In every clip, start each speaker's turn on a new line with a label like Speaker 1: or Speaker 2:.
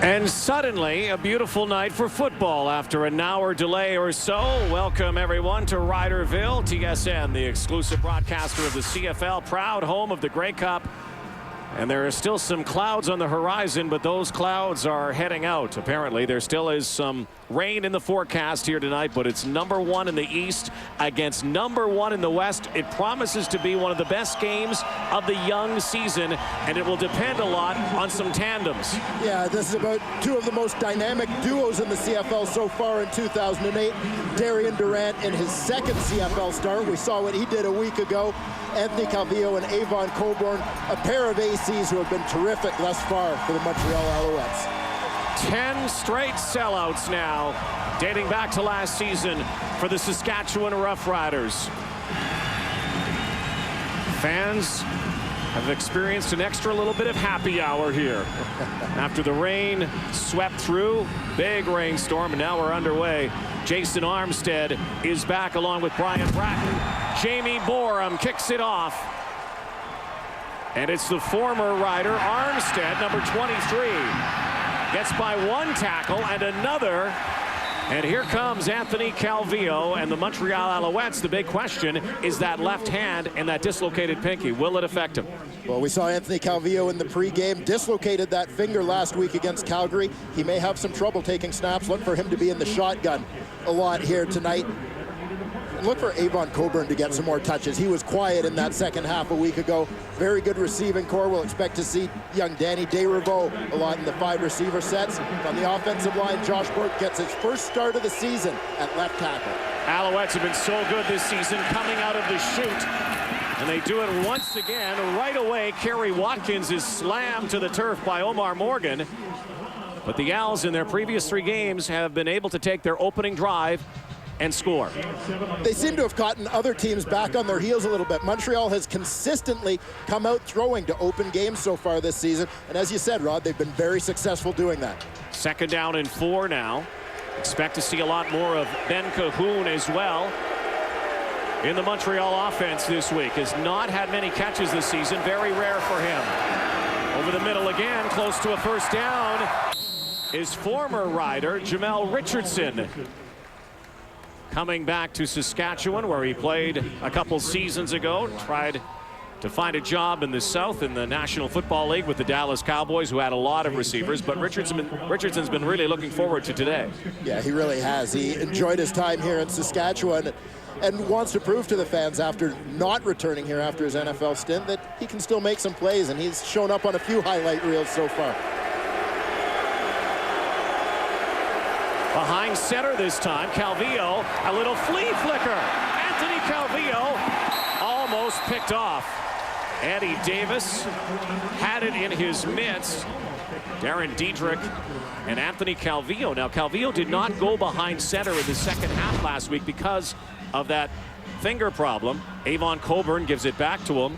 Speaker 1: And suddenly, a beautiful night for football after an hour delay or so. Welcome, everyone, to Riderville. TSN, the exclusive broadcaster of the CFL, proud home of the Grey Cup. And there are still some clouds on the horizon, but those clouds are heading out. Apparently, there still is some rain in the forecast here tonight, but it's #1 in the East against #1 in the West. It promises to be one of the best games of the young season, and it will depend a lot on some tandems.
Speaker 2: Yeah, this is about two of the most dynamic duos in the CFL so far in 2008. Darian Durant in his second CFL start. We saw what he did a week ago. Anthony Calvillo and Avon Coburn, a pair of ACs who have been terrific thus far for the Montreal Alouettes.
Speaker 1: 10 straight sellouts now, dating back to last season for the Saskatchewan Roughriders. Fans have experienced an extra little bit of happy hour here. After the rain swept through, big rainstorm, and now we're underway. Jason Armstead is back along with Brian Bratton. Jamie Borum kicks it off. And it's the former Rider, Armstead, number 23. Gets by one tackle and another. And here comes Anthony Calvillo and the Montreal Alouettes. The big question is that left hand and that dislocated pinky. Will it affect him?
Speaker 2: Well, we saw Anthony Calvillo in the pregame, dislocated that finger last week against Calgary. He may have some trouble taking snaps. Look for him to be in the shotgun a lot here tonight. Look for Avon Coburn to get some more touches. He was quiet in that second half a week ago. Very good receiving core. We'll expect to see young Danny Desrivaux a lot in the 5 receiver sets. On the offensive line, Josh Burke gets his first start of the season at left tackle.
Speaker 1: Alouettes have been so good this season coming out of the chute. And they do it once again. Right away, Kerry Watkins is slammed to the turf by Omar Morgan. But the Owls in their previous 3 games have been able to take their opening drive and score.
Speaker 2: They seem to have gotten other teams back on their heels a little bit. Montreal has consistently come out throwing to open games so far this season. And as you said, Rod, they've been very successful doing that.
Speaker 1: 2nd down and 4 now. Expect to see a lot more of Ben Cahoon as well in the Montreal offense this week. Has not had many catches this season. Very rare for him. Over the middle again, close to a first down, is former Rider Jamel Richardson. Coming back to Saskatchewan, where he played a couple seasons ago, tried to find a job in the South in the National Football League with the Dallas Cowboys, who had a lot of receivers, but Richardson's been really looking forward to today.
Speaker 2: Yeah, he really has. He enjoyed his time here in Saskatchewan and wants to prove to the fans after not returning here after his NFL stint that he can still make some plays, and he's shown up on a few highlight reels so far.
Speaker 1: Behind center this time, Calvillo, a little flea flicker. Anthony Calvillo almost picked off. Eddie Davis had it in his midst. Darren Diedrich and Anthony Calvillo. Now, Calvillo did not go behind center in the second half last week because of that finger problem. Avon Coburn gives it back to him,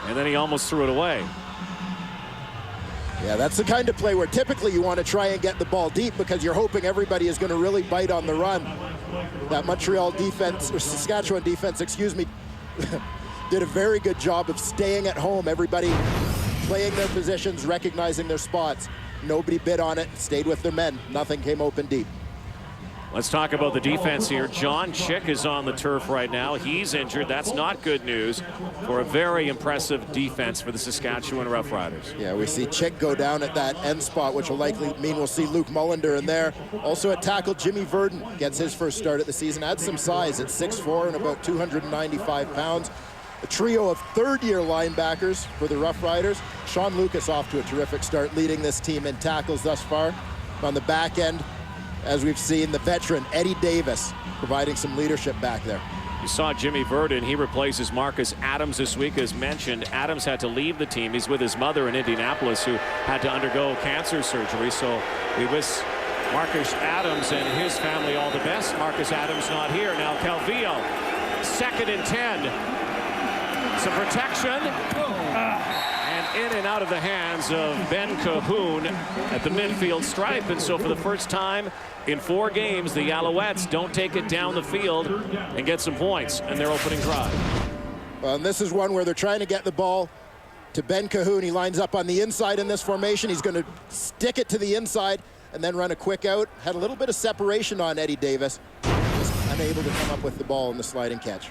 Speaker 1: and then he almost threw it away.
Speaker 2: Yeah, that's the kind of play where typically you want to try and get the ball deep because you're hoping everybody is going to really bite on the run. That Montreal defense, or Saskatchewan defense, excuse me, did a very good job of staying at home. Everybody playing their positions, recognizing their spots. Nobody bid on it, stayed with their men. Nothing came open deep.
Speaker 1: Let's talk about the defense here. John Chick is on the turf right now. He's injured. That's not good news for a very impressive defense for the Saskatchewan Roughriders.
Speaker 2: Yeah, we see Chick go down at that end spot, which will likely mean we'll see Luke Mullender in there. Also at tackle, Jimmy Verdon gets his first start at the season. Adds some size at 6'4" and about 295 pounds. A trio of third-year linebackers for the Roughriders. Sean Lucas off to a terrific start, leading this team in tackles thus far. On the back end, as we've seen, the veteran Eddie Davis providing some leadership back there.
Speaker 1: You saw Jimmy Verdon. He replaces Marcus Adams this week. As mentioned, Adams had to leave the team. He's with his mother in Indianapolis, who had to undergo cancer surgery. So we wish Marcus Adams and his family all the best. Marcus Adams not here. Now Calvillo, 2nd and 10. Some protection. In and out of the hands of Ben Cahoon at the midfield stripe. And so for the first time in 4 games, the Alouettes don't take it down the field and get some points in their opening drive.
Speaker 2: Well, and this is one where they're trying to get the ball to Ben Cahoon. He lines up on the inside in this formation. He's going to stick it to the inside and then run a quick out. Had a little bit of separation on Eddie Davis. Just unable to come up with the ball in the sliding catch.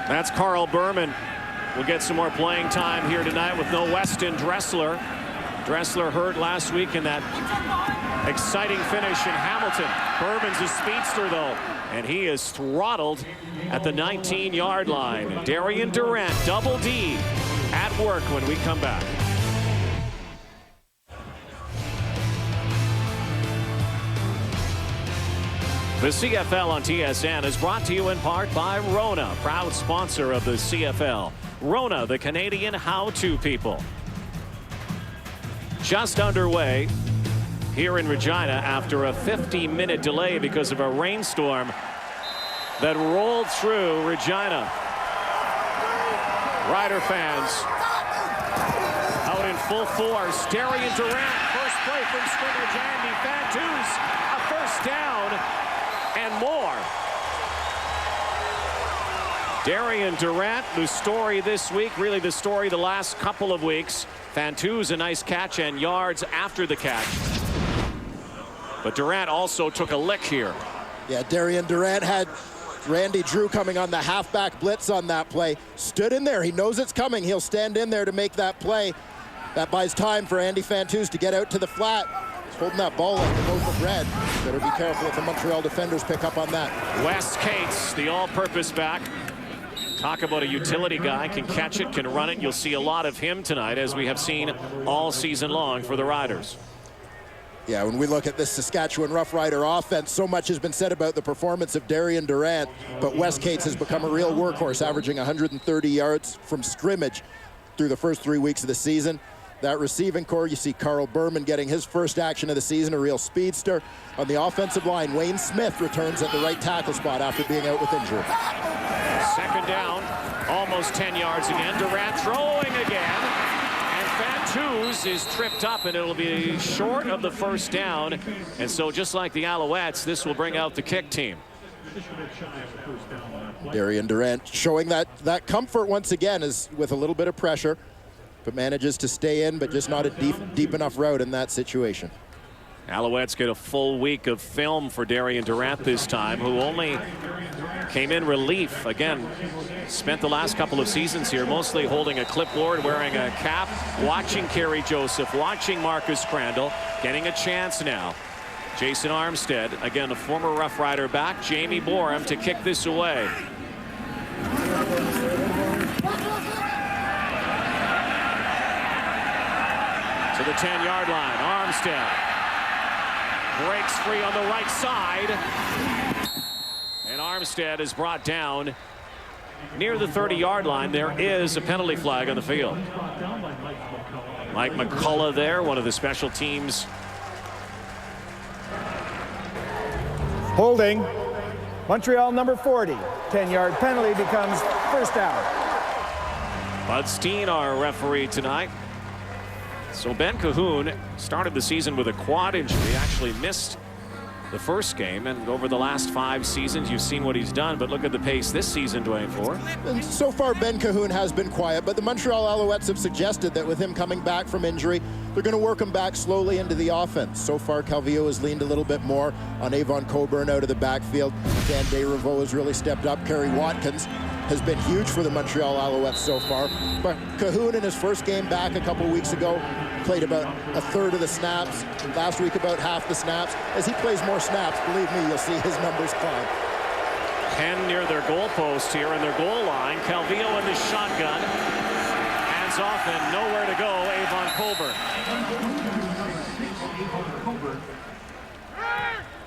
Speaker 1: That's Carl Berman. We'll get some more playing time here tonight with no Weston Dressler. Dressler hurt last week in that exciting finish in Hamilton. Berman's a speedster, though, and he is throttled at the 19-yard line. Darian Durant, double D, at work when we come back. The CFL on TSN is brought to you in part by Rona, proud sponsor of the CFL. Rona, the Canadian how-to people. Just underway here in Regina after a 50-minute delay because of a rainstorm that rolled through Regina. Rider fans out in full force. Darian Durant, first play from scrimmage. Andy Fantuz, a first down and more. Darian Durant, the story this week, really the story the last couple of weeks. Fantuz, a nice catch and yards after the catch. But Durant also took a lick here.
Speaker 2: Yeah, Darian Durant had Randy Drew coming on the halfback blitz on that play. Stood in there. He knows it's coming. He'll stand in there to make that play. That buys time for Andy Fantuz to get out to the flat. He's holding that ball like the loaf of bread. Better be careful if the Montreal defenders pick up on that.
Speaker 1: Wes Cates, the all-purpose back. Talk about a utility guy, can catch it, can run it. You'll see a lot of him tonight, as we have seen all season long for the Riders.
Speaker 2: Yeah, when we look at this Saskatchewan Roughrider offense, so much has been said about the performance of Darian Durant, but Wes Cates has become a real workhorse, averaging 130 yards from scrimmage through the first 3 weeks of the season. That receiving core, you see Carl Berman getting his first action of the season, a real speedster. On the offensive line, Wayne Smith returns at the right tackle spot after being out with injury.
Speaker 1: Second down, almost 10 yards again. Durant throwing again. And Fantuz is tripped up, and it'll be short of the first down. And so just like the Alouettes, this will bring out the kick team.
Speaker 2: Darian Durant showing that comfort once again is with a little bit of pressure, but manages to stay in, but just not a deep enough route in that situation.
Speaker 1: Alouettes get a full week of film for Darian Durant this time, who only came in relief. Again, spent the last couple of seasons here mostly holding a clipboard, wearing a cap, watching Kerry Joseph, watching Marcus Crandall, getting a chance now. Jason Armstead, again, a former Rough Rider back, Jamie Borum to kick this away. To the 10-yard line, Armstead breaks free on the right side, and Armstead is brought down near the 30-yard line. There is a penalty flag on the field. Mike McCullough there, one of the special teams.
Speaker 3: Holding. Montreal number 40. 10-yard penalty becomes first down.
Speaker 1: Bud Steen, our referee tonight. So Ben Cahoon started the season with a quad injury, actually missed the first game, and over the last 5 seasons you've seen what he's done, but look at the pace this season, Dwayne Ford.
Speaker 2: And so far Ben Cahoon has been quiet, but the Montreal Alouettes have suggested that with him coming back from injury, they're going to work him back slowly into the offense. So far Calvillo has leaned a little bit more on Avon Coburn out of the backfield. Dan Desrivaux has really stepped up. Kerry Watkins has been huge for the Montreal Alouettes so far, but Cahoon in his first game back a couple weeks ago played about a third of the snaps. Last week about half the snaps. As he plays more snaps, believe me, you'll see his numbers climb.
Speaker 1: 10 near their goal post here in their goal line. Calvillo in the shotgun. Hands off and nowhere to go. Avon Coburn.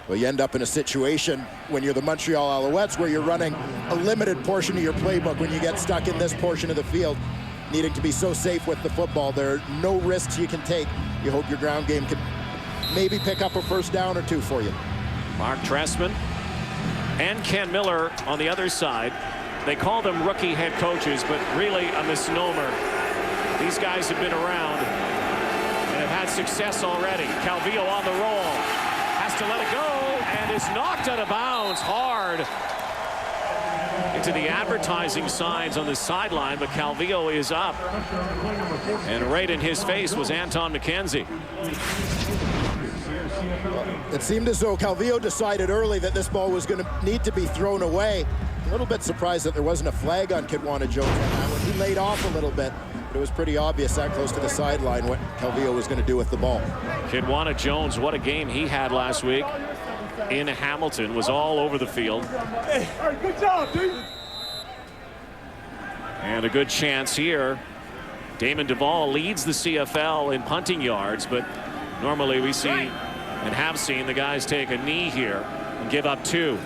Speaker 2: Well, you end up in a situation when you're the Montreal Alouettes where you're running a limited portion of your playbook when you get stuck in this portion of the field, needing to be so safe with the football. There are no risks you can take. You hope your ground game can maybe pick up a first down or two for you.
Speaker 1: Mark Trestman and Ken Miller on the other side. They call them rookie head coaches, but really a misnomer. These guys have been around and have had success already. Calvillo on the roll. Has to let it go and is knocked out of bounds hard to the advertising signs on the sideline, but Calvillo is up. And right in his face was Anton McKenzie.
Speaker 2: It seemed as though Calvillo decided early that this ball was going to need to be thrown away. A little bit surprised that there wasn't a flag on Kidwana Jones on that one. He laid off a little bit, but it was pretty obvious that close to the sideline what Calvillo was going to do with the ball.
Speaker 1: Kidwana Jones, what a game he had last week in Hamilton, was all over the field.
Speaker 4: Hey, good job, dude.
Speaker 1: And a good chance here. Damon Duvall leads the CFL in punting yards, but normally we see and have seen the guys take a knee here and give up 2.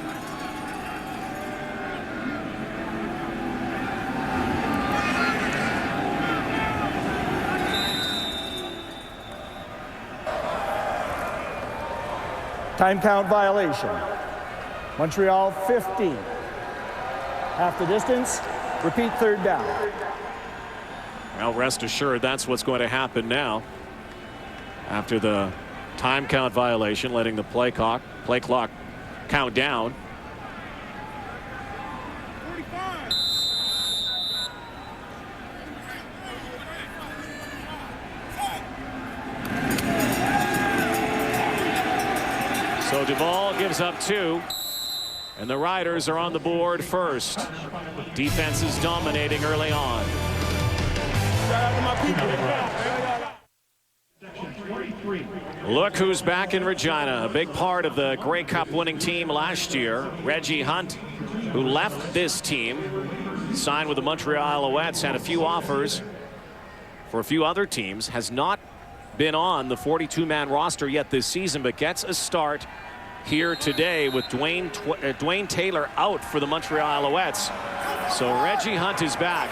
Speaker 3: Time count violation. Montreal 50. Half the distance. Repeat, 3rd down.
Speaker 1: Well, rest assured that's what's going to happen now. After the time count violation, letting the play clock count down.
Speaker 4: 45.
Speaker 1: So Duvall gives up 2. And the Riders are on the board first. Defense is dominating early on. Look who's back in Regina. A big part of the Grey Cup winning team last year. Reggie Hunt, who left this team, signed with the Montreal Alouettes, had a few offers for a few other teams, has not been on the 42-man roster yet this season, but gets a start here today with Dwayne Taylor out for the Montreal Alouettes. So Reggie Hunt is back.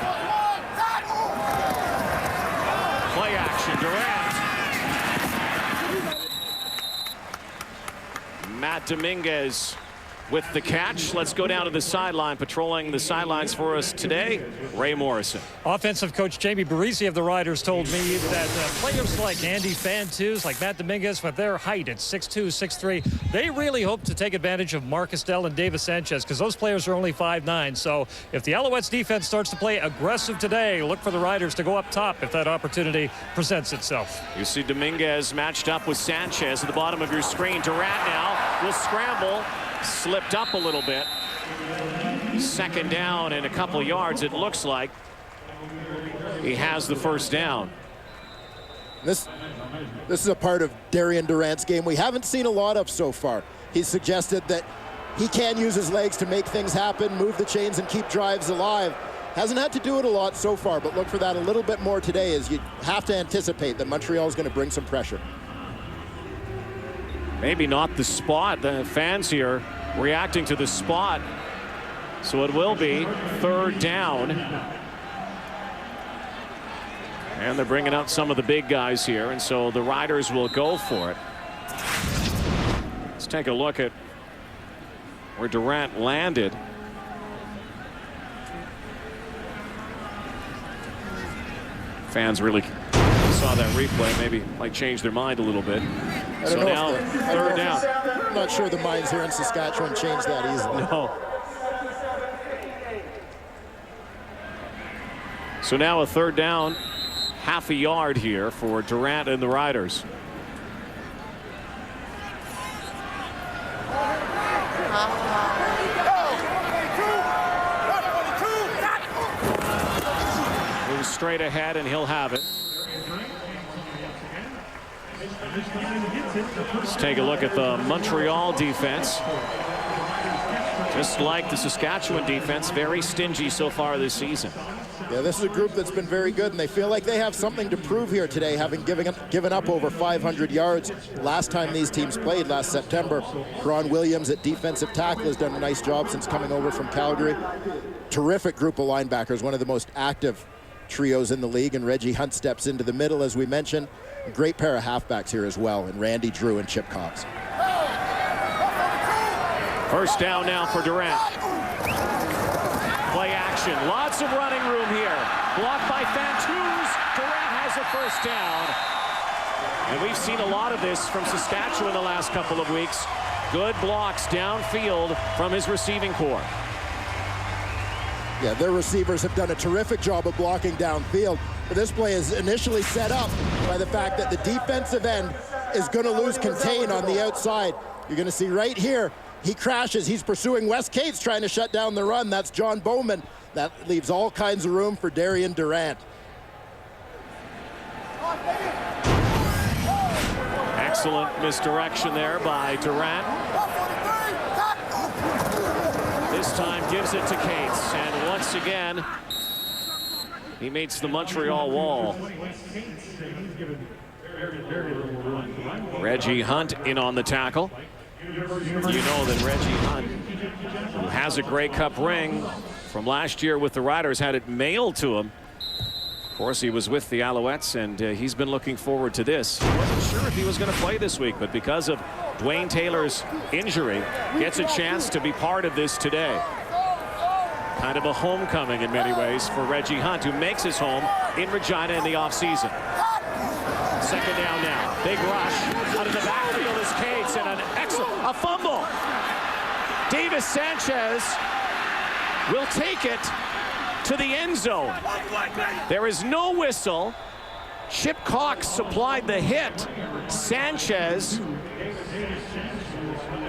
Speaker 1: Play action, Durant. Matt Dominguez with the catch. Let's go down to the sideline. Patrolling the sidelines for us today, Ray Morrison.
Speaker 5: Offensive coach Jamie Barisi of the Riders told me that players like Andy Fantus, like Matt Dominguez, with their height at 6'2", 6'3", they really hope to take advantage of Marcus Dell and Davis Sanchez, because those players are only 5'9". So if the Alouettes defense starts to play aggressive today, look for the Riders to go up top if that opportunity presents itself.
Speaker 1: You see Dominguez matched up with Sanchez at the bottom of your screen. Durant now will scramble. Slipped up a little bit. 2nd down and a couple yards, it looks like. He has the 1st down.
Speaker 2: This is a part of Darian Durant's game we haven't seen a lot of so far. He's suggested that he can use his legs to make things happen, move the chains, and keep drives alive. Hasn't had to do it a lot so far, but look for that a little bit more today, as you have to anticipate that Montreal is going to bring some pressure.
Speaker 1: Maybe not the spot. The fans here reacting to the spot. So it will be 3rd down. And they're bringing out some of the big guys here. And so the Riders will go for it. Let's take a look at where Durant landed. Fans really saw that replay, maybe might change their mind a little bit. So now 3rd down.
Speaker 2: I'm not sure the minds here in Saskatchewan change that easily.
Speaker 1: No. So now a 3rd down, half a yard here for Durant and the Riders. Moves straight ahead and he'll have it. Let's take a look at the Montreal defense. Just like the Saskatchewan defense, very stingy so far this season.
Speaker 2: Yeah, this is a group that's been very good, and they feel like they have something to prove here today, having given up over 500 yards last time these teams played last September. Ron Williams at defensive tackle has done a nice job since coming over from Calgary. Terrific group of linebackers, one of the most active trios in the league, and Reggie Hunt steps into the middle, as we mentioned. A great pair of halfbacks here as well, and Randy Drew and Chip Cox.
Speaker 1: 1st down now for Durant. Play action. Lots of running room here. Blocked by Fantus. Durant has a 1st down. And we've seen a lot of this from Saskatchewan the last couple of weeks. Good blocks downfield from his receiving corps.
Speaker 2: Yeah, their receivers have done a terrific job of blocking downfield. But this play is initially set up by the fact that the defensive end is going to lose contain on the outside. You're going to see right here, he crashes. He's pursuing Wes Cates, trying to shut down the run. That's John Bowman. That leaves all kinds of room for Darian Durant.
Speaker 1: Excellent misdirection there by Durant. This time gives it to Cates, and once again he meets the Montreal wall. Reggie Hunt in on the tackle. You know that Reggie Hunt, who has a Grey Cup ring from last year with the Riders, had it mailed to him. Of course, he was with the Alouettes, and he's been looking forward to this. He wasn't sure if he was going to play this week, but because of Dwayne Taylor's injury, gets a chance to be part of this today. Kind of a homecoming in many ways for Reggie Hunt, who makes his home in Regina in the offseason. Second down now. Big rush. Out of the backfield is Cates, and a fumble. Davis Sanchez will take it to the end zone. There is no whistle. Chip Cox supplied the hit. Sanchez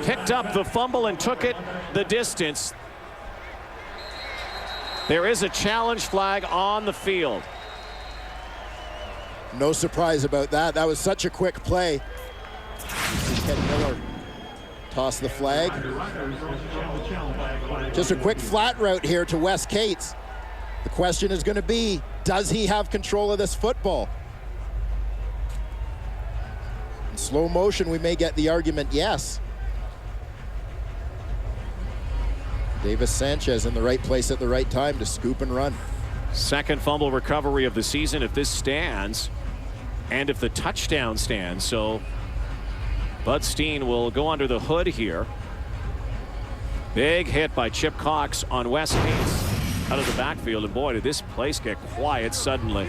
Speaker 1: picked up the fumble and took it the distance. There is a challenge flag on the field.
Speaker 2: No surprise about that. That was such a quick play. Ken Miller toss the flag. Just a quick flat route here to Wes Cates. The question is going to be, does he have control of this football? In slow motion, we may get the argument, yes. Davis Sanchez in the right place at the right time to scoop and run.
Speaker 1: Second fumble recovery of the season if this stands, and if the touchdown stands. So Bud Steen will go under the hood here. Big hit by Chip Cox on Wes Cates out of the backfield, and boy, did this place get quiet suddenly.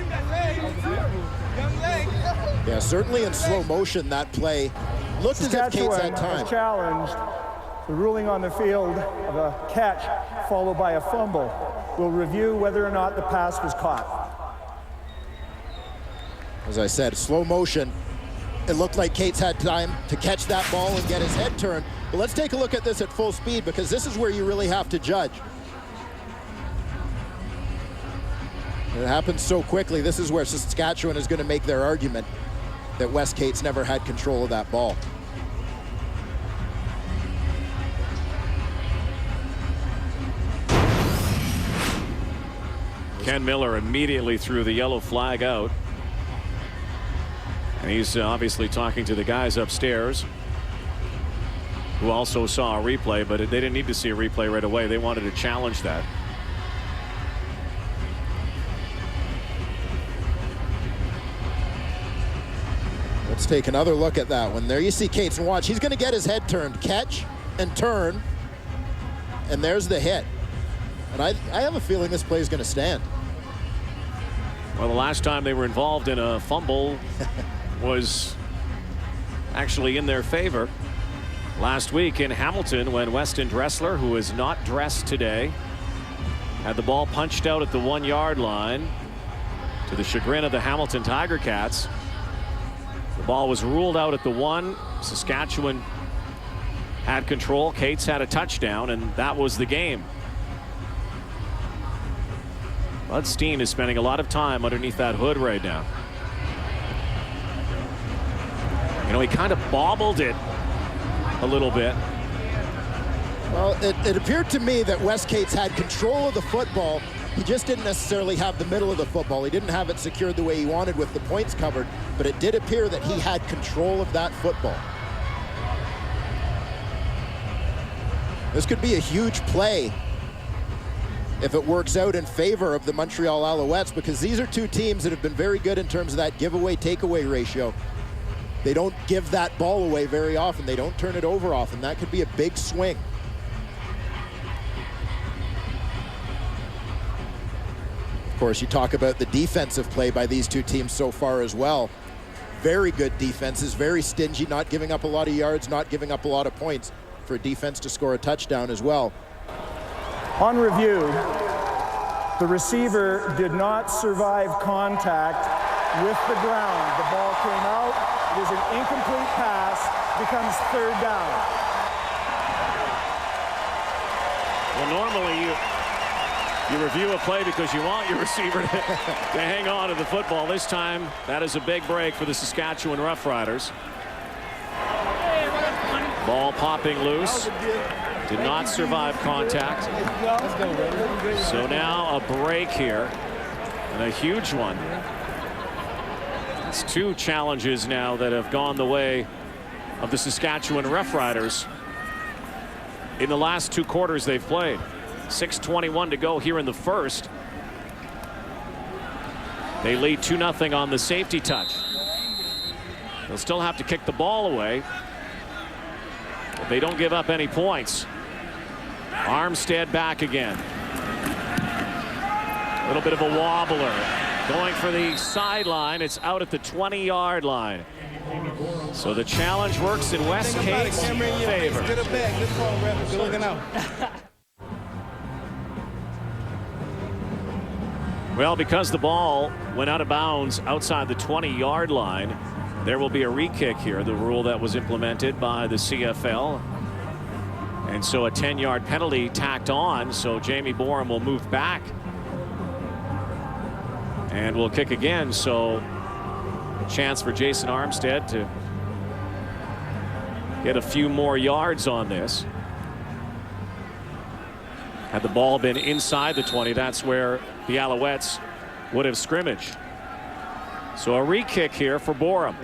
Speaker 2: Yeah, certainly in slow motion that play looked as if Cates had time.
Speaker 3: Challenged the ruling on the field of a catch followed by a fumble. Will review whether or not the pass was caught.
Speaker 2: As I said, slow motion. It looked like Cates had time to catch that ball and get his head turned. But let's take a look at this at full speed, because this is where you really have to judge. It happens so quickly. This is where Saskatchewan is going to make their argument that Wes Cates never had control of that ball.
Speaker 1: Ken Miller immediately threw the yellow flag out. And he's obviously talking to the guys upstairs who also saw a replay, but they didn't need to see a replay right away. They wanted to challenge that.
Speaker 2: Let's take another look at that one. There you see Cates, and watch, he's going to get his head turned, catch and turn, and there's the hit. And I have a feeling this play is going to stand.
Speaker 1: Well, the last time they were involved in a fumble was actually in their favor last week in Hamilton, when Weston Dressler, who is not dressed today, had the ball punched out at the 1 yard line to the chagrin of the Hamilton Tiger Cats. The ball was ruled out at the 1. Saskatchewan had control. Cates had a touchdown, and that was the game. Bud Steen is spending a lot of time underneath that hood right now. You know, he kind of bobbled it a little bit.
Speaker 2: Well, it appeared to me that Wes Cates had control of the football. He just didn't necessarily have the middle of the football. He didn't have it secured the way he wanted with the points covered, but it did appear that he had control of that football. This could be a huge play if it works out in favor of the Montreal Alouettes, because these are two teams that have been very good in terms of that giveaway takeaway ratio. They don't give that ball away very often. They don't turn it over often. That could be a big swing. Of course, you talk about the defensive play by these two teams so far as well. Very good defenses, very stingy, not giving up a lot of yards, not giving up a lot of points for a defense to score a touchdown as well.
Speaker 3: On review, The receiver did not survive contact with the ground. The ball came out. It is an incomplete pass. Becomes third down.
Speaker 1: Well, normally you review a play because you want your receiver to hang on to the football. This time, that is a big break for the Saskatchewan Roughriders. Ball popping loose. Did not survive contact. So now a break here, and a huge one. It's two challenges now that have gone the way of the Saskatchewan Roughriders in the last two quarters they've played. 6:21 to go here in the first. They lead 2-0 on the safety touch. They'll still have to kick the ball away if they don't give up any points. Armstead back again. A little bit of a wobbler. Going for the sideline. It's out at the 20-yard line. So the challenge works in West Cape's favor.
Speaker 4: Good looking out.
Speaker 1: Well, because the ball went out of bounds outside the 20-yard line, there will be a re-kick here, the rule that was implemented by the CFL. And so a 10-yard penalty tacked on, so Jamie Borum will move back and will kick again. So a chance for Jason Armstead to get a few more yards on this. Had the ball been inside the 20, that's where the Alouettes would have scrimmaged. So a re-kick here for Borum.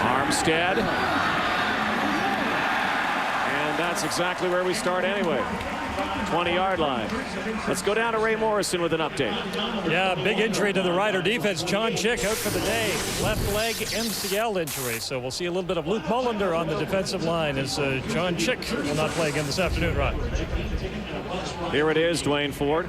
Speaker 1: Armstead. And that's exactly where we start anyway. 20-yard line. Let's go down to Ray Morrison with an update.
Speaker 5: Yeah, big injury to the Rider defense. John Chick out for the day. Left leg MCL injury. So we'll see a little bit of Luke Mullender on the defensive line as John Chick will not play again this afternoon, Ron.
Speaker 1: Here it is, Dwayne Ford.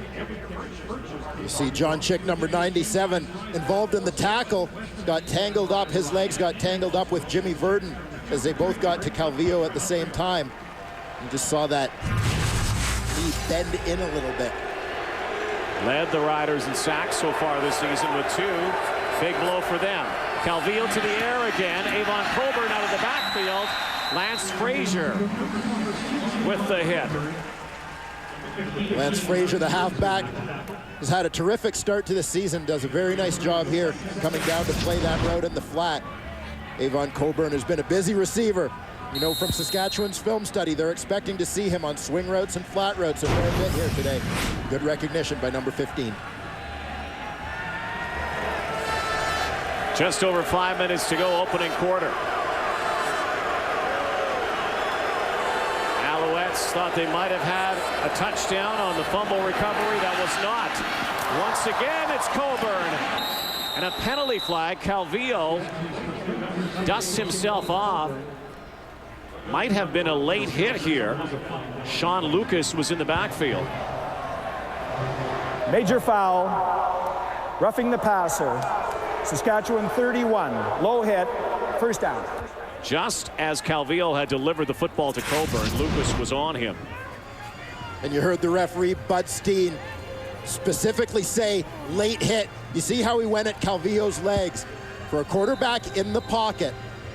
Speaker 2: You see John Chick, number 97, involved in the tackle. Got tangled up. His legs got tangled up with Jimmy Verdon as they both got to Calvillo at the same time. You just saw that knee bend in a little bit.
Speaker 1: Led the Riders in sacks so far this season with 2. Big blow for them. Calvillo to the air again. Avon Coburn out of the backfield. Lance Frazier with the hit.
Speaker 2: Lance Frazier, the halfback, has had a terrific start to the season. Does a very nice job here coming down to play that route in the flat. Avon Coburn has been a busy receiver. You know, from Saskatchewan's film study, they're expecting to see him on swing routes and flat routes a fair bit here today. Good recognition by number 15.
Speaker 1: Just over 5 minutes to go, opening quarter. Alouettes thought they might have had a touchdown on the fumble recovery. That was not. Once again, it's Coburn. And a penalty flag. Calvillo dusts himself off. Might have been a late hit here. Sean Lucas was in the backfield.
Speaker 3: Major foul, roughing the passer. Saskatchewan 31, low hit, first down.
Speaker 1: Just as Calvillo had delivered the football to Coburn, Lucas was on him.
Speaker 2: And you heard the referee, Bud Steen, specifically say late hit. You see how he went at Calvillo's legs. For a quarterback in the pocket,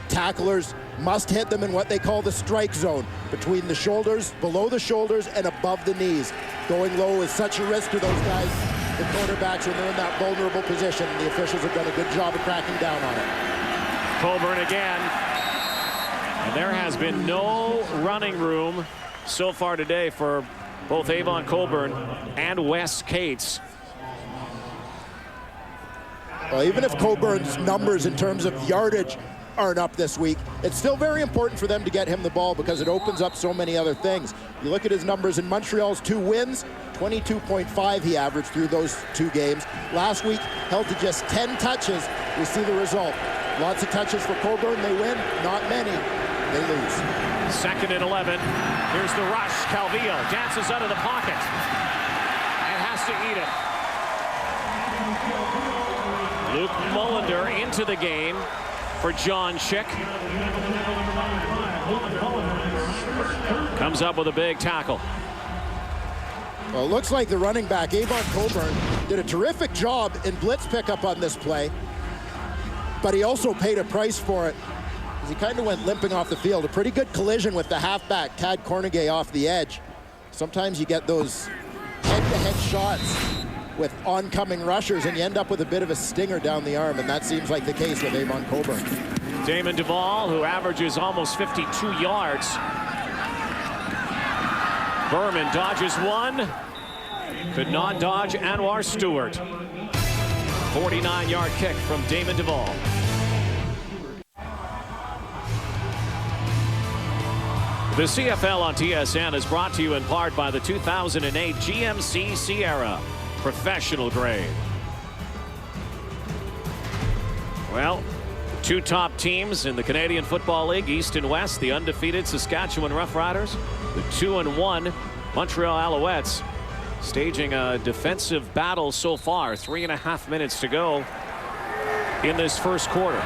Speaker 2: tacklers must hit them in what they call the strike zone, between the shoulders, below the shoulders, and above the knees. Going low is such a risk to those guys, the quarterbacks, when they're in that vulnerable position. The officials have done a good job of cracking down on it.
Speaker 1: Coburn again. And there has been no running room so far today for both Avon Coburn and Wes Cates.
Speaker 2: Well, even if Coburn's numbers in terms of yardage aren't up this week, it's still very important for them to get him the ball because it opens up so many other things. You look at his numbers in Montreal's 2 wins, 22.5 he averaged through those 2 games. Last week, held to just 10 touches. You see the result. Lots of touches for Coburn. They win. Not many. They lose.
Speaker 1: 2nd and 11. Here's the rush. Calvillo dances out of the pocket and has to eat it. Luke Mullender into the game. for John Chick. Comes up with a big tackle.
Speaker 2: Well, it looks like the running back, Avon Coburn, did a terrific job in blitz pickup on this play, but he also paid a price for it as he kind of went limping off the field. A pretty good collision with the halfback, Tad Cornegay, off the edge. Sometimes you get those head-to-head shots with oncoming rushers, and you end up with a bit of a stinger down the arm, and that seems like the case with Avon Coburn.
Speaker 1: Damon Duvall, who averages almost 52 yards. Berman dodges one. Could not dodge Anwar Stewart. 49-yard kick from Damon Duvall. The CFL on TSN is brought to you in part by the 2008 GMC Sierra, professional grade. Well, the two top teams in the Canadian Football League, East and West, the undefeated Saskatchewan Roughriders, the 2-1 Montreal Alouettes, staging a defensive battle so far. 3.5 minutes to go in this first quarter.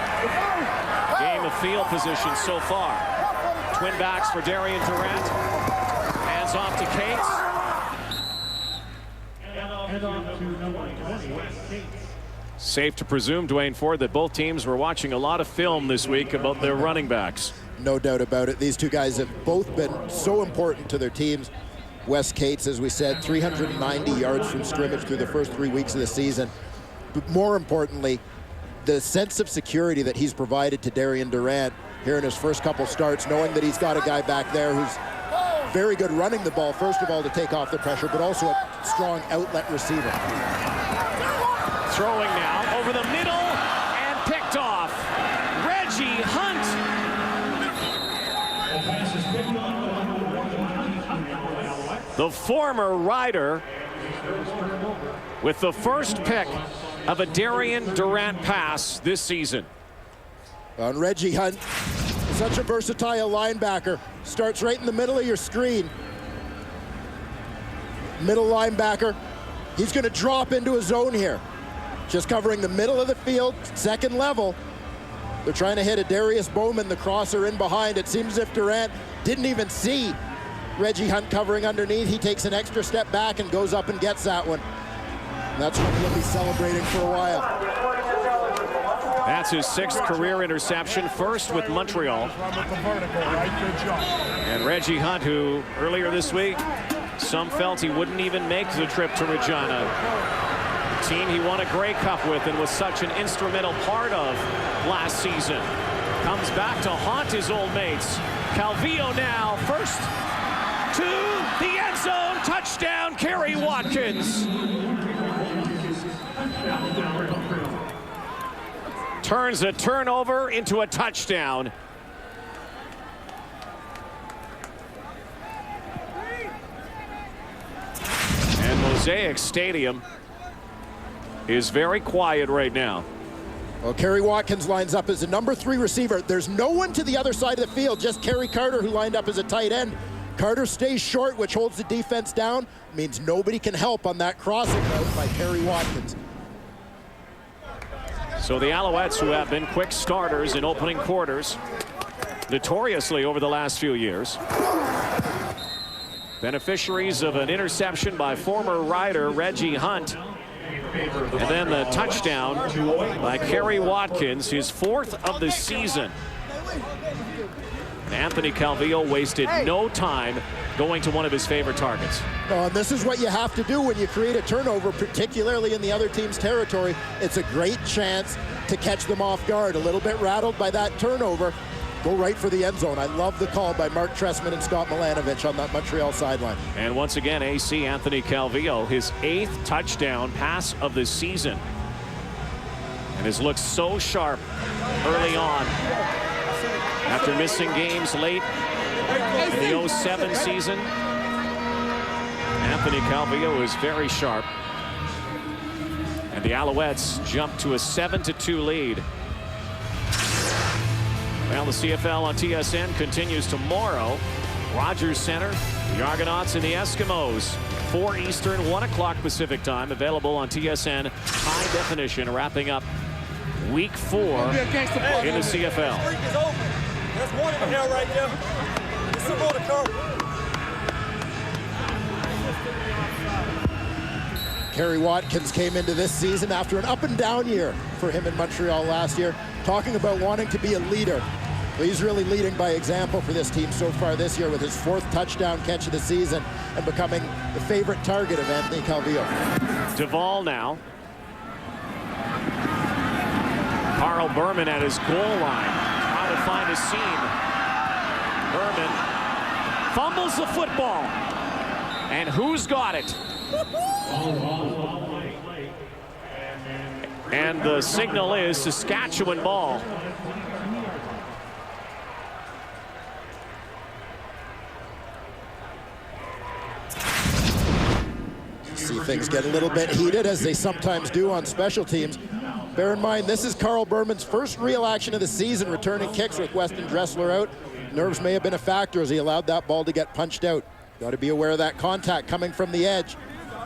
Speaker 1: Game of field position so far. Twin backs for Darian Durant. Hands off to Cates. Safe to presume, Dwayne Ford, that both teams were watching a lot of film this week about their running backs.
Speaker 2: No doubt about it. These two guys have both been so important to their teams. Wes Cates, as we said, 390 yards from scrimmage through the first 3 weeks of the season. But more importantly, the sense of security that he's provided to Darian Durant here in his first couple starts, knowing that he's got a guy back there who's very good running the ball, first of all, to take off the pressure, but also a strong outlet receiver.
Speaker 1: Throwing now over the middle and picked off. Reggie Hunt. The former Rider with the first pick of a Darian Durant pass this season.
Speaker 2: On Reggie Hunt, such a versatile linebacker. Starts right in the middle of your screen. Middle linebacker. He's going to drop into a zone here. Just covering the middle of the field, second level. They're trying to hit a Darius Bowman, the crosser in behind. It seems as if Durant didn't even see Reggie Hunt covering underneath. He takes an extra step back and goes up and gets that one. And that's what he'll be celebrating for a while.
Speaker 1: That's his 6th career interception, first with Montreal. And Reggie Hunt, who earlier this week, some felt he wouldn't even make the trip to Regina. The team he won a Grey Cup with and was such an instrumental part of last season. Comes back to haunt his old mates. Calvillo now, first to the end zone. Touchdown, Kerry Watkins. Turns a turnover into a touchdown. And Mosaic Stadium is very quiet right now.
Speaker 2: Well, Kerry Watkins lines up as a number 3 receiver. There's no one to the other side of the field, just Kerry Carter, who lined up as a tight end. Carter stays short, which holds the defense down. Means nobody can help on that crossing route by Kerry Watkins.
Speaker 1: So the Alouettes, who have been quick starters in opening quarters, notoriously over the last few years, beneficiaries of an interception by former Rider Reggie Hunt, and then the touchdown by Kerry Watkins, his 4th of the season. And Anthony Calvillo wasted no time going to one of his favorite targets.
Speaker 2: And this is what you have to do when you create a turnover, particularly in the other team's territory. It's a great chance to catch them off guard. A little bit rattled by that turnover. Go right for the end zone. I love the call by Mark Trestman and Scott Milanovich on that Montreal sideline.
Speaker 1: And once again, AC Anthony Calvillo, his 8th touchdown pass of the season. And has looked so sharp early on. After missing games late in the 07 season, Anthony Calvillo is very sharp. And the Alouettes jump to a 7-2 lead. Well, the CFL on TSN continues tomorrow. Rogers Center, the Argonauts and the Eskimos. 4 Eastern, 1 o'clock Pacific time. Available on TSN high definition, wrapping up Week 4 in the CFL.
Speaker 6: Streak is over. There's one in hell right there. There's some more to come.
Speaker 2: Kerry Watkins came into this season after an up-and-down year for him in Montreal last year, talking about wanting to be a leader. Well, he's really leading by example for this team so far this year with his 4th touchdown catch of the season and becoming the favorite target of Anthony Calvillo.
Speaker 1: Duvall now. Carl Berman at his goal line, trying to find a seam. Berman fumbles the football. And who's got it? And the signal is Saskatchewan ball.
Speaker 2: See things get a little bit heated, as they sometimes do on special teams. Bear in mind, this is Carl Berman's first real action of the season, returning kicks with Weston Dressler out. Nerves may have been a factor as he allowed that ball to get punched out. Got to be aware of that contact coming from the edge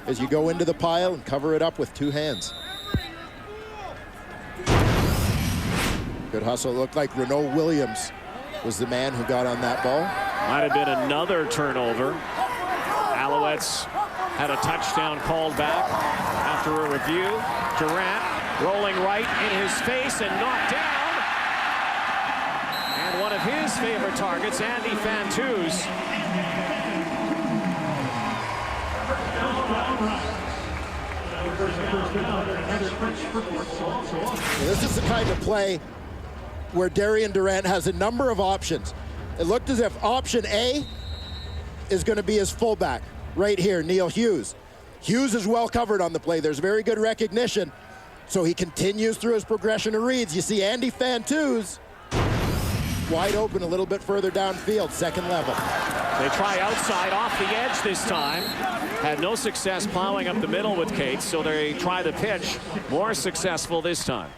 Speaker 2: as you go into the pile and cover it up with 2 hands. Good hustle. It looked like Renault Williams was the man who got on that ball.
Speaker 1: Might have been another turnover. Alouettes had a touchdown called back after a review. Durant rolling right in his face and knocked down. And one of his favorite targets, Andy Fantuz.
Speaker 2: This is the kind of play where Darian Durant has a number of options. It looked as if option A is going to be his fullback. Right here, Neil Hughes. Hughes is well covered on the play. There's very good recognition. So he continues through his progression of reads. You see Andy Fantuz wide open a little bit further downfield, second level.
Speaker 1: They try outside off the edge this time. Had no success plowing up the middle with Cates, so they try the pitch. More successful this time.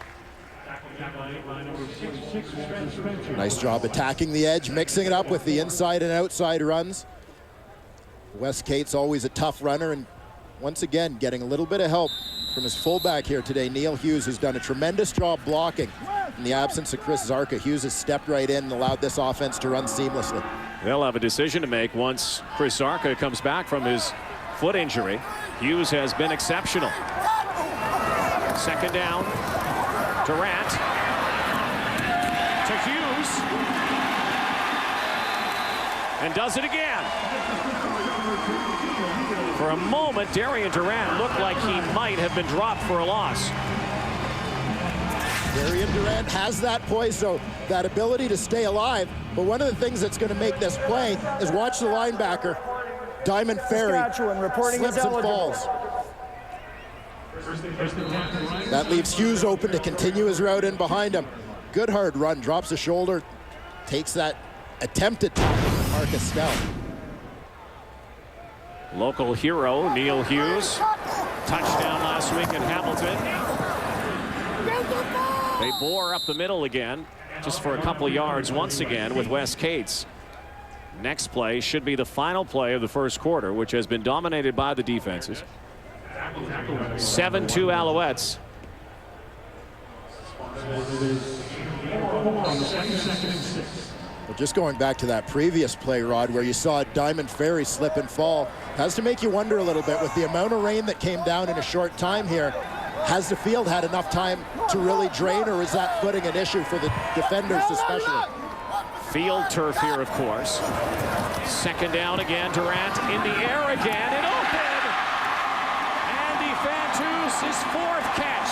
Speaker 2: Nice job attacking the edge, mixing it up with the inside and outside runs. Wes Cates always a tough runner, and once again getting a little bit of help from his fullback here today, Neil Hughes, who's done a tremendous job blocking. In the absence of Chris Zarka, Hughes has stepped right in and allowed this offense to run seamlessly.
Speaker 1: They'll have a decision to make once Chris Zarka comes back from his foot injury. Hughes has been exceptional. Second down. Durant to Hughes. And does it again. For a moment, Darian Durant looked like he might have been dropped for a loss.
Speaker 2: Darian Durant has that poise, so that ability to stay alive. But one of the things that's going to make this play is watch the linebacker, Diamond Ferry, slips and falls. That leaves Hughes open to continue his route in behind him. Good hard run, drops a shoulder, takes that attempted tackle from Marcus Snell.
Speaker 1: Local hero, Neil Hughes. Touchdown last week in Hamilton. They bore up the middle again, just for a couple yards once again with Wes Cates. Next play should be the final play of the first quarter, which has been dominated by the defenses. 7-2 Alouettes.
Speaker 2: Well, just going back to that previous play, Rod, where you saw Diamond Ferry slip and fall, has to make you wonder a little bit with the amount of rain that came down in a short time here. Has the field had enough time to really drain, or is that footing an issue for the defenders especially?
Speaker 1: Field turf here, of course. Second down again. Durant in the air again and open. Andy Fantuz, his 4th catch.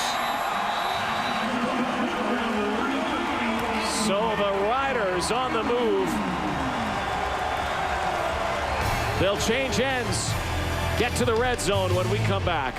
Speaker 1: So the Riders on the move. They'll change ends. Get to the red zone when we come back.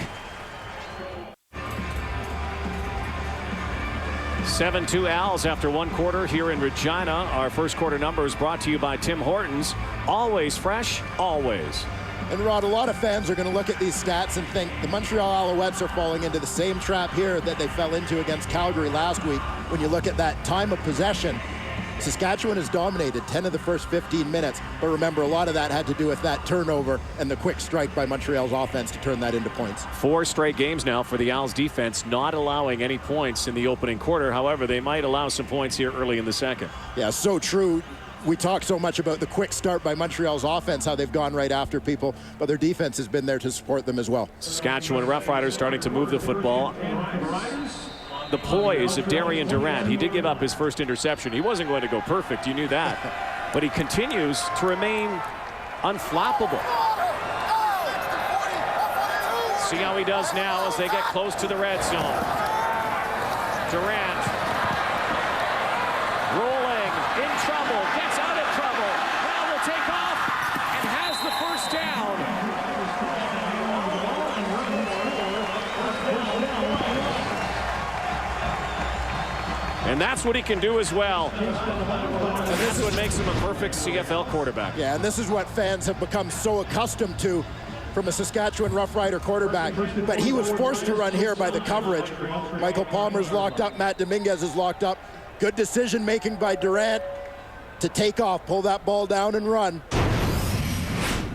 Speaker 1: 7-2 Owls after one quarter here in Regina. Our first quarter numbers brought to you by Tim Hortons. Always fresh, always.
Speaker 2: And Rod, a lot of fans are going to look at these stats and think the Montreal Alouettes are falling into the same trap here that they fell into against Calgary last week. When you look at that time of possession, Saskatchewan has dominated 10 of the first 15 minutes, but remember, a lot of that had to do with that turnover and the quick strike by Montreal's offense to turn that into points.
Speaker 1: 4 straight games now for the Owls defense, not allowing any points in the opening quarter. However, they might allow some points here early in the second.
Speaker 2: Yeah, so true. We talk so much about the quick start by Montreal's offense, how they've gone right after people, but their defense has been there to support them as well.
Speaker 1: Saskatchewan Roughriders starting to move the football. The poise of Darian Durant. He did give up his first interception. He wasn't going to go perfect, you knew that. But he continues to remain unflappable. See how he does now as they get close to the red zone. Durant rolling, in trouble, gets out of trouble. Now will take off and has the first down. And that's what he can do as well. And that's what makes him a perfect CFL quarterback.
Speaker 2: Yeah, and this is what fans have become so accustomed to from a Saskatchewan Roughrider quarterback. But he was forced to run here by the coverage. Michael Palmer's locked up. Matt Dominguez is locked up. Good decision making by Durant to take off, pull that ball down and run.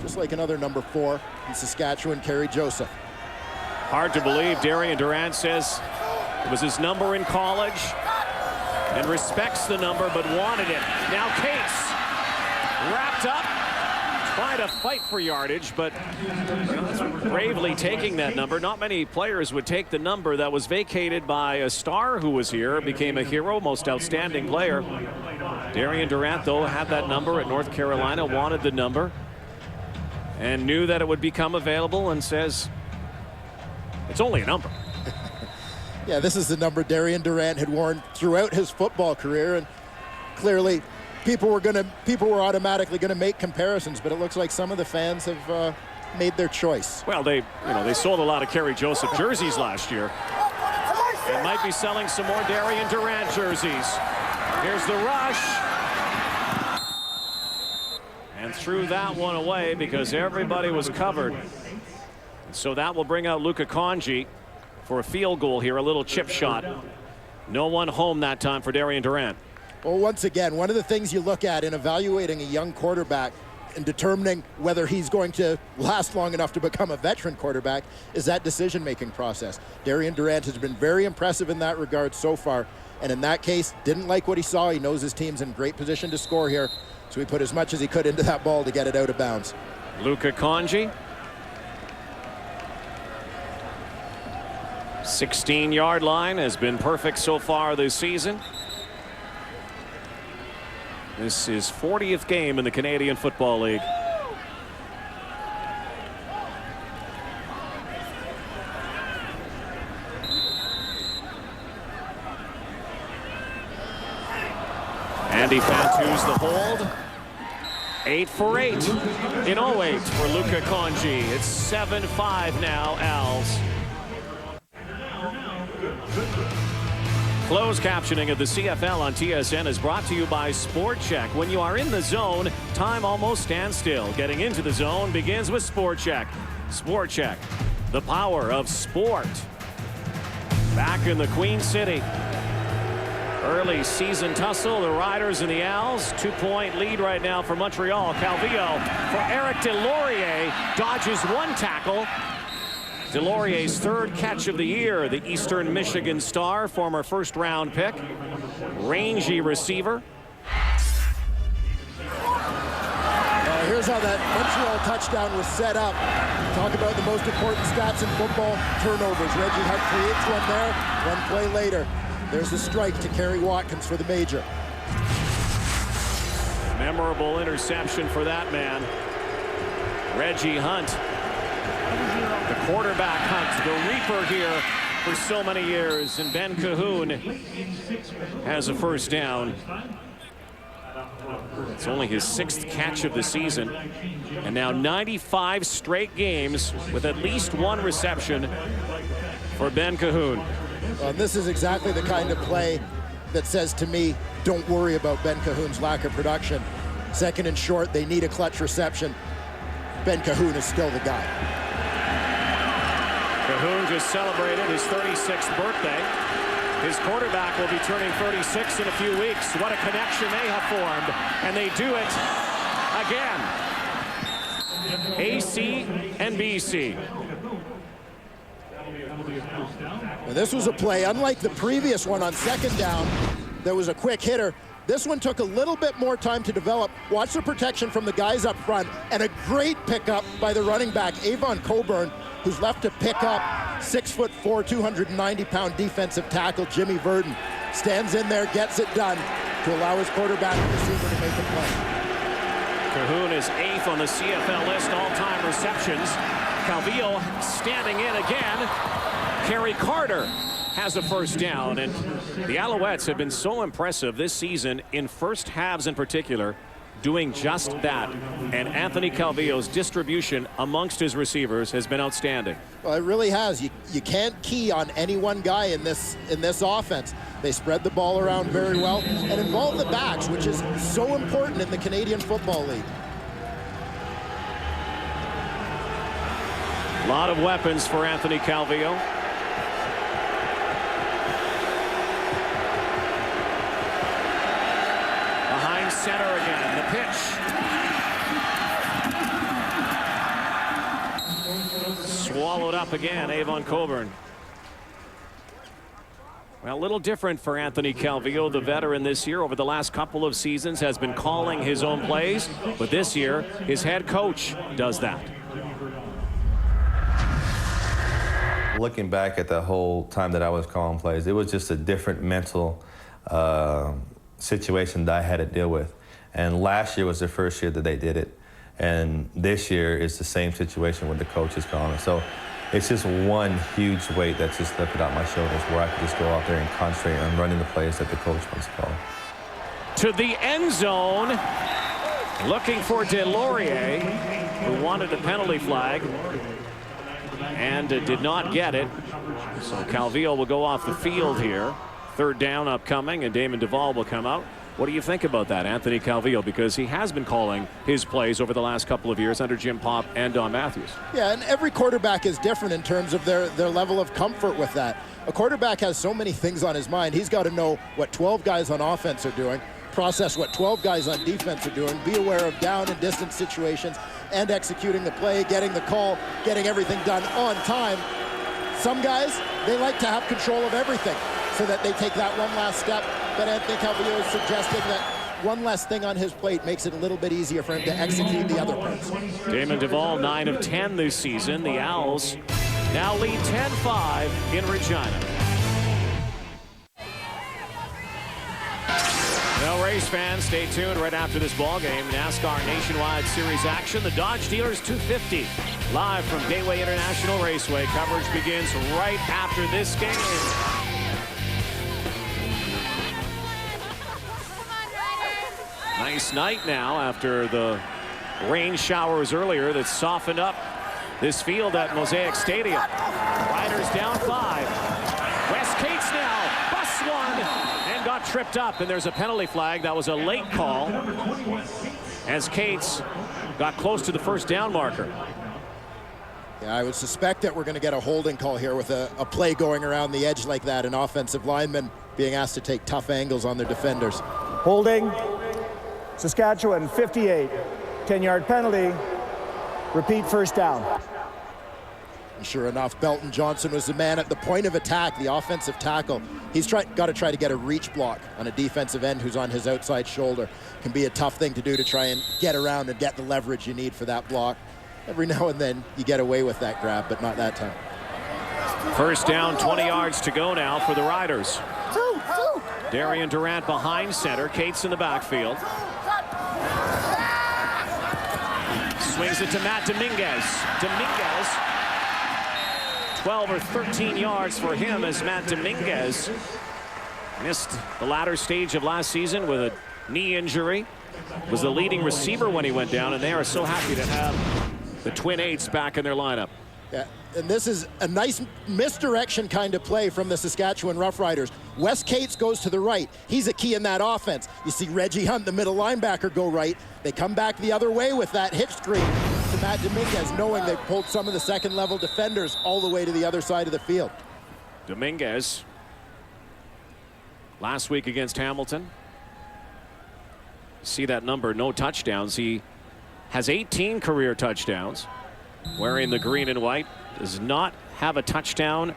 Speaker 2: Just like another number 4 in Saskatchewan, Kerry Joseph.
Speaker 1: Hard to believe Darian Durant says it was his number in college and respects the number but wanted it. Now Case wrapped up, trying to fight for yardage, but bravely taking that number. Not many players would take the number that was vacated by a star who was here, became a hero, most outstanding player. Darian Durant, though, had that number at North Carolina, wanted the number, and knew that it would become available, and says, it's only a number.
Speaker 2: Yeah, this is the number Darian Durant had worn throughout his football career, and clearly people were automatically going to make comparisons, but it looks like some of the fans have made their choice.
Speaker 1: Well, they sold a lot of Kerry Joseph jerseys last year. They might be selling some more Darian Durant jerseys. Here's the rush. And threw that one away because everybody was covered. So that will bring out Luka Conji for a field goal here, a little chip shot. No one home that time for Darian Durant.
Speaker 2: Well, once again, one of the things you look at in evaluating a young quarterback and determining whether he's going to last long enough to become a veteran quarterback is that decision-making process. Darian Durant has been very impressive in that regard so far, and in that case, didn't like what he saw. He knows his team's in great position to score here, so he put as much as he could into that ball to get it out of bounds.
Speaker 1: Luka Conji. 16-yard line has been perfect so far this season. This is 40th game in the Canadian Football League. Andy Fantu's the hold. 8 for 8 in 08 for Luka Conji. It's 7-5 now, Owls. Closed captioning of the CFL on TSN is brought to you by Sport Check. When you are in the zone, time almost stands still. Getting into the zone begins with Sport Check. Sport Check, the power of sport. Back in the Queen City. Early season tussle, the Riders and the Owls. 2-point lead right now for Montreal. Calvillo for Eric Deslauriers. Dodges one tackle. Deslauriers' third catch of the year, the Eastern Michigan star, former first-round pick. Rangy receiver.
Speaker 2: Here's how that Montreal touchdown was set up. Talk about the most important stats in football, turnovers. Reggie Hunt creates one there, one play later. There's a strike to Kerry Watkins for the major.
Speaker 1: Memorable interception for that man. Reggie Hunt. The quarterback Hunt, the reaper here for so many years, and Ben Cahoon has a first down. It's only his 6th catch of the season, and now 95 straight games with at least one reception for Ben Cahoon.
Speaker 2: Well, this is exactly the kind of play that says to me, don't worry about Ben Cahoon's lack of production. Second and short, they need a clutch reception. Ben Cahoon is still the guy.
Speaker 1: Cahoon just celebrated his 36th birthday. His quarterback will be turning 36 in a few weeks. What a connection they have formed. And they do it again. AC and BC.
Speaker 2: Well, this was a play, unlike the previous one on second down, there was a quick hitter. This one took a little bit more time to develop. Watch the protection from the guys up front, and a great pickup by the running back, Avon Coburn, who's left to pick up 6'4", 290-pound defensive tackle Jimmy Verdon. Stands in there, gets it done to allow his quarterback and receiver to make a play.
Speaker 1: Cahoon is 8th on the CFL list, all-time receptions. Calvillo standing in again. Kerry Carter has a first down, and the Alouettes have been so impressive this season in first halves in particular, doing just that. And Anthony Calvillo's distribution amongst his receivers has been outstanding.
Speaker 2: Well, it really has. You can't key on any one guy in this offense. They spread the ball around very well and involve the backs, which is so important in the Canadian Football League.
Speaker 1: A lot of weapons for Anthony Calvillo. Behind center again, the pitch. Swallowed up again, Avon Coburn. Well, a little different for Anthony Calvillo, the veteran this year. Over the last couple of seasons has been calling his own plays, but this year his head coach does that.
Speaker 7: Looking back at the whole time that I was calling plays, it was just a different mental situation that I had to deal with. And last year was the first year that they did it. And this year is the same situation with the coaches calling it. So it's just one huge weight that's just lifted out my shoulders where I could just go out there and concentrate on running the plays that the coach wants to call.
Speaker 1: To the end zone, looking for Delorier, who wanted a penalty flag and did not get it. So Calvillo will go off the field here. Third down upcoming, and Damon Duvall will come out. What do you think about that, Anthony Calvillo? Because he has been calling his plays over the last couple of years under Jim Popp and Don Matthews.
Speaker 2: Yeah, and every quarterback is different in terms of their level of comfort with that. A quarterback has so many things on his mind. He's got to know what 12 guys on offense are doing, process what 12 guys on defense are doing, be aware of down and distance situations, and executing the play, getting the call, getting everything done on time. Some guys, they like to have control of everything so that they take that one last step. But Anthony Calvillo is suggesting that one less thing on his plate makes it a little bit easier for him to execute the other parts.
Speaker 1: Damon Duvall, 9 of 10 this season. The Owls now lead 10-5 in Regina. Well, race fans, stay tuned right after this ball game. NASCAR Nationwide Series action. The Dodge Dealers 250 live from Gateway International Raceway. Coverage begins right after this game. Nice night now after the rain showers earlier that softened up this field at Mosaic Stadium. Riders down 5. Wes Cates now busts one and got tripped up, and there's a penalty flag. That was a late call as Cates got close to the first down marker.
Speaker 2: Yeah, I would suspect that we're going to get a holding call here with a play going around the edge like that, an offensive lineman being asked to take tough angles on their defenders.
Speaker 3: Holding. Saskatchewan 58, 10-yard penalty, repeat first down.
Speaker 2: And sure enough, Belton Johnson was the man at the point of attack, the offensive tackle. He's got to try to get a reach block on a defensive end who's on his outside shoulder. Can be a tough thing to do to try and get around and get the leverage you need for that block. Every now and then you get away with that grab, but not that time.
Speaker 1: First down, 20 yards to go now for the Riders. Darian Durant behind center, Cates in the backfield. Swings it to Matt Dominguez. 12 or 13 yards for him as Matt Dominguez missed the latter stage of last season with a knee injury. Was the leading receiver when he went down, and they are so happy to have the Twin Eights back in their lineup.
Speaker 2: Yeah, and this is a nice misdirection kind of play from the Saskatchewan Roughriders. Wes Cates goes to the right. He's a key in that offense. You see Reggie Hunt, the middle linebacker, go right. They come back the other way with that hitch screen to Matt Dominguez, knowing they pulled some of the second-level defenders all the way to the other side of the field.
Speaker 1: Dominguez last week against Hamilton. See that number, no touchdowns. He has 18 career touchdowns. Wearing the green and white, does not have a touchdown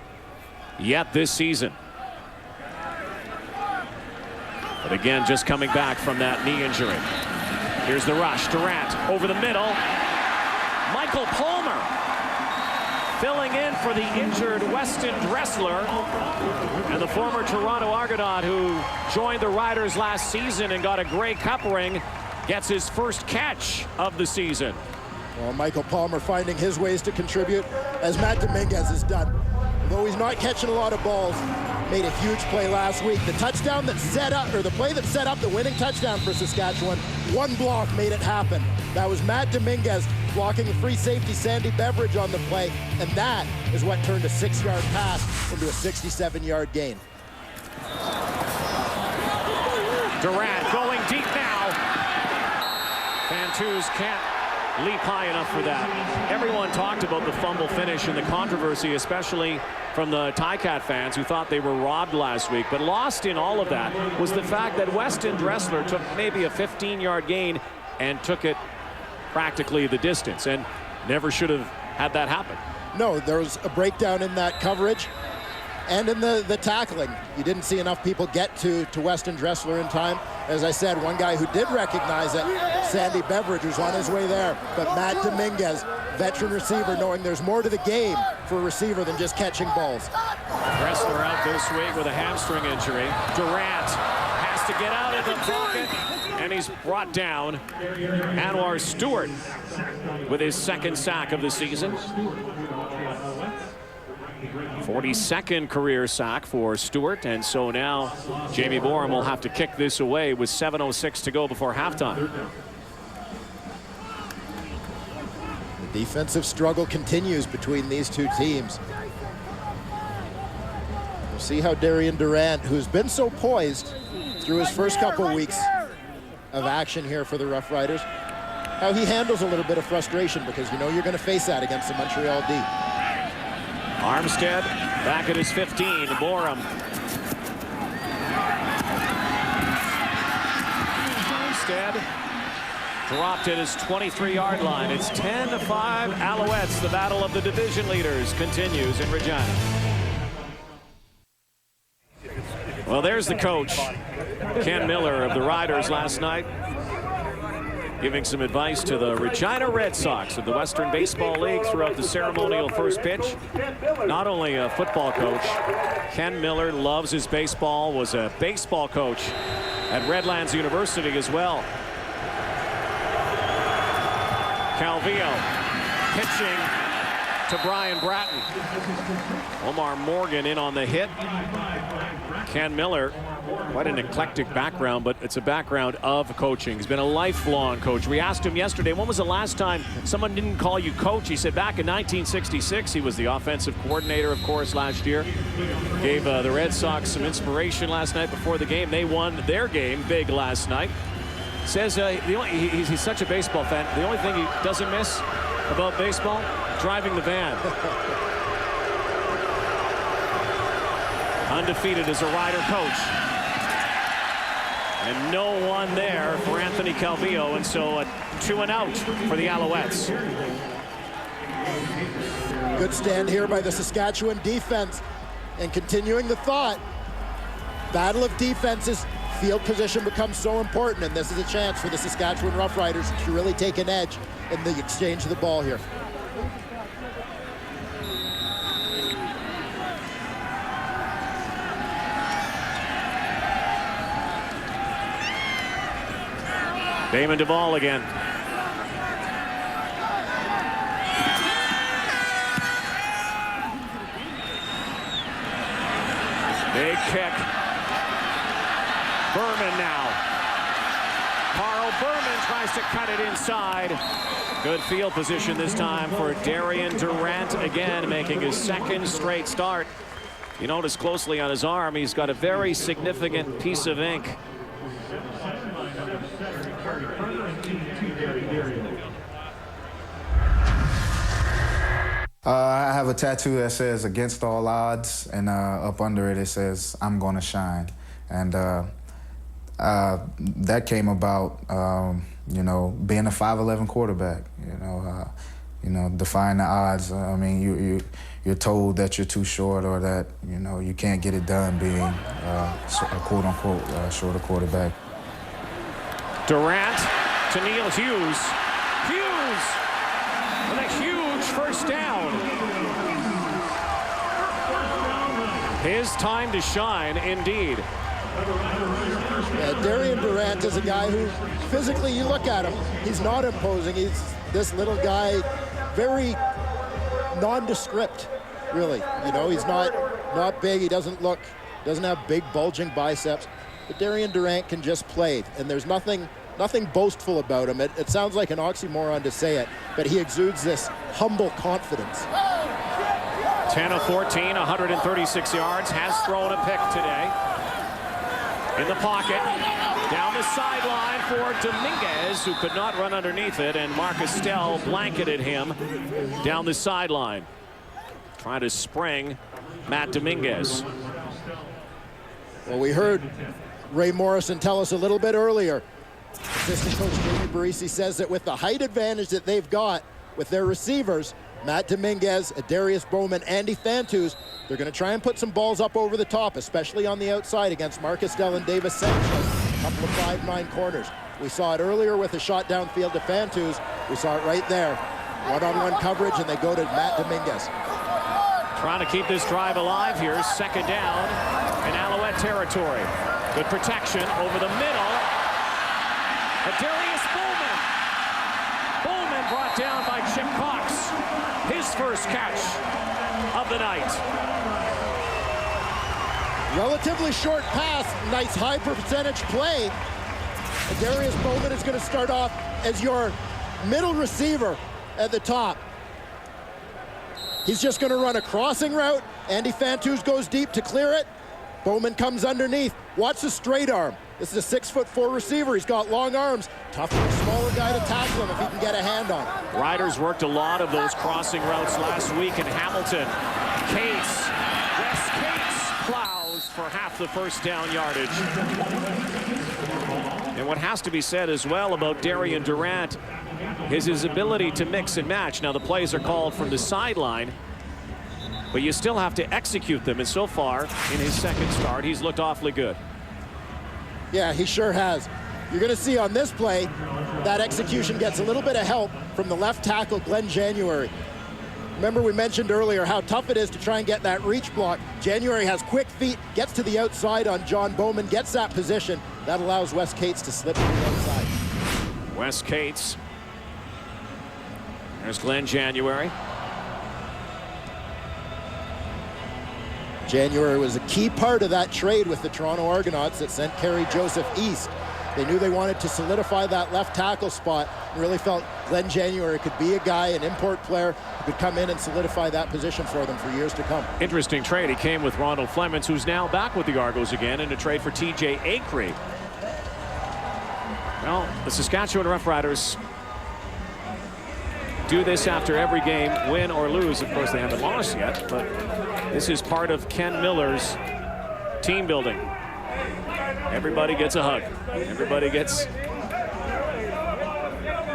Speaker 1: yet this season. But again, just coming back from that knee injury. Here's the rush. Durant over the middle. Michael Palmer filling in for the injured Weston Dressler, and the former Toronto Argonaut who joined the Riders last season and got a Grey Cup ring gets his first catch of the season.
Speaker 2: Well, Michael Palmer finding his ways to contribute, as Matt Dominguez has done. Although he's not catching a lot of balls, made a huge play last week. The touchdown that set up, or the play that set up the winning touchdown for Saskatchewan, one block made it happen. That was Matt Dominguez blocking a free safety Sandy Beveridge on the play, and that is what turned a 6-yard pass into a 67-yard gain.
Speaker 1: Durant going deep now. Fantuz can't leap high enough for that. Everyone talked about the fumble finish and the controversy, especially from the Ticat fans who thought they were robbed last week. But lost in all of that was the fact that Weston Dressler took maybe a 15-yard gain and took it practically the distance, and never should have had that happen.
Speaker 2: No, there was a breakdown in that coverage and in the tackling. You didn't see enough people get to Weston Dressler in time. As I said, one guy who did recognize it, Sandy Beveridge, was on his way there. But Matt Dominguez, veteran receiver, knowing there's more to the game for a receiver than just catching balls.
Speaker 1: Dressler out this week with a hamstring injury. Durant has to get out of the pocket, and he's brought down. Anwar Stewart with his second sack of the season. 42nd career sack for Stewart, and so now Jamie Borum will have to kick this away with 7:06 to go before halftime.
Speaker 2: The defensive struggle continues between these two teams. We'll see how Darian Durant, who's been so poised through his first couple weeks of action here for the Roughriders, how he handles a little bit of frustration, because you know you're going to face that against the Montreal D.
Speaker 1: Armstead back at his 15. Borum. Armstead dropped at his 23-yard line. It's 10-5 Alouettes. The battle of the division leaders continues in Regina. Well, there's the coach, Ken Miller of the Riders last night, giving some advice to the Regina Red Sox of the Western Baseball League throughout the ceremonial first pitch. Not only a football coach, Ken Miller loves his baseball, was a baseball coach at Redlands University as well. Calvillo pitching to Brian Bratton. Omar Morgan in on the hit. Ken Miller, quite an eclectic background, but it's a background of coaching. He's been a lifelong coach. We asked him yesterday, when was the last time someone didn't call you coach? He said back in 1966. He was the offensive coordinator, of course, last year. Gave the Red Sox some inspiration last night before the game. They won their game big last night. Says he's such a baseball fan. The only thing he doesn't miss about baseball, driving the van. Undefeated as a Rider coach. And no one there for Anthony Calvillo, and so a 2-out for the Alouettes.
Speaker 2: Good stand here by the Saskatchewan defense. And continuing the thought, battle of defenses, field position becomes so important, and this is a chance for the Saskatchewan Roughriders to really take an edge in the exchange of the ball here.
Speaker 1: Damon Duvall again. Big kick. Berman now. Carl Berman tries to cut it inside. Good field position this time for Darian Durant, again making his second straight start. You notice closely on his arm, he's got a very significant piece of ink.
Speaker 8: I have a tattoo that says "Against all odds," and up under it, it says "I'm gonna shine." And that came about, you know, being a 5'11" quarterback. You know, defying the odds. I mean, you're told that you're too short or that, you know, you can't get it done being a quote-unquote shorter quarterback.
Speaker 1: Durant to Neil Hughes. Hughes with a huge first down. His time to shine, indeed.
Speaker 2: Yeah, Darian Durant is a guy who, physically, you look at him, he's not imposing. He's this little guy, very nondescript, really. You know, he's not big. He doesn't have big bulging biceps. But Darian Durant can just play, and there's nothing boastful about him. It sounds like an oxymoron to say it, but he exudes this humble confidence.
Speaker 1: 10 of 14, 136 yards, has thrown a pick today. In the pocket, down the sideline for Dominguez, who could not run underneath it, and Marcus Stell blanketed him down the sideline. Trying to spring Matt Dominguez.
Speaker 2: Well, we heard Ray Morrison tell us a little bit earlier. Assistant coach Jamie Barisi says that with the height advantage that they've got with their receivers, Matt Dominguez, Adarius Bowman, Andy Fantus, they're going to try and put some balls up over the top, especially on the outside against Marcus Dell and Davis Sanchez, a couple of 5'9" corners. We saw it earlier with a shot downfield to Fantus. We saw it right there. One-on-one coverage, and they go to Matt Dominguez.
Speaker 1: Trying to keep this drive alive here. Second down in Alouette territory. Good protection over the middle. Adarius Bowman. Bowman brought down by Chip Cox. His first catch of the night.
Speaker 2: Relatively short pass, nice high percentage play. Adarius Bowman is going to start off as your middle receiver at the top. He's just going to run a crossing route. Andy Fantus goes deep to clear it. Bowman comes underneath. Watch the straight arm. This is a 6'4" receiver. He's got long arms. Tough for a smaller guy to tackle him if he can get a hand on him.
Speaker 1: Riders worked a lot of those crossing routes last week in Hamilton. Wes Cates plows for half the first down yardage. And what has to be said as well about Darian Durant is his ability to mix and match. Now the plays are called from the sideline, but you still have to execute them. And so far in his second start, he's looked awfully good.
Speaker 2: Yeah, he sure has. You're going to see on this play that execution gets a little bit of help from the left tackle, Glenn January. Remember, we mentioned earlier how tough it is to try and get that reach block. January has quick feet, gets to the outside on John Bowman, gets that position. That allows Wes Cates to slip to the outside.
Speaker 1: Wes Cates. There's Glenn January.
Speaker 2: January was a key part of that trade with the Toronto Argonauts that sent Kerry Joseph east. They knew they wanted to solidify that left tackle spot and really felt Glenn January could be a guy, an import player, who could come in and solidify that position for them for years to come.
Speaker 1: Interesting trade. He came with Ronald Flemings, who's now back with the Argos again, in a trade for TJ Acree. Well, the Saskatchewan Roughriders do this after every game, win or lose. Of course, they haven't lost yet, but this is part of Ken Miller's team building. Everybody gets a hug. Everybody gets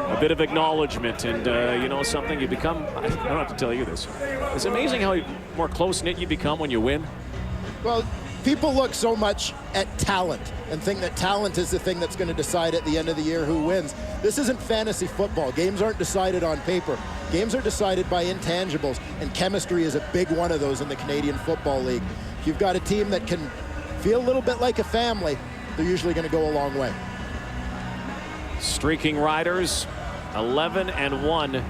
Speaker 1: a bit of acknowledgement, and you know something, you become, I don't have to tell you this, it's amazing how more close-knit you become when you win.
Speaker 2: Well, people look so much at talent and think that talent is the thing that's going to decide at the end of the year who wins. This isn't fantasy football. Games aren't decided on paper. Games are decided by intangibles, and chemistry is a big one of those in the Canadian Football League. If you've got a team that can feel a little bit like a family, they're usually going to go a long way.
Speaker 1: Streaking Riders, 11-1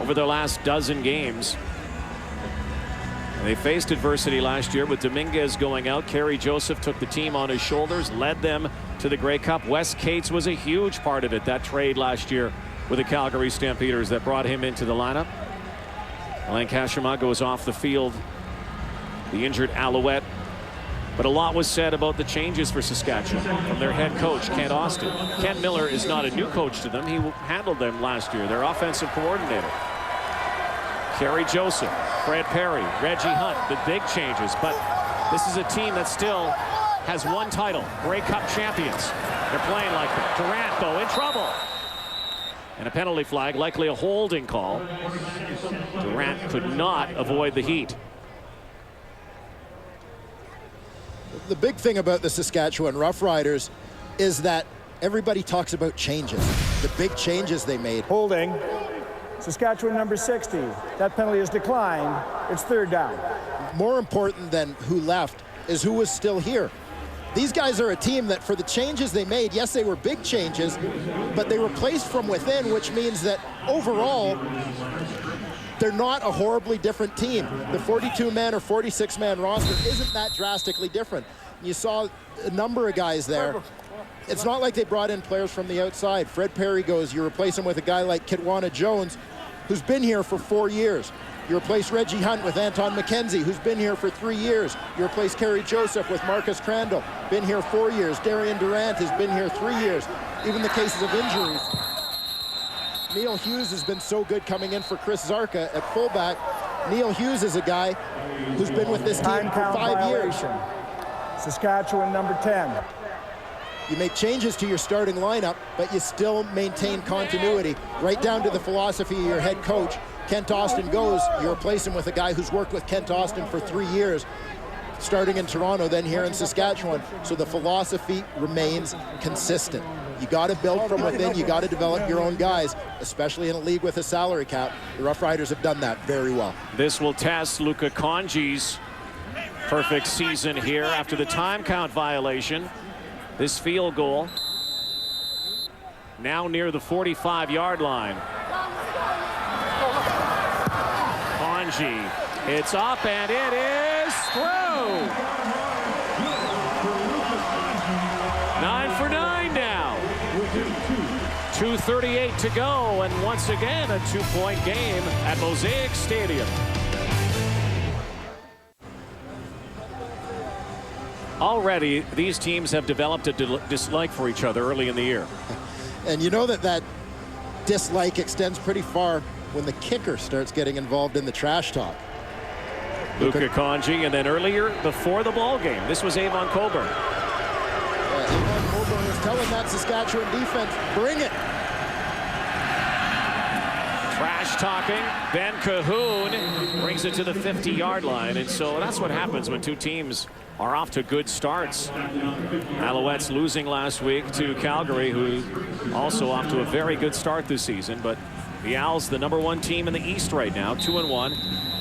Speaker 1: over their last dozen games. They faced adversity last year with Dominguez going out. Kerry Joseph took the team on his shoulders, led them to the Grey Cup. Wes Cates was a huge part of it, that trade last year with the Calgary Stampeders that brought him into the lineup. Alain Cachema goes off the field, the injured Alouette. But a lot was said about the changes for Saskatchewan from their head coach, Kent Austin. Ken Miller is not a new coach to them. He handled them last year, their offensive coordinator. Kerry Joseph, Fred Perry, Reggie Hunt, the big changes. But this is a team that still has one title, Grey Cup champions. They're playing like that. Durant, though, in trouble. And a penalty flag, likely a holding call. Durant could not avoid the heat.
Speaker 2: The big thing about the Saskatchewan Roughriders is that everybody talks about changes, the big changes they made.
Speaker 3: Holding. Saskatchewan number 60. That penalty is declined. It's third down.
Speaker 2: More important than who left is who was still here. These guys are a team that for the changes they made, yes, they were big changes, but they were placed from within, which means that overall, they're not a horribly different team. The 42-man or 46-man roster isn't that drastically different. You saw a number of guys there. It's not like they brought in players from the outside. Fred Perry goes, you replace him with a guy like Kitwana Jones, who's been here for 4 years. You replace Reggie Hunt with Anton McKenzie, who's been here for 3 years. You replace Kerry Joseph with Marcus Crandall, been here 4 years. Darian Durant has been here 3 years. Even the cases of injuries. Neil Hughes has been so good coming in for Chris Zarka at fullback. Neil Hughes is a guy who's been with this team for 5 years.
Speaker 3: Saskatchewan number 10.
Speaker 2: You make changes to your starting lineup, but you still maintain continuity, right down to the philosophy of your head coach. Kent Austin goes, you replace him with a guy who's worked with Kent Austin for 3 years, starting in Toronto, then here in Saskatchewan. So the philosophy remains consistent. You got to build from within, you got to develop your own guys, especially in a league with a salary cap. The Roughriders have done that very well.
Speaker 1: This will test Luca Congi's perfect season here after the time count violation. This field goal now near the 45-yard line. Congi, it's up and it is through. 9 for 9 now. 2:38 to go, and once again a 2-point game at Mosaic Stadium. Already, these teams have developed a dislike for each other early in the year.
Speaker 2: And you know that dislike extends pretty far when the kicker starts getting involved in the trash talk.
Speaker 1: Luca Congi, and then earlier, before the ball game, this was Avon Coburn.
Speaker 2: Avon Coburn was telling that Saskatchewan defense, bring it.
Speaker 1: Trash talking. Ben Cahoon brings it to the 50-yard line, and so that's what happens when two teams are off to good starts. Alouettes losing last week to Calgary, who also off to a very good start this season, but the Owls, the #1 team in the East right now, 2-1.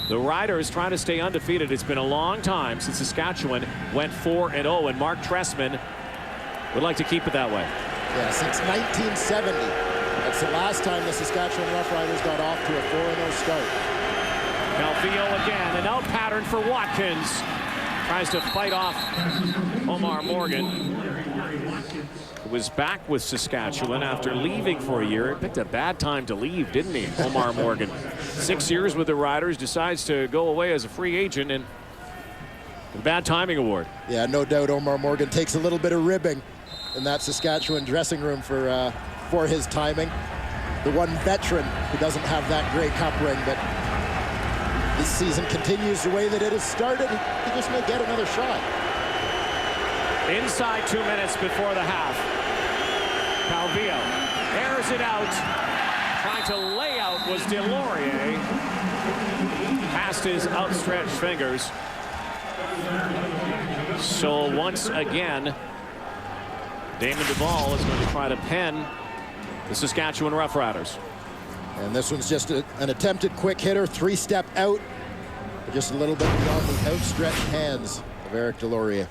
Speaker 1: The Riders trying to stay undefeated. It's been a long time since Saskatchewan went 4-0, and Mark Trestman would like to keep it that way.
Speaker 2: Yeah, since 1970. That's the last time the Saskatchewan Roughriders got off to a 4-0 start.
Speaker 1: Calvillo again, an out pattern for Watkins. Tries to fight off Omar Morgan, who was back with Saskatchewan after leaving for a year. Picked a bad time to leave, didn't he, Omar Morgan? 6 years with the Riders, decides to go away as a free agent, and a bad timing award.
Speaker 2: Yeah, no doubt Omar Morgan takes a little bit of ribbing in that Saskatchewan dressing room for his timing. The one veteran who doesn't have that Grey Cup ring, but this season continues the way that it has started. He just may get another shot.
Speaker 1: Inside 2 minutes before the half. Calvillo airs it out. Trying to lay out was Delorier. Past his outstretched fingers. So once again, Damon Duvall is going to try to pen the Saskatchewan Roughriders.
Speaker 2: And this one's just an attempted quick hitter, 3-step out, but just a little bit beyond the outstretched hands of Eric Delorier.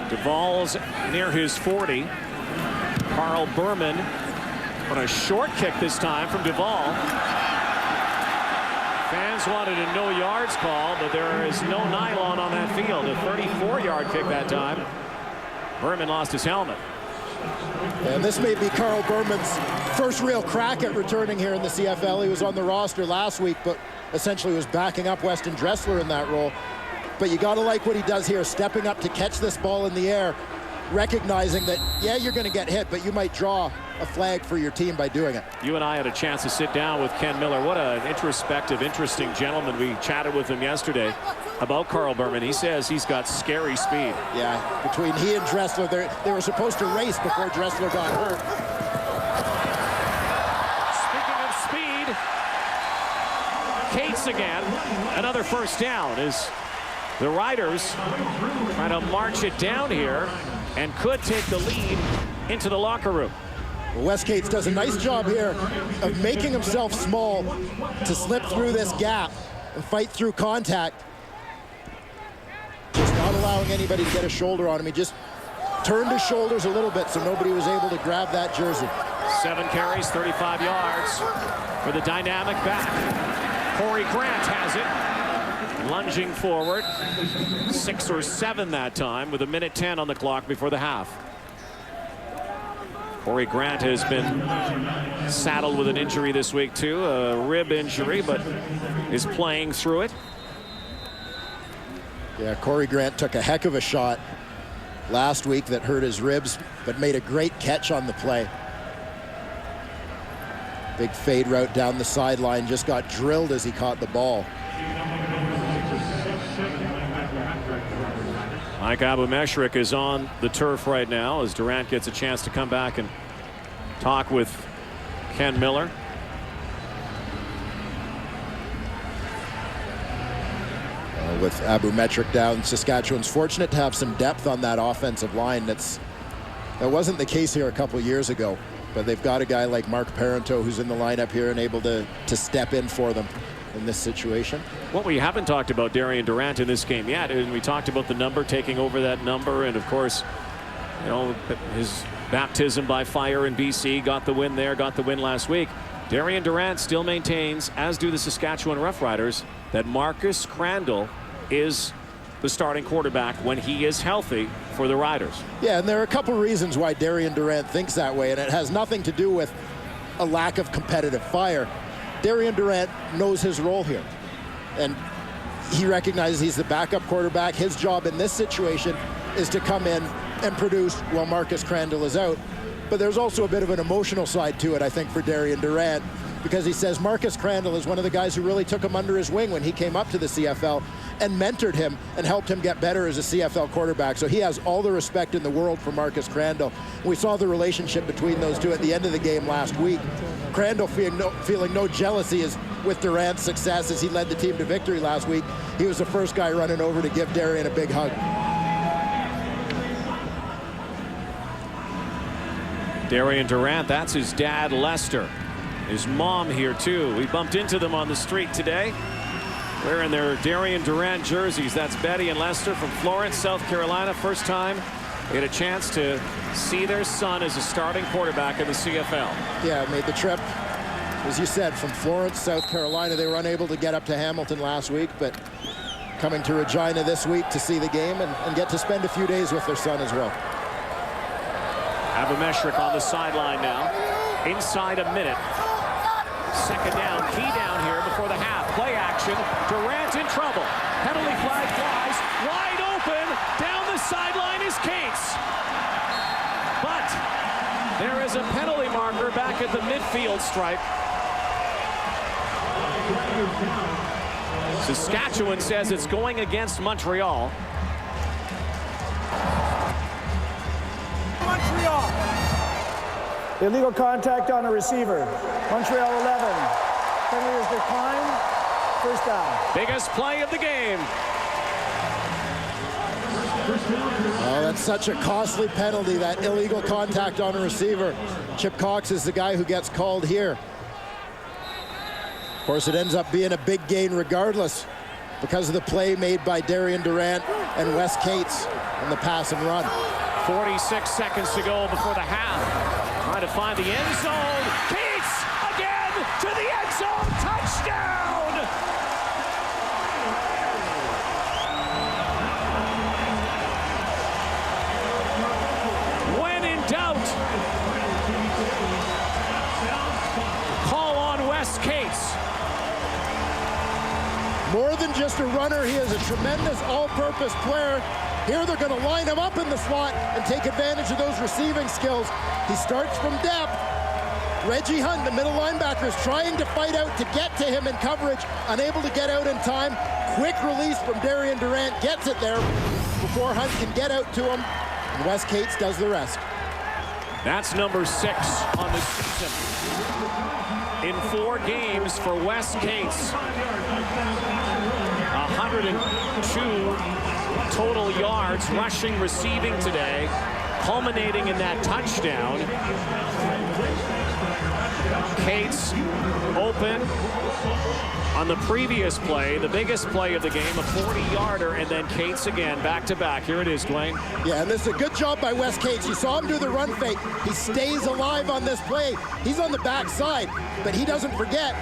Speaker 1: Duvall's near his 40. Carl Berman on a short kick this time from Duvall. Fans wanted a no yards call, but there is no nylon on that field. A 34-yard kick that time. Berman lost his helmet.
Speaker 2: And this may be Carl Berman's first real crack at returning here in the CFL. He was on the roster last week, but essentially was backing up Weston Dressler in that role. But you got to like what he does here, stepping up to catch this ball in the air, recognizing that, yeah, you're going to get hit, but you might draw a flag for your team by doing it.
Speaker 1: You and I had a chance to sit down with Ken Miller. What an introspective, interesting gentleman. We chatted with him yesterday about Carl Berman. He says he's got scary speed.
Speaker 2: Yeah, between he and Dressler, they were supposed to race before Dressler got hurt.
Speaker 1: Speaking of speed, Cates again. Another first down as the Riders trying to march it down here and could take the lead into the locker room.
Speaker 2: Wes Cates does a nice job here of making himself small to slip through this gap and fight through contact. Just not allowing anybody to get a shoulder on him. He just turned his shoulders a little bit so nobody was able to grab that jersey.
Speaker 1: 7 carries, 35 yards for the dynamic back. Corey Grant has it. Lunging forward. 6 or 7 that time with 1:10 on the clock before the half. Corey Grant has been saddled with an injury this week too, a rib injury, but is playing through it.
Speaker 2: Yeah, Corey Grant took a heck of a shot last week that hurt his ribs, but made a great catch on the play. Big fade route down the sideline, just got drilled as he caught the ball.
Speaker 1: Mike Abou-Meshrik is on the turf right now as Durant gets a chance to come back and talk with Ken Miller.
Speaker 2: With Abou-Meshrik down, Saskatchewan's fortunate to have some depth on that offensive line. That wasn't the case here a couple years ago, but they've got a guy like Mark Parenteau who's in the lineup here and able to step in for them in this situation.
Speaker 1: What we haven't talked about Darian Durant in this game yet, and we talked about the number, taking over that number, and of course, you know, his baptism by fire in BC, got the win there, got the win last week. Darian Durant still maintains, as do the Saskatchewan Roughriders, that Marcus Crandall is the starting quarterback when he is healthy for the Riders.
Speaker 2: Yeah, and there are a couple reasons why Darian Durant thinks that way, and it has nothing to do with a lack of competitive fire. Darian Durant knows his role here, and he recognizes he's the backup quarterback. His job in this situation is to come in and produce while Marcus Crandall is out. But there's also a bit of an emotional side to it, I think, for Darian Durant, because he says Marcus Crandall is one of the guys who really took him under his wing when he came up to the CFL and mentored him and helped him get better as a CFL quarterback. So he has all the respect in the world for Marcus Crandall. We saw the relationship between those two at the end of the game last week. Crandall feeling no jealousy is with Durant's success as he led the team to victory last week. He was the first guy running over to give Darian a big hug.
Speaker 1: Darian Durant, that's his dad, Lester. His mom here too. We bumped into them on the street today, wearing their Darian Durant jerseys. That's Betty and Lester from Florence, South Carolina. First time they had a chance to see their son as a starting quarterback in the CFL.
Speaker 2: Yeah, made the trip, as you said, from Florence, South Carolina. They were unable to get up to Hamilton last week, but coming to Regina this week to see the game and get to spend a few days with their son as well.
Speaker 1: Abou-Meshrik on the sideline now. Inside a minute. Second down, key down here before the half. Play action. Durant in trouble. Penalty flag flies. Wide open. Down the sideline is Cates. But there is a penalty marker back at the midfield stripe. Saskatchewan says it's going against Montreal.
Speaker 3: Montreal. Illegal contact on a receiver. Montreal 11. Penalty is declined. First down.
Speaker 1: Biggest play of the game.
Speaker 2: Oh, that's such a costly penalty, that illegal contact on a receiver. Chip Cox is the guy who gets called here. Of course, it ends up being a big gain regardless because of the play made by Darian Durant and Wes Cates on the pass and run.
Speaker 1: 46 seconds to go before the half. Trying to find the end zone. Cates again to the end zone. Touchdown! When in doubt, call on Wes Cates.
Speaker 2: More than just a runner, he is a tremendous all-purpose player. Here they're going to line him up in the slot and take advantage of those receiving skills. He starts from depth, Reggie Hunt, the middle linebacker, is trying to fight out to get to him in coverage, unable to get out in time. Quick release from Darian Durant, gets it there before Hunt can get out to him. And Wes Cates does the rest.
Speaker 1: That's number 6 on the season. In 4 games for Wes Cates. 102 total yards, rushing, receiving today, culminating in that touchdown. Cates open on the previous play, the biggest play of the game, a 40-yarder, and then Cates again, back-to-back. Here it is, Dwayne.
Speaker 2: Yeah, and this is a good job by Wes Cates. You saw him do the run fake. He stays alive on this play. He's on the backside, but he doesn't forget.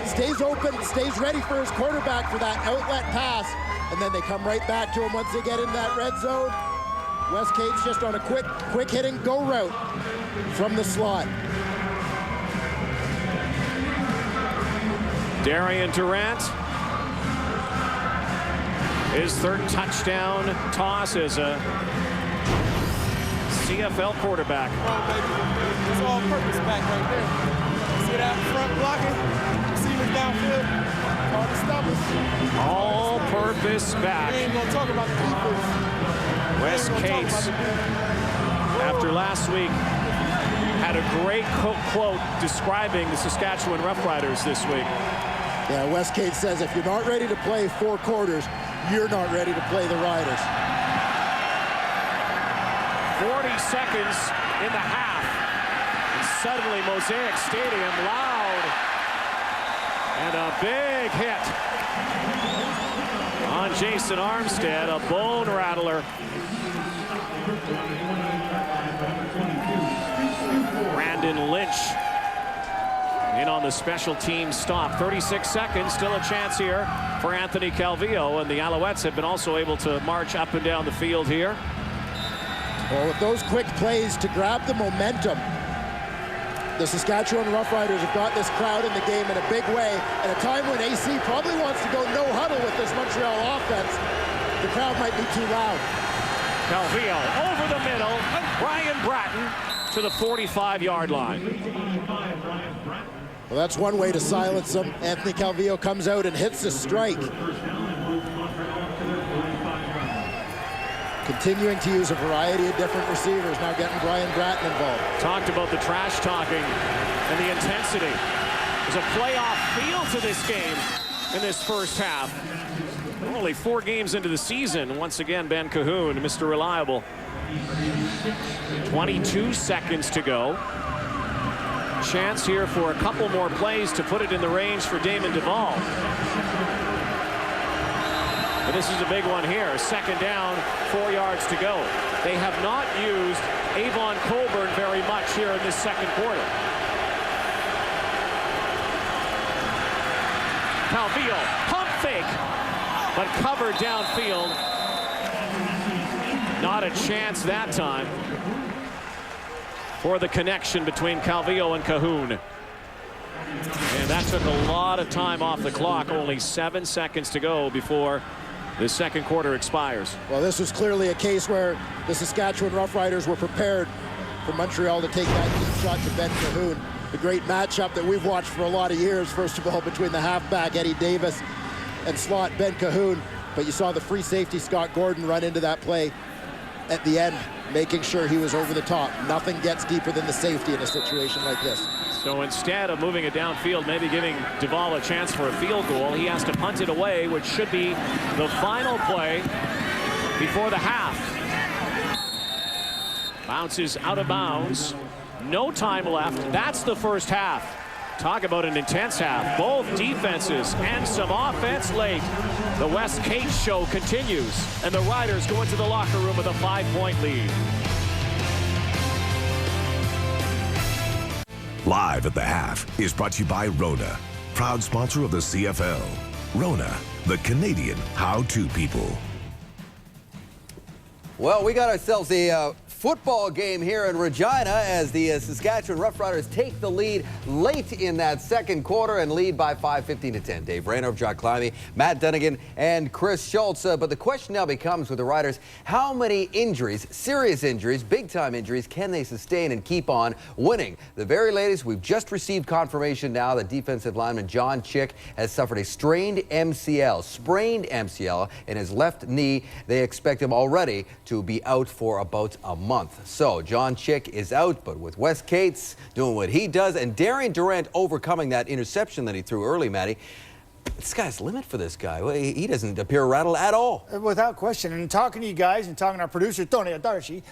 Speaker 2: Stays open, stays ready for his quarterback for that outlet pass, and then they come right back to him once they get in that red zone. Wes Cates just on a quick hitting go route from the slot.
Speaker 1: Darian Durant, his 3rd touchdown toss as a CFL quarterback.
Speaker 6: Oh, baby. It's all purpose back right there. See that front blocking? Receivers downfield. Hard to stop us.
Speaker 1: All-purpose back.
Speaker 6: We ain't going to talk about the defense.
Speaker 1: Wes Cates, after last week, had a great quote describing the Saskatchewan Roughriders this week.
Speaker 2: Yeah, Wes Cates says if you're not ready to play 4 quarters, you're not ready to play the Riders.
Speaker 1: 40 seconds in the half. And suddenly Mosaic Stadium loud. And a big hit on Jason Armstead, a bone rattler. Brandon Lynch in on the special team stop. 36 seconds, still a chance here for Anthony Calvillo, and the Alouettes have been also able to march up and down the field here.
Speaker 2: Well, with those quick plays to grab the momentum, the Saskatchewan Roughriders have got this crowd in the game in a big way. At a time when AC probably wants to go no huddle with this Montreal offense, the crowd might be too loud.
Speaker 1: Calvillo over the middle, Brian Bratton to the 45-yard line.
Speaker 2: Well, that's one way to silence them. Anthony Calvillo comes out and hits the strike. Continuing to use a variety of different receivers, now getting Brian Bratton involved.
Speaker 1: Talked about the trash talking and the intensity. There's a playoff feel to this game in this first half. We're only 4 games into the season. Once again, Ben Cahoon, Mr. Reliable. 22 seconds to go. Chance here for a couple more plays to put it in the range for Damon Duvall. But this is a big one here. 2nd down, 4 yards to go. They have not used Avon Colburn very much here in this 2nd quarter. Calvillo, pump fake, but covered downfield. Not a chance that time for the connection between Calvillo and Cahoon. And that took a lot of time off the clock. Only 7 seconds to go before the 2nd quarter expires.
Speaker 2: Well, this was clearly a case where the Saskatchewan Roughriders were prepared for Montreal to take that deep shot to Ben Cahoon. The great matchup that we've watched for a lot of years, first of all, between the halfback Eddie Davis and slot Ben Cahoon. But you saw the free safety Scott Gordon run into that play at the end, making sure he was over the top. Nothing gets deeper than the safety in a situation like this.
Speaker 1: So instead of moving it downfield, maybe giving Duvall a chance for a field goal, he has to punt it away, which should be the final play before the half. Bounces out of bounds. No time left. That's the first half. Talk about an intense half. Both defenses and some offense late. The Wes Cates show continues, and the Riders go into the locker room with a 5-point lead.
Speaker 9: Live at the half is brought to you by Rona, proud sponsor of the CFL. Rona, the Canadian how-to people.
Speaker 10: Well, we got ourselves a football game here in Regina as the Saskatchewan Roughriders take the lead late in that second quarter and lead by 5, 15-10. Dave Rayner, John Climbey, Matt Dunnigan, and Chris Schultz. But the question now becomes with the Riders, how many injuries, serious injuries, big-time injuries, can they sustain and keep on winning? The very latest, we've just received confirmation now that defensive lineman John Chick has suffered a sprained MCL in his left knee. They expect him already to be out for about a month. So John Chick is out, but with Wes Cates doing what he does and Darian Durant overcoming that interception that he threw early, Matty, the sky's the limit for this guy. Well, he doesn't appear rattled at all.
Speaker 3: Without question. And talking to you guys and talking to our producer, Tony Adarshi,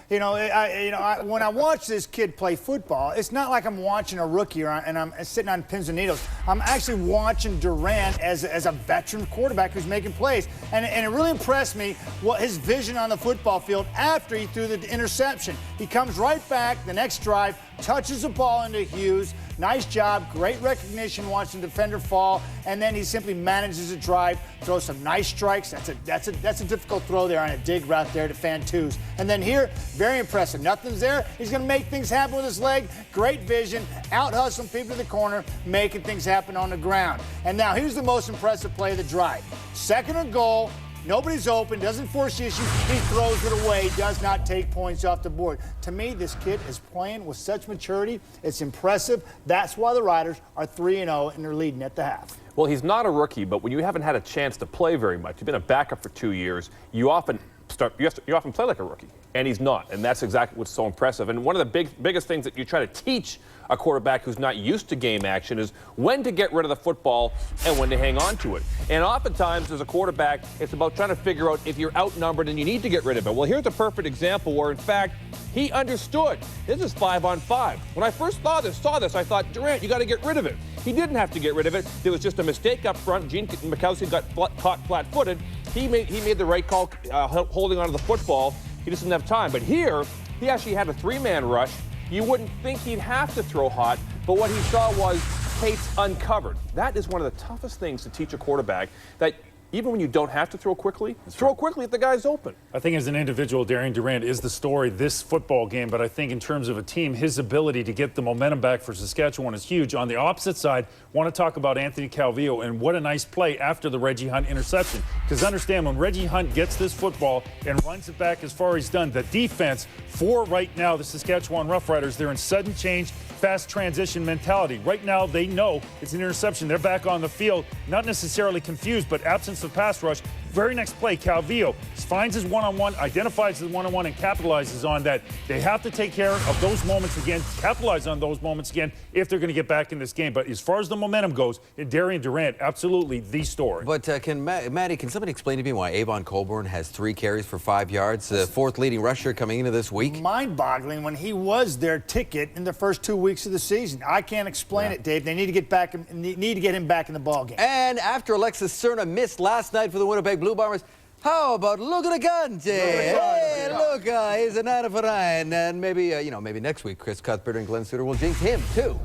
Speaker 3: when I watch this kid play football, it's not like I'm watching a rookie and I'm sitting on pins and needles. I'm actually watching Durant as a veteran quarterback who's making plays. And it really impressed me what his vision on the football field after he threw the interception. He comes right back the next drive, touches the ball into Hughes. Nice job, great recognition watching the defender fall, and then he simply manages to drive, throws some nice strikes. That's a difficult throw there on a dig route there to Fantuz. And then here, very impressive. Nothing's there. He's going to make things happen with his leg. Great vision, out hustling people to the corner, making things happen on the ground. And now here's the most impressive play of the drive. Second and goal. Nobody's open, doesn't force issues, he throws it away, does not take points off the board. To me, this kid is playing with such maturity. It's impressive. That's why the Riders are 3-0 and they're leading at the half.
Speaker 11: Well, he's not a rookie, but when you haven't had a chance to play very much, you've been a backup for 2 years, you often play like a rookie, and he's not, and that's exactly what's so impressive. And one of the biggest things that you try to teach a quarterback who's not used to game action is when to get rid of the football and when to hang on to it. And oftentimes, as a quarterback, it's about trying to figure out if you're outnumbered and you need to get rid of it. Well, here's a perfect example where, in fact, he understood. This is 5-on-5. When I first saw this, I thought, Durant, you got to get rid of it. He didn't have to get rid of it. There was just a mistake up front. Gene Mikowski got caught flat-footed. He made the right call holding onto the football. He just didn't have time. But here, he actually had a 3-man rush. You wouldn't think he'd have to throw hot, but what he saw was Cates uncovered. That is one of the toughest things to teach a quarterback, that even when you don't have to throw quickly, throw quickly if the guy's open.
Speaker 12: I think as an individual, Darian Durant is the story this football game, but I think in terms of a team, his ability to get the momentum back for Saskatchewan is huge. On the opposite side, want to talk about Anthony Calvillo and what a nice play after the Reggie Hunt interception. Because understand, when Reggie Hunt gets this football and runs it back as far as he's done, the defense for right now, the Saskatchewan Roughriders, they're in sudden change, fast transition mentality. Right now, they know it's an interception. They're back on the field, not necessarily confused, but absence of pass rush. Very next play, Calvillo finds his one-on-one, identifies his one-on-one, and capitalizes on that. They have to take care of those moments again, capitalize on those moments again if they're going to get back in this game. But as far as the momentum goes, Darian Durant, absolutely the story.
Speaker 10: But Matty, can somebody explain to me why Avon Colborn has 3 carries for 5 yards, the 4th leading rusher coming into this week?
Speaker 3: Mind-boggling when he was their ticket in the first 2 weeks of the season. I can't explain it, Dave. They need to get him back in the ball game.
Speaker 10: And after Alexis Cerna missed last night for the Winnipeg Blue Bombers, how about Luca Nagante? Hey, Luca, he's a 9 for 9. And maybe, maybe next week Chris Cuthbert and Glenn Suter will jinx him, too.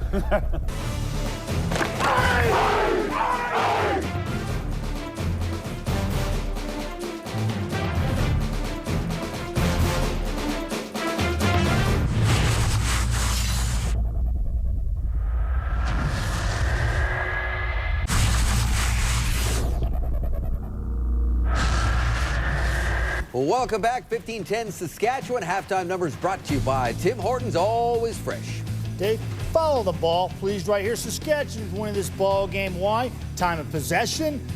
Speaker 10: Welcome back. 15-10 Saskatchewan. Halftime numbers brought to you by Tim Hortons, always fresh.
Speaker 3: Dave, follow the ball, please, right here. Saskatchewan's winning this ball game. Why? Time of possession,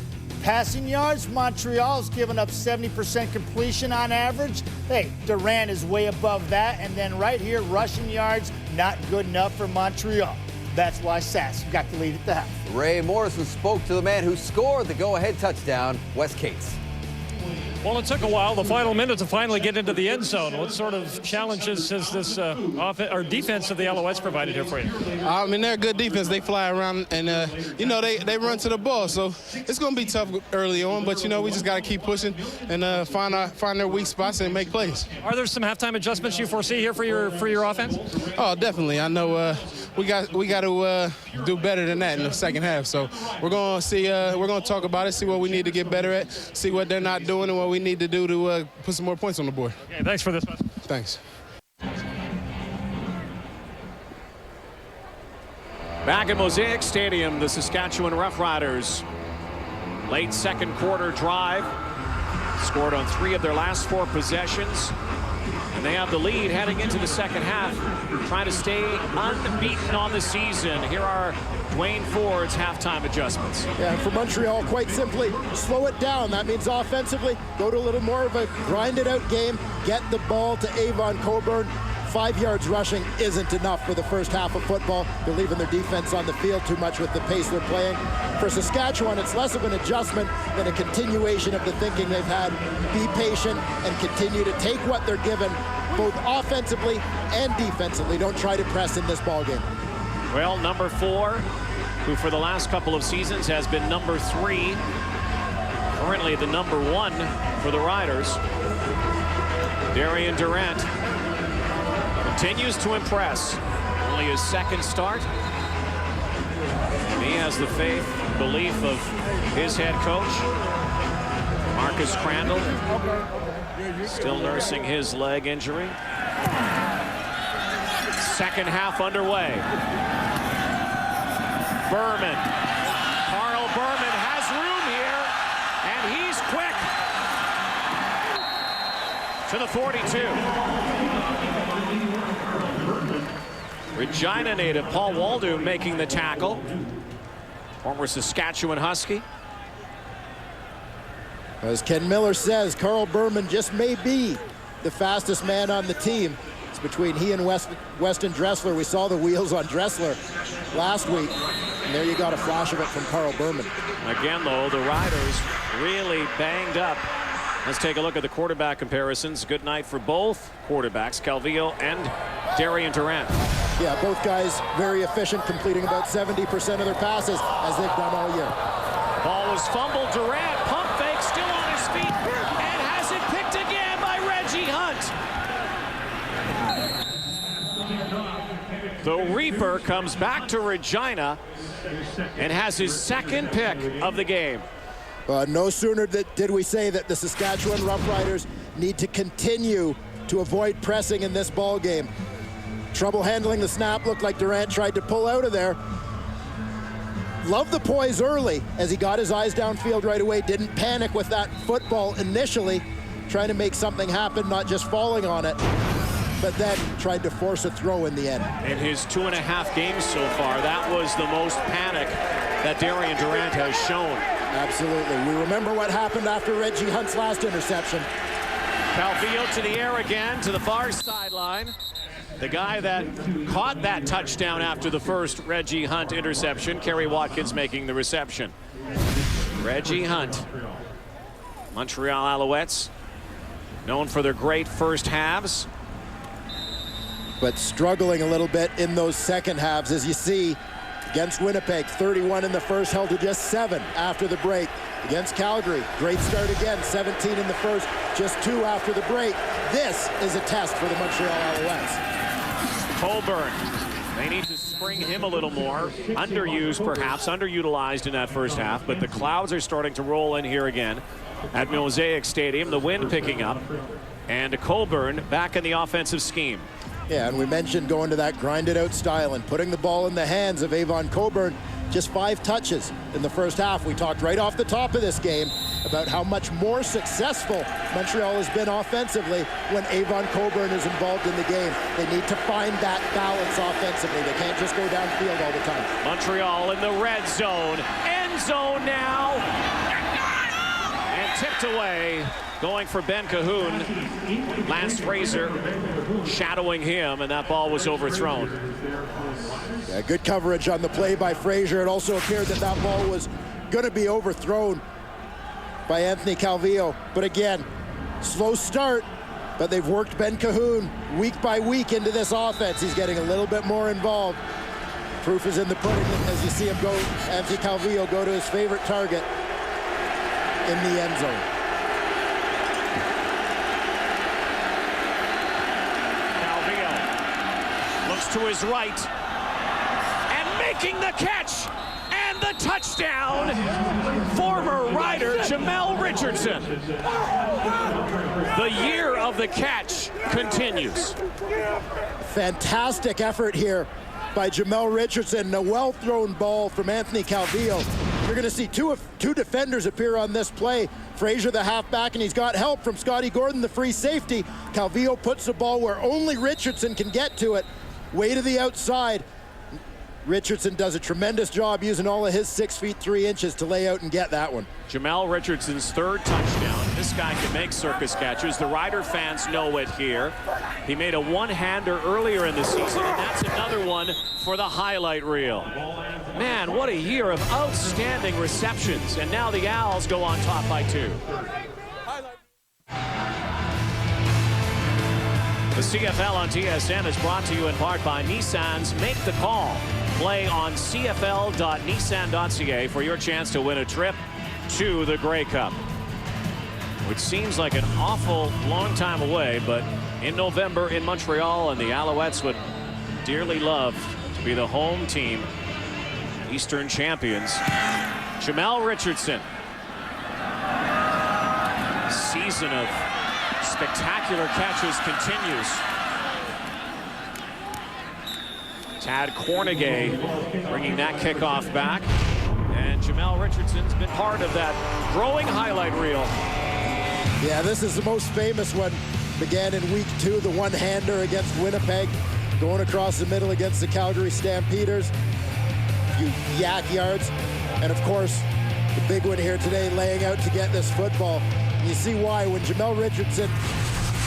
Speaker 3: passing yards. Montreal's giving up 70% completion on average. Hey, Durant is way above that. And then right here, rushing yards, not good enough for Montreal. That's why Sask got the lead at the half.
Speaker 10: Ray Morrison spoke to the man who scored the go-ahead touchdown, Wes Cates.
Speaker 5: Well, it took a while, the final minute, to finally get into the end zone. What sort of challenges has this defense of the Alouettes provided here for you?
Speaker 4: I mean, they're a good defense. They fly around and, they run to the ball. So it's going to be tough early on, but, we just got to keep pushing and find their weak spots and make plays.
Speaker 5: Are there some halftime adjustments you foresee here for your offense?
Speaker 4: Oh, definitely. I know we got to do better than that in the second half. So we're going to see. We're going to talk about it, see what we need to get better at, see what they're not doing and what we need to do to put some more points on the board.
Speaker 5: Okay, thanks for this one.
Speaker 4: Thanks.
Speaker 1: Back at Mosaic Stadium, the Saskatchewan Roughriders. Late second quarter drive. Scored on 3 of their last 4 possessions. And they have the lead heading into the second half, trying to stay unbeaten on the season. Here are Dwayne Ford's halftime adjustments.
Speaker 2: Yeah, for Montreal, quite simply, slow it down. That means offensively, go to a little more of a grinded-out game. Get the ball to Avon Coburn. 5 yards rushing isn't enough for the first half of football. They're leaving their defense on the field too much with the pace they're playing. For Saskatchewan, it's less of an adjustment than a continuation of the thinking they've had. Be patient and continue to take what they're given, both offensively and defensively. Don't try to press in this ballgame.
Speaker 1: Well, number 4, who for the last couple of seasons has been number 3, currently the number 1 for the Riders. Darian Durant continues to impress. Only his second start. He has the faith, belief of his head coach, Marcus Crandall, still nursing his leg injury. Second half underway. Berman. Carl Berman has room here, and he's quick to the 42. Regina native Paul Waldo making the tackle. Former Saskatchewan Husky.
Speaker 2: As Ken Miller says, Carl Berman just may be the fastest man on the team. It's between he and Weston Dressler. We saw the wheels on Dressler last week, and there you got a flash of it from Carl Berman.
Speaker 1: Again, though, the Riders really banged up. Let's take a look at the quarterback comparisons. Good night for both quarterbacks, Calvillo and Darian Durant.
Speaker 2: Yeah, both guys very efficient, completing about 70% of their passes, as they've done all year.
Speaker 1: Ball was fumbled. Durant, pump fake, still on his feet, and has it picked again by Reggie Hunt. The Reaper comes back to Regina and has his second pick of the game.
Speaker 2: No sooner did we say that the Saskatchewan Roughriders need to continue to avoid pressing in this ball game. Trouble handling the snap, looked like Durant tried to pull out of there. Loved the poise early as he got his eyes downfield right away, didn't panic with that football initially, trying to make something happen, not just falling on it, but then tried to force a throw in the end.
Speaker 1: In his 2.5 games so far, that was the most panic that Darian Durant has shown.
Speaker 2: Absolutely. We remember what happened after Reggie Hunt's last interception.
Speaker 1: Calvillo to the air again, to the far sideline. The guy that caught that touchdown after the first Reggie Hunt interception, Kerry Watkins making the reception. Reggie Hunt, Montreal Alouettes, known for their great first halves,
Speaker 2: but struggling a little bit in those second halves, as you see against Winnipeg. 31 in the first, held to just 7 after the break. Against Calgary, great start again, 17 in the first, just 2 after the break. This is a test for the Montreal Alouettes.
Speaker 1: Coburn, they need to spring him a little more. Underused, perhaps, underutilized in that first half, but the clouds are starting to roll in here again at Mosaic Stadium. The wind picking up, and Coburn back in the offensive scheme.
Speaker 2: Yeah, and we mentioned going to that grinded out style and putting the ball in the hands of Avon Coburn. Just 5 touches in the first half. We talked right off the top of this game about how much more successful Montreal has been offensively when Avon Coburn is involved in the game. They need to find that balance offensively. They can't just go downfield all the time.
Speaker 1: Montreal in the red zone. End zone now. And tipped away. Going for Ben Cahoon. Lance Fraser shadowing him, and that ball was overthrown.
Speaker 2: Yeah, good coverage on the play by Fraser. It also appeared that that ball was going to be overthrown by Anthony Calvillo. But again, slow start, but they've worked Ben Cahoon week by week into this offense. He's getting a little bit more involved. Proof is in the pudding as you see him go, Anthony Calvillo go to his favorite target in the end zone.
Speaker 1: To his right, and making the catch, and the touchdown, former Rider Jamel Richardson. The year of the catch continues.
Speaker 2: Fantastic effort here by Jamel Richardson. A well-thrown ball from Anthony Calvillo. You're going to see two defenders appear on this play. Frazier, the halfback, and he's got help from Scotty Gordon, the free safety. Calvillo puts the ball where only Richardson can get to it. Way to the outside. Richardson does a tremendous job using all of his 6 feet 3 inches to lay out and get that one.
Speaker 1: Jamel Richardson's third touchdown. This guy can make circus catches. The Rider fans know it here. He made a one-hander earlier in the season, and that's another one for the highlight reel. Man, what a year of outstanding receptions. And now the Owls go on top by 2. The CFL on TSN is brought to you in part by Nissan's Make the Call. Play on cfl.nissan.ca for your chance to win a trip to the Grey Cup, which seems like an awful long time away, but in November in Montreal, and the Alouettes would dearly love to be the home team, Eastern champions. Jamel Richardson. Season of spectacular catches continues. Tad Cornegay bringing that kickoff back. And Jamel Richardson's been part of that growing highlight reel.
Speaker 2: Yeah, this is the most famous one. Began in week 2, the one-hander against Winnipeg. Going across the middle against the Calgary Stampeders. A few yak yards. And of course, the big one here today, laying out to get this football. And you see why when Jamel Richardson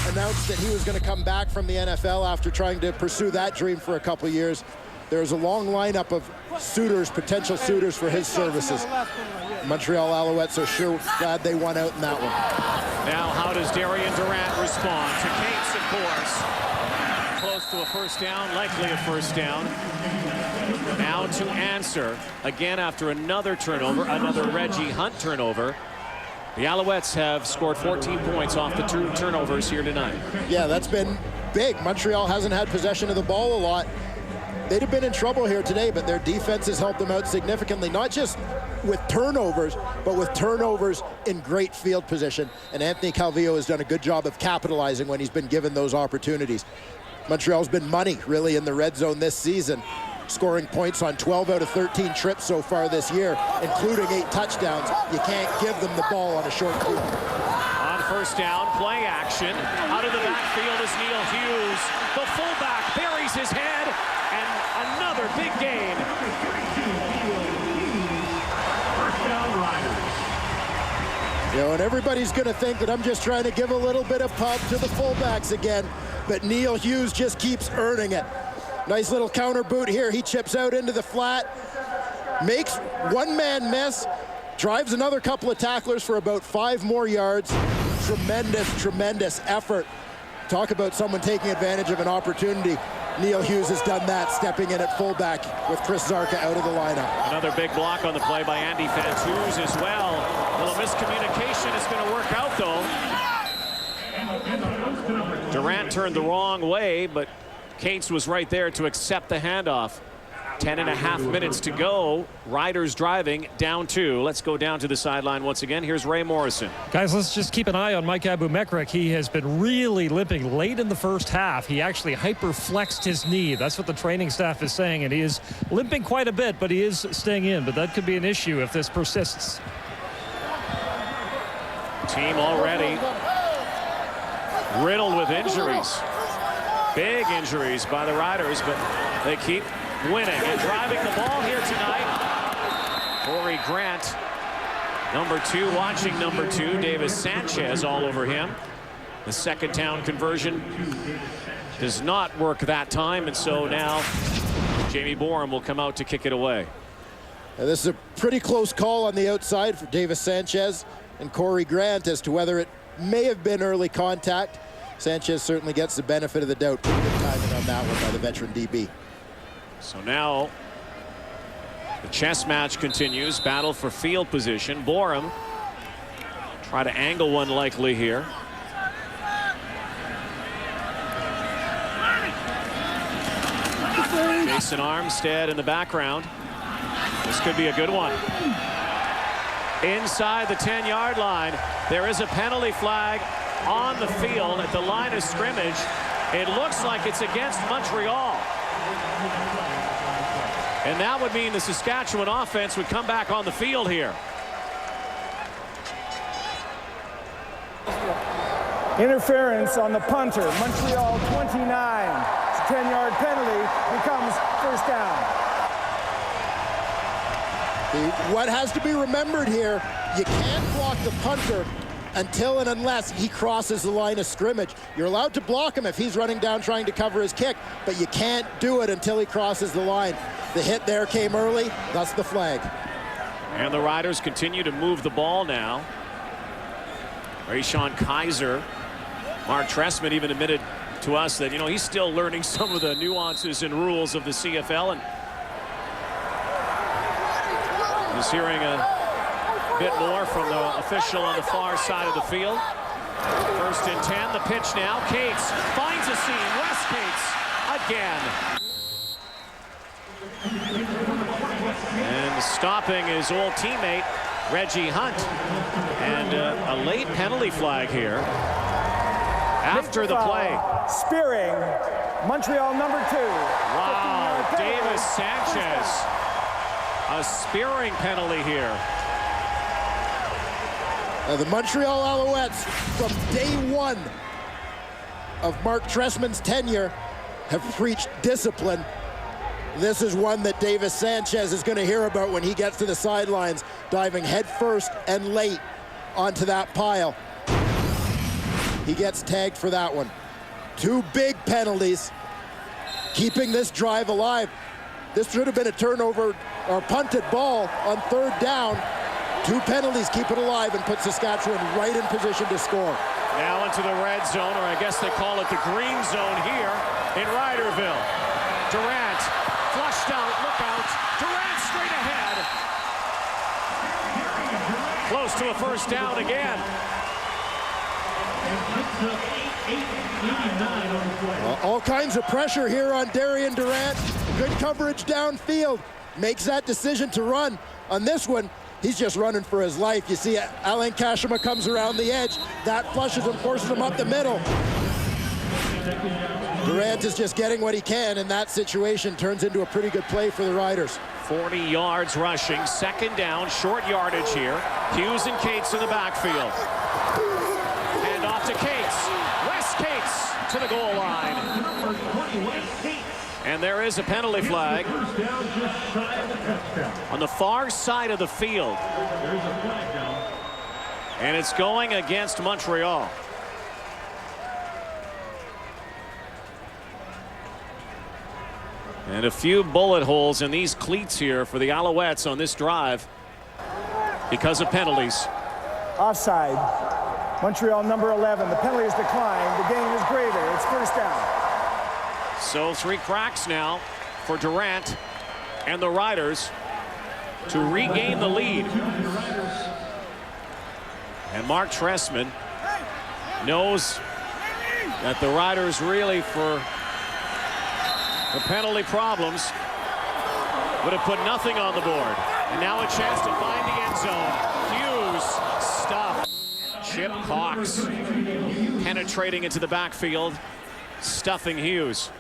Speaker 2: announced that he was going to come back from the NFL after trying to pursue that dream for a couple of years. There's a long lineup of suitors, potential suitors for his services. Montreal Alouettes are sure glad they won out in that one.
Speaker 1: Now, how does Darian Durant respond to Cates, of course? Close to a first down, likely a first down. Now to answer, again after another turnover, another Reggie Hunt turnover. The Alouettes have scored 14 points off the 2 turnovers here tonight.
Speaker 2: Yeah, that's been big. Montreal hasn't had possession of the ball a lot. They'd have been in trouble here today, but their defense has helped them out significantly, not just with turnovers, but with turnovers in great field position. And Anthony Calvillo has done a good job of capitalizing when he's been given those opportunities. Montreal's been money, really, in the red zone this season, scoring points on 12 out of 13 trips so far this year, including 8 touchdowns. You can't give them the ball on a short field.
Speaker 1: On first down, play action. Out of the backfield is Neil Hughes. The fullback buries his head, and another big gain.
Speaker 2: You know, and everybody's going to think that I'm just trying to give a little bit of pub to the fullbacks again, but Neil Hughes just keeps earning it. Nice little counter boot here. He chips out into the flat, makes one man miss, drives another couple of tacklers for about 5 more yards. Tremendous effort. Talk about someone taking advantage of an opportunity. Neil Hughes has done that, stepping in at fullback with Chris Zarka out of the lineup.
Speaker 1: Another big block on the play by Andy Fantuz as well. A little miscommunication is going to work out, though. Durant turned the wrong way, but Cates was right there to accept the handoff. 10.5 minutes to go. Riders driving, down 2. Let's go down to the sideline once again. Here's Ray Morrison.
Speaker 5: Guys, let's just keep an eye on Mike Abumekrik. He has been really limping late in the first half. He actually hyper-flexed his knee. That's what the training staff is saying, and he is limping quite a bit, but he is staying in. But that could be an issue if this persists.
Speaker 1: Team already riddled with injuries. Big injuries by the Riders, but they keep winning and driving the ball here tonight. Corey Grant, number 2, watching number 2. Davis Sanchez all over him. The second down conversion does not work that time, and so now Jamie Borum will come out to kick it away.
Speaker 2: Now, this is a pretty close call on the outside for Davis Sanchez and Corey Grant as to whether it may have been early contact. Sanchez certainly gets the benefit of the doubt. Pretty good timing on that one by the veteran DB.
Speaker 1: So now the chess match continues. Battle for field position. Borum try to angle one likely here. Jason Armstead in the background. This could be a good one. Inside the 10-yard line, there is a penalty flag on the field at the line of scrimmage. It looks like it's against Montreal. And that would mean the Saskatchewan offense would come back on the field here.
Speaker 3: Interference on the punter. Montreal 29. It's a 10-yard penalty. Becomes first down.
Speaker 2: What has to be remembered here, you can't block the punter until and unless he crosses the line of scrimmage. You're allowed to block him if he's running down trying to cover his kick, but you can't do it until he crosses the line. The hit there came early, thus the flag.
Speaker 1: And the Riders continue to move the ball now. Rayshon Kaiser. Mark Trestman even admitted to us that, you know, he's still learning some of the nuances and rules of the CFL, and he's hearing a bit more from the official on the far side of the field. 1st and 10, the pitch now. Cates finds a seam. Wes Cates again. And stopping his old teammate, Reggie Hunt. And a late penalty flag here after the play.
Speaker 3: Spearing, Montreal number 2.
Speaker 1: Wow, Davis Sanchez. A spearing penalty here.
Speaker 2: The Montreal Alouettes, from day one of Mark Trestman's tenure, have preached discipline. This is one that Davis Sanchez is going to hear about when he gets to the sidelines, diving headfirst and late onto that pile. He gets tagged for that one. 2 big penalties, keeping this drive alive. This should have been a turnover or punted ball on 3rd down. 2 penalties keep it alive and put Saskatchewan right in position to score.
Speaker 1: Now into the red zone, or I guess they call it the green zone here in Riderville. Durant flushed out, look out. Durant straight ahead. Close to a first down again.
Speaker 2: All kinds of pressure here on Darian Durant. Good coverage downfield. Makes that decision to run. On this one, he's just running for his life. You see Alain Kashima comes around the edge. That flushes him, forces him up the middle. Durant is just getting what he can, and that situation turns into a pretty good play for the Riders.
Speaker 1: 40 yards rushing, 2nd down, short yardage here. Hughes and Cates in the backfield. And off to Cates. Wes Cates to the goal line. And there is a penalty flag on the far side of the field. And it's going against Montreal. And a few bullet holes in these cleats here for the Alouettes on this drive because of penalties.
Speaker 3: Offside. Montreal number 11. The penalty is declined. The gain is greater. It's first down.
Speaker 1: So 3 cracks now for Durant and the Riders to regain the lead. And Mark Trestman knows that the Riders really, for the penalty problems, would have put nothing on the board. And now a chance to find the end zone. Hughes stuffed. Chip Cox penetrating into the backfield, stuffing Hughes.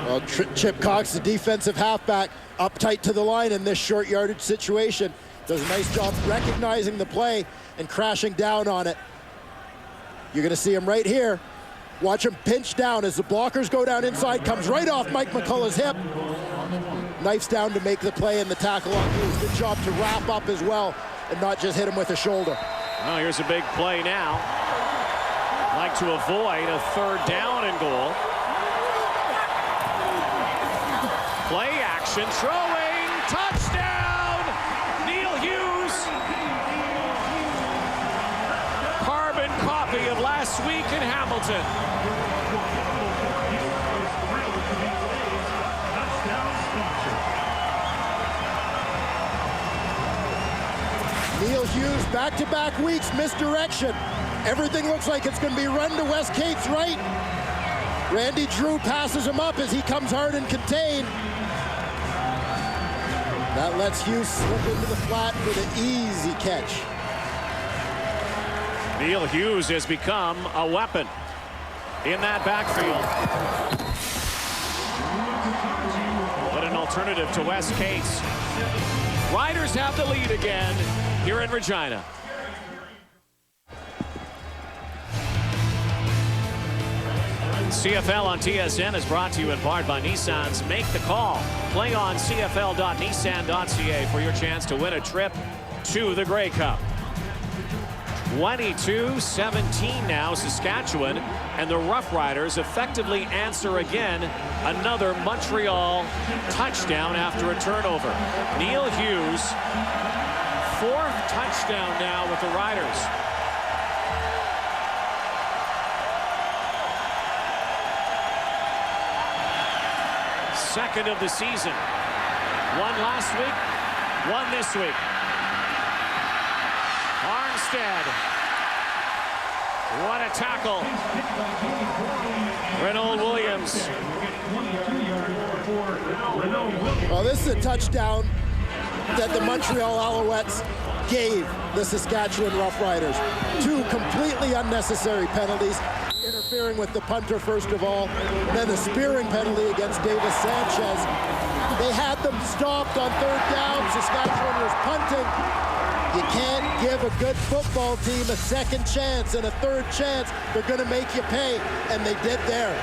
Speaker 2: Well, Chip Cox, the defensive halfback, uptight to the line in this short yardage situation. Does a nice job recognizing the play and crashing down on it. You're going to see him right here. Watch him pinch down as the blockers go down inside. Comes right off Mike McCullough's hip. Knifes down to make the play and the tackle on Hughes. Good job to wrap up as well and not just hit him with a shoulder.
Speaker 1: Well, here's a big play now. Like to avoid a 3rd down and goal. Play action, throwing, touchdown, Neil Hughes. Carbon copy of last week in Hamilton.
Speaker 2: Neil Hughes, back-to-back weeks, misdirection. Everything looks like it's going to be run to Wes Cates' right. Randy Drew passes him up as he comes hard and contained. That lets Hughes slip into the flat for the easy catch.
Speaker 1: Neil Hughes has become a weapon in that backfield. alternative to West Cates. Riders have the lead again here in Regina. CFL on TSN is brought to you in part by Nissan's Make the Call. Play on cfl.nissan.ca for your chance to win a trip to the Grey Cup. 22-17 now, Saskatchewan, and the Roughriders effectively answer again another Montreal touchdown after a turnover. Neil Hughes, 4th touchdown now with the Riders. Second of the season. One last week, one this week. Armstead. What a tackle. Renault Williams.
Speaker 2: Well, this is a touchdown that the Montreal Alouettes gave the Saskatchewan Roughriders. 2 completely unnecessary penalties. Interfering with the punter, first of all, and then the spearing penalty against Davis Sanchez. They had them stopped on 3rd down. Saskatchewan was punting. You can't give a good football team a 2nd chance and a 3rd chance. They're going to make you pay, and they did there.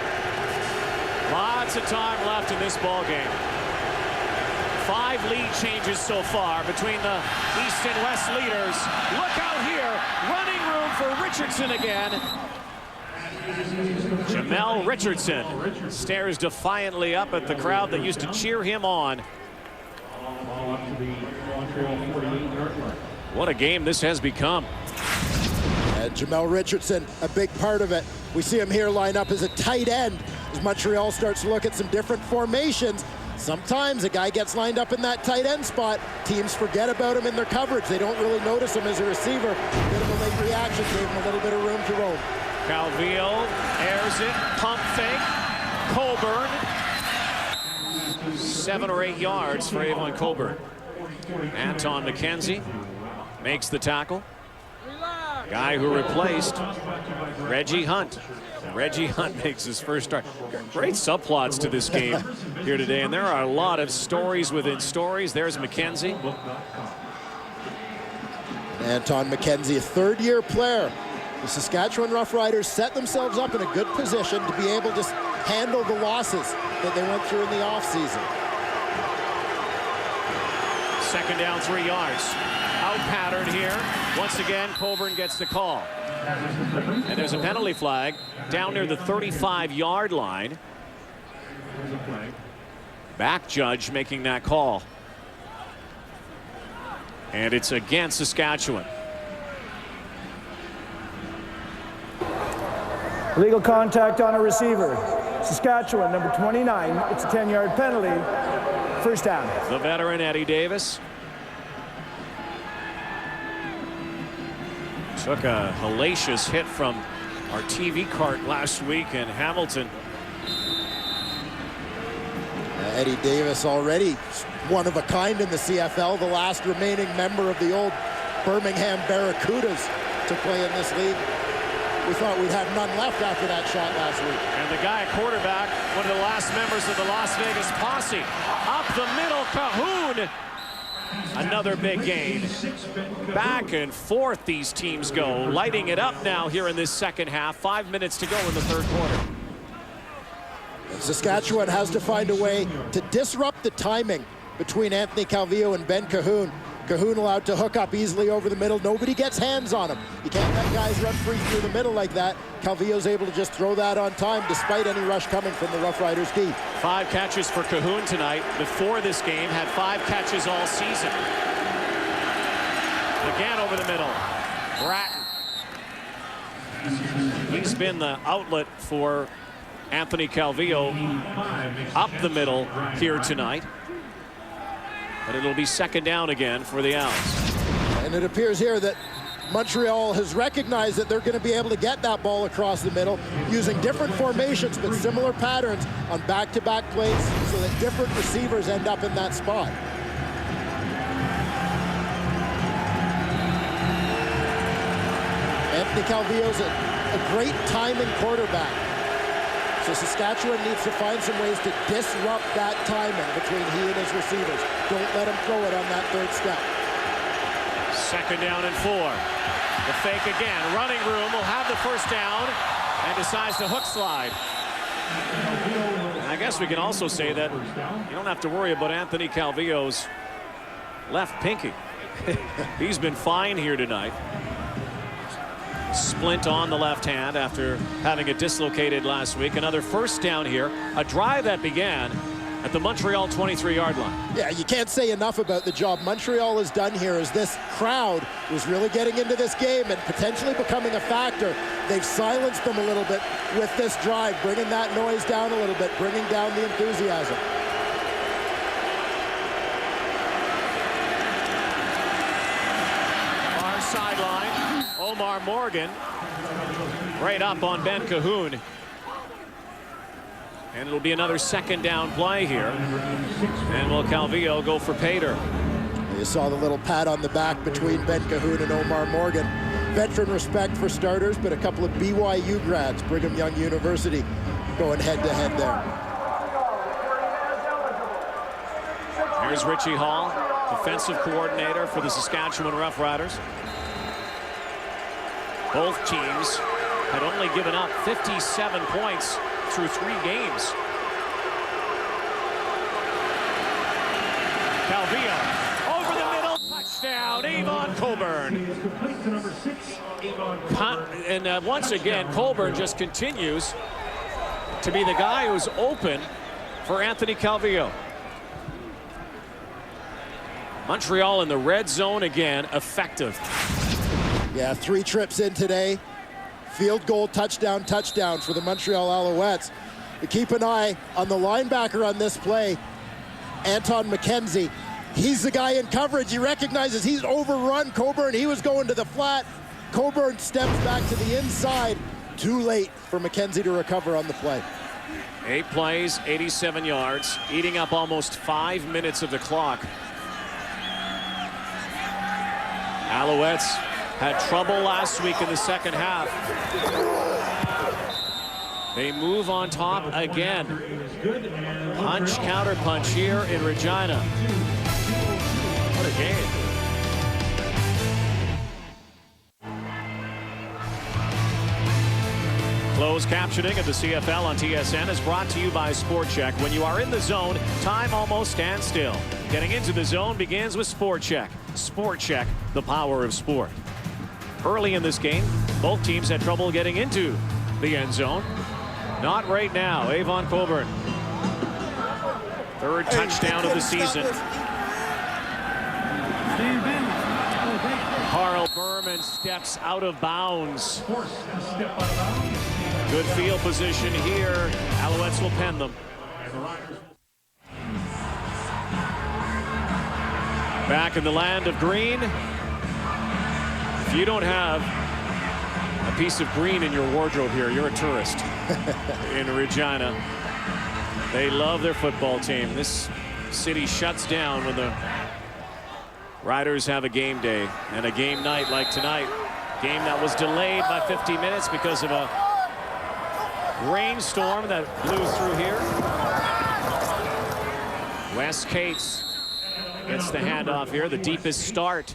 Speaker 1: Lots of time left in this ball game. 5 lead changes so far between the East and West leaders. Look out here, running room for Richardson again. Jamel Richardson stares defiantly up at the crowd that used to cheer him on. What a game this has become.
Speaker 2: Jamel Richardson, a big part of it. We see him here line up as a tight end as Montreal starts to look at some different formations. Sometimes a guy gets lined up in that tight end spot. Teams forget about him in their coverage. They don't really notice him as a receiver. Bit of a late reaction, gave him a little bit of room to roam.
Speaker 1: Calvillo airs it, pump fake, Coburn. 7 or 8 yards for Avon Coburn. Anton McKenzie makes the tackle. Guy who replaced Reggie Hunt. Reggie Hunt makes his first start. Great subplots to this game here today, and there are a lot of stories within stories. There's McKenzie.
Speaker 2: Anton McKenzie, a 3rd-year player. The Saskatchewan Roughriders set themselves up in a good position to be able to handle the losses that they went through in the offseason.
Speaker 1: 2nd down, 3 yards. Out pattern here. Once again, Coburn gets the call. And there's a penalty flag down near the 35-yard line. Back judge making that call. And it's against Saskatchewan.
Speaker 13: Illegal contact on a receiver. Saskatchewan, number 29. It's a 10-yard penalty. 1st down.
Speaker 1: The veteran Eddie Davis took a hellacious hit from our TV cart last week in Hamilton.
Speaker 2: Eddie Davis already one of a kind in the CFL, the last remaining member of the old Birmingham Barracudas to play in this league. We thought we'd have none left after that shot last week.
Speaker 1: And the guy at quarterback, one of the last members of the Las Vegas Posse. Up the middle, Cahoon. Another big gain. Back and forth these teams go. Lighting it up now here in this 2nd half. 5 minutes to go in the 3rd quarter.
Speaker 2: Saskatchewan has to find a way to disrupt the timing between Anthony Calvillo and Ben Cahoon. Cahoon allowed to hook up easily over the middle. Nobody gets hands on him. You can't let guys run free through the middle like that. Calvillo's able to just throw that on time despite any rush coming from the Roughriders D.
Speaker 1: 5 catches for Cahoon tonight. Before this game, had 5 catches all season. Again over the middle. Bratton. He's been the outlet for Anthony Calvillo up the middle here tonight. But it'll be 2nd down again for the Owls.
Speaker 2: And it appears here that Montreal has recognized that they're going to be able to get that ball across the middle using different formations but similar patterns on back-to-back plays so that different receivers end up in that spot. Anthony Calvillo's a great timing quarterback. So Saskatchewan needs to find some ways to disrupt that timing between he and his receivers. Don't let him throw it on that third step.
Speaker 1: 2nd down and 4. The fake again. Running room will have the first down and decides to hook slide. And I guess we can also say that you don't have to worry about Anthony Calvillo's left pinky. He's been fine here tonight. Splint on the left hand after having it dislocated last week. Another first down here. A drive that began at the Montreal 23-yard line.
Speaker 2: Yeah, you can't say enough about the job Montreal has done here as this crowd was really getting into this game and potentially becoming a factor. They've silenced them a little bit with this drive, bringing that noise down a little bit, bringing down the enthusiasm.
Speaker 1: Far sideline, Omar Morgan right up on Ben Cahoon. And it'll be another 2nd down play here. And will Calvillo go for Pater?
Speaker 2: You saw the little pat on the back between Ben Cahoon and Omar Morgan. Veteran respect for starters, but a couple of BYU grads, Brigham Young University, going head-to-head there.
Speaker 1: Here's Richie Hall, defensive coordinator for the Saskatchewan Roughriders. Both teams had only given up 57 points through 3 games. Calvillo over the middle, touchdown, Avon Coburn. And once again, Coburn just continues to be the guy who's open for Anthony Calvillo. Montreal in the red zone again, effective.
Speaker 2: Yeah, 3 trips in today. Field goal, touchdown, touchdown for the Montreal Alouettes. But keep an eye on the linebacker on this play, Anton McKenzie. He's the guy in coverage. He recognizes he's overrun Coburn. He was going to the flat. Coburn steps back to the inside. Too late for McKenzie to recover on the play.
Speaker 1: 8 plays, 87 yards, eating up almost 5 minutes of the clock. Alouettes had trouble last week in the second half. They move on top again. Punch, counter punch here in Regina. What a game. Closed captioning of the CFL on TSN is brought to you by Sport Check. When you are in the zone, time almost stands still. Getting into the zone begins with Sport Check. Sport Check, the power of sport. Early in this game, both teams had trouble getting into the end zone. Not right now. Avon Coburn. 3rd touchdown of the season. Carl Berman steps out of bounds. Good field position here. Alouettes will pen them. Back in the land of green. If you don't have a piece of green in your wardrobe here, you're a tourist in Regina. They love their football team. This city shuts down when the Riders have a game day and a game night like tonight. Game that was delayed by 50 minutes because of a rainstorm that blew through here. Wes Cates gets the handoff here. The deepest start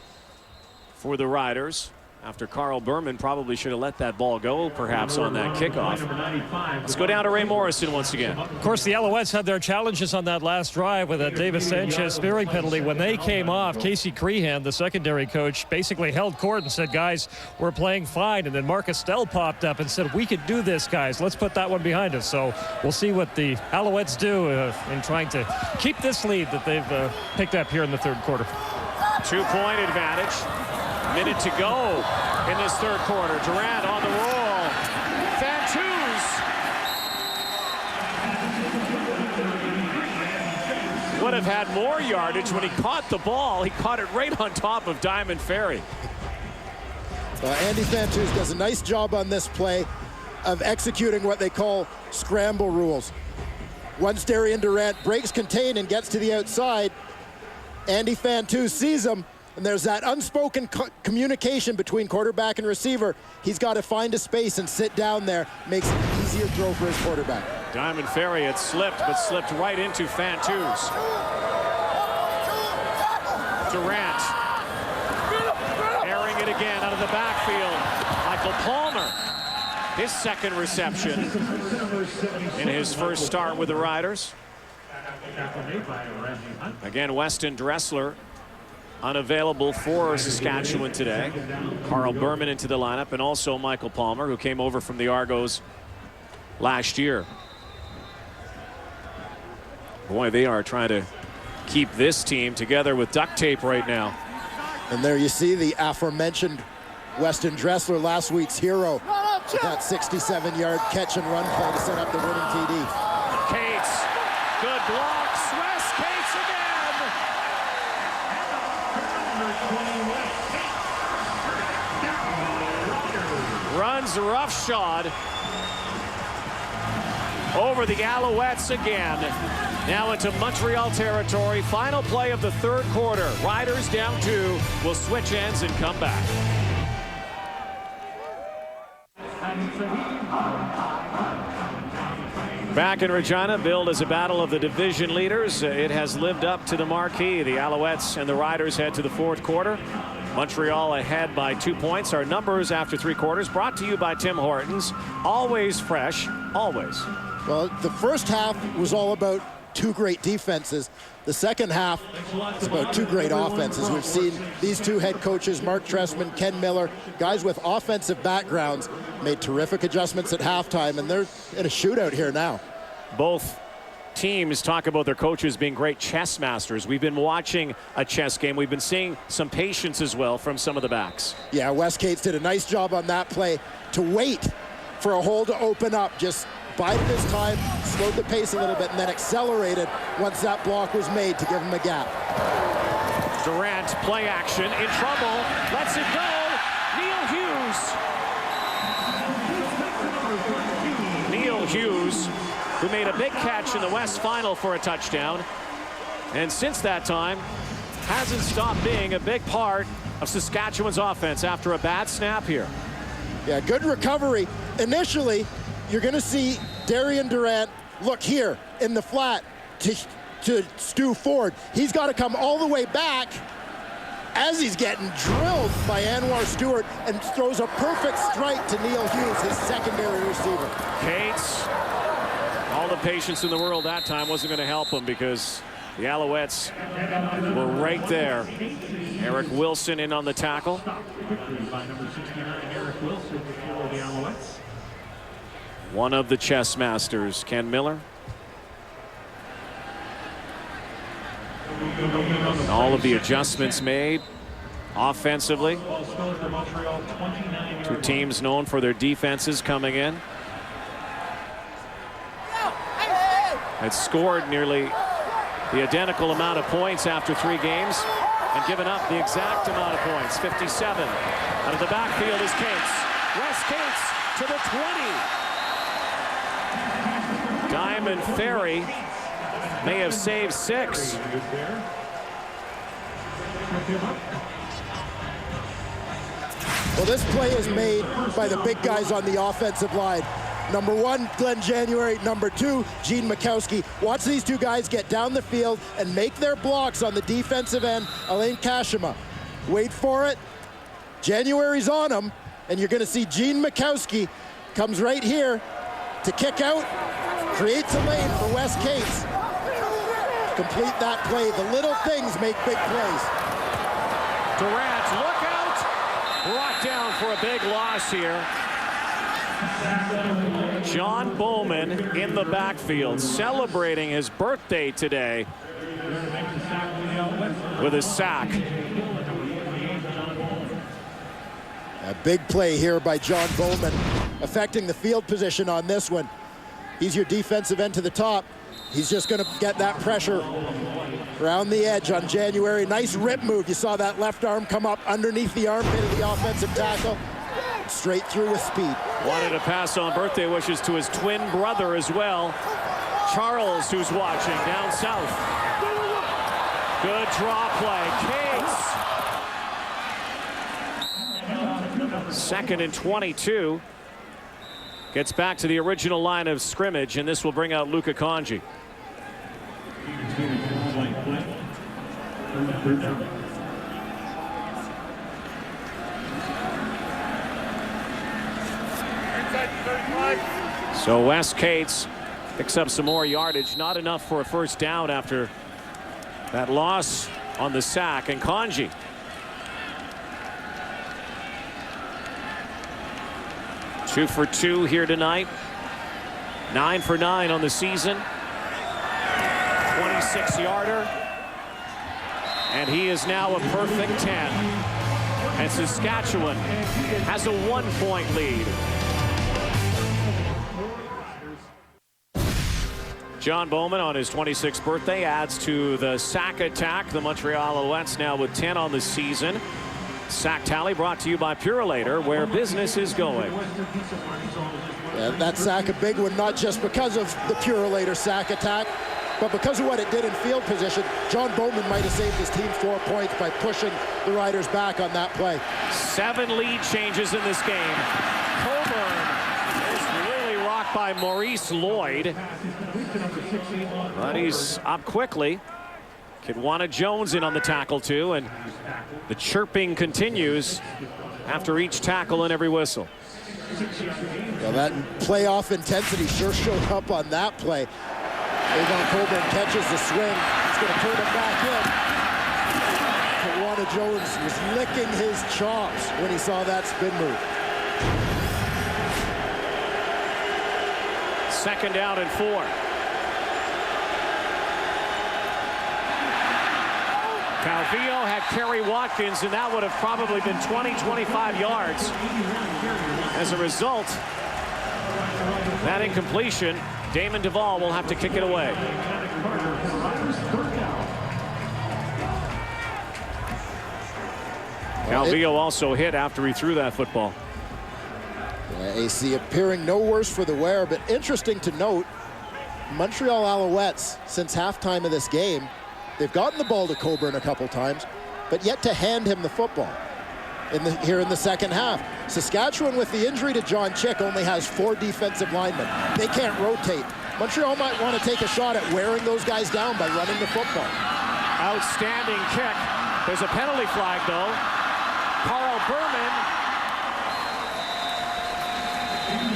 Speaker 1: for the Riders after Carl Berman probably should have let that ball go perhaps on that kickoff. Let's go down to Ray Morrison once again.
Speaker 5: Of course, the Alouettes had their challenges on that last drive with that Davis Sanchez spearing penalty. When they came off, Casey Crehan, the secondary coach, basically held court and said, guys, we're playing fine. And then Marcus Dell popped up and said, we could do this, guys. Let's put that one behind us. So we'll see what the Alouettes do in trying to keep this lead that they've picked up here in the 3rd quarter.
Speaker 1: 2-point advantage. Minute to go in this 3rd quarter. Durant on the roll. Fantuz. Would have had more yardage when he caught the ball. He caught it right on top of Diamond Ferry.
Speaker 2: Andy Fantuz does a nice job on this play of executing what they call scramble rules. Once Darian Durant breaks contain and gets to the outside, Andy Fantuz sees him, and there's that unspoken communication between quarterback and receiver. He's got to find a space and sit down there. Makes it an easier throw for his quarterback.
Speaker 1: Diamond Ferry had slipped, but slipped right into Fantuz. Durant. Airing it again out of the backfield. Michael Palmer. His second reception in his first start with the Riders. Again, Weston Dressler unavailable for Saskatchewan today. Carl Berman into the lineup, and also Michael Palmer, who came over from the Argos last year. Boy, they are trying to keep this team together with duct tape right now.
Speaker 2: And there you see the aforementioned Weston Dressler, last week's hero, with that 67-yard catch and run play to set up the winning TD.
Speaker 1: Cates, good blocks. Wes Cates again. Runs roughshod over the Alouettes again. Now into Montreal territory. Final play of the third quarter. Riders down 2 will switch ends and come back. Back in Regina, billed as a battle of the division leaders. It has lived up to the marquee. The Alouettes and the Riders head to the fourth quarter. Montreal ahead by 2 points. Our numbers after 3 quarters brought to you by Tim Hortons. Always fresh, always.
Speaker 2: Well, the first half was all about 2 great defenses. The second half is about 2 great offenses. We've seen these 2 head coaches, Mark Trestman, Ken Miller, guys with offensive backgrounds, made terrific adjustments at halftime, and they're in a shootout here now.
Speaker 1: Both teams talk about their coaches being great chess masters. We've been watching a chess game. We've been seeing some patience as well from some of the backs.
Speaker 2: Yeah, Wes Cates did a nice job on that play to wait for a hole to open up. Just bided his time, slowed the pace a little bit, and then accelerated once that block was made to give him a gap.
Speaker 1: Durant, play action, in trouble, lets it go. Neil Hughes, who made a big catch in the West Final for a touchdown, and since that time hasn't stopped being a big part of Saskatchewan's offense after a bad snap here.
Speaker 2: Yeah, good recovery. Initially, you're going to see Darian Durant look here in the flat to Stu Ford. He's got to come all the way back as he's getting drilled by Anwar Stewart and throws a perfect strike to Neil Hughes, his secondary receiver.
Speaker 1: Cates, all the patience in the world that time wasn't going to help him because the Alouettes were right there. Eric Wilson in on the tackle. One of the chess masters, Ken Miller. All of the adjustments made offensively. 2 teams known for their defenses coming in. Had scored nearly the identical amount of points after 3 games and given up the exact amount of points, 57. Out of the backfield is Cates. Wes Cates to the 20. Diamond Ferry may have saved 6.
Speaker 2: Well, this play is made by the big guys on the offensive line. Number 1, Glenn January. Number 2, Gene Mikowski. Watch these 2 guys get down the field and make their blocks on the defensive end. Alain Kashima. Wait for it. January's on him, and you're going to see Gene Mikowski comes right here to kick out, creates a lane for Wes Cates. Complete that play. The little things make big plays.
Speaker 1: Durant, look out! Brought down for a big loss here. John Bowman in the backfield, celebrating his birthday today with a sack.
Speaker 2: A big play here by John Bowman, affecting the field position on this one. He's your defensive end to the top. He's just going to get that pressure around the edge on January. Nice rip move. You saw that left arm come up underneath the armpit of the offensive tackle. Straight through with speed.
Speaker 1: Wanted to pass on birthday wishes to his twin brother as well. Charles, who's watching down south. Good draw play. Cates. 2nd and 22. gets back to the original line of scrimmage, and this will bring out Luka Kanji. So Wes Cates picks up some more yardage. Not enough for a first down after that loss on the sack. And Kanji. Two for 2 here tonight. 9 for 9 on the season. 26-yarder. And he is now a perfect 10. And Saskatchewan has a 1-point lead. John Bowman on his 26th birthday adds to the sack attack. The Montreal Alouettes now with 10 on the season. Sack tally brought to you by Purolator, where business is going.
Speaker 2: And that sack a big one, not just because of the Purolator sack attack, but because of what it did in field position. John Bowman might have saved his team 4 points by pushing the Riders back on that play.
Speaker 1: 7 lead changes in this game. Coburn is really rocked by Maurice Lloyd. But he's up quickly. Kidwana Jones in on the tackle too, and the chirping continues after each tackle and every whistle.
Speaker 2: Well, that playoff intensity sure showed up on that play. Avon Coburn catches the swing. He's going to turn it back in. Kidwana Jones was licking his chops when he saw that spin move.
Speaker 1: 2nd down and 4. Calvillo had Kerry Watkins, and that would have probably been 20-25 yards. As a result, that incompletion, Damon Duvall will have to kick it away. Calvillo also hit after he threw that football.
Speaker 2: AC appearing no worse for the wear, but interesting to note, Montreal Alouettes, since halftime of this game, they've gotten the ball to Coburn a couple times, but yet to hand him the football here in the second half. Saskatchewan, with the injury to John Chick, only has 4 defensive linemen. They can't rotate. Montreal might want to take a shot at wearing those guys down by running the football.
Speaker 1: Outstanding kick. There's a penalty flag, though. Carl Berman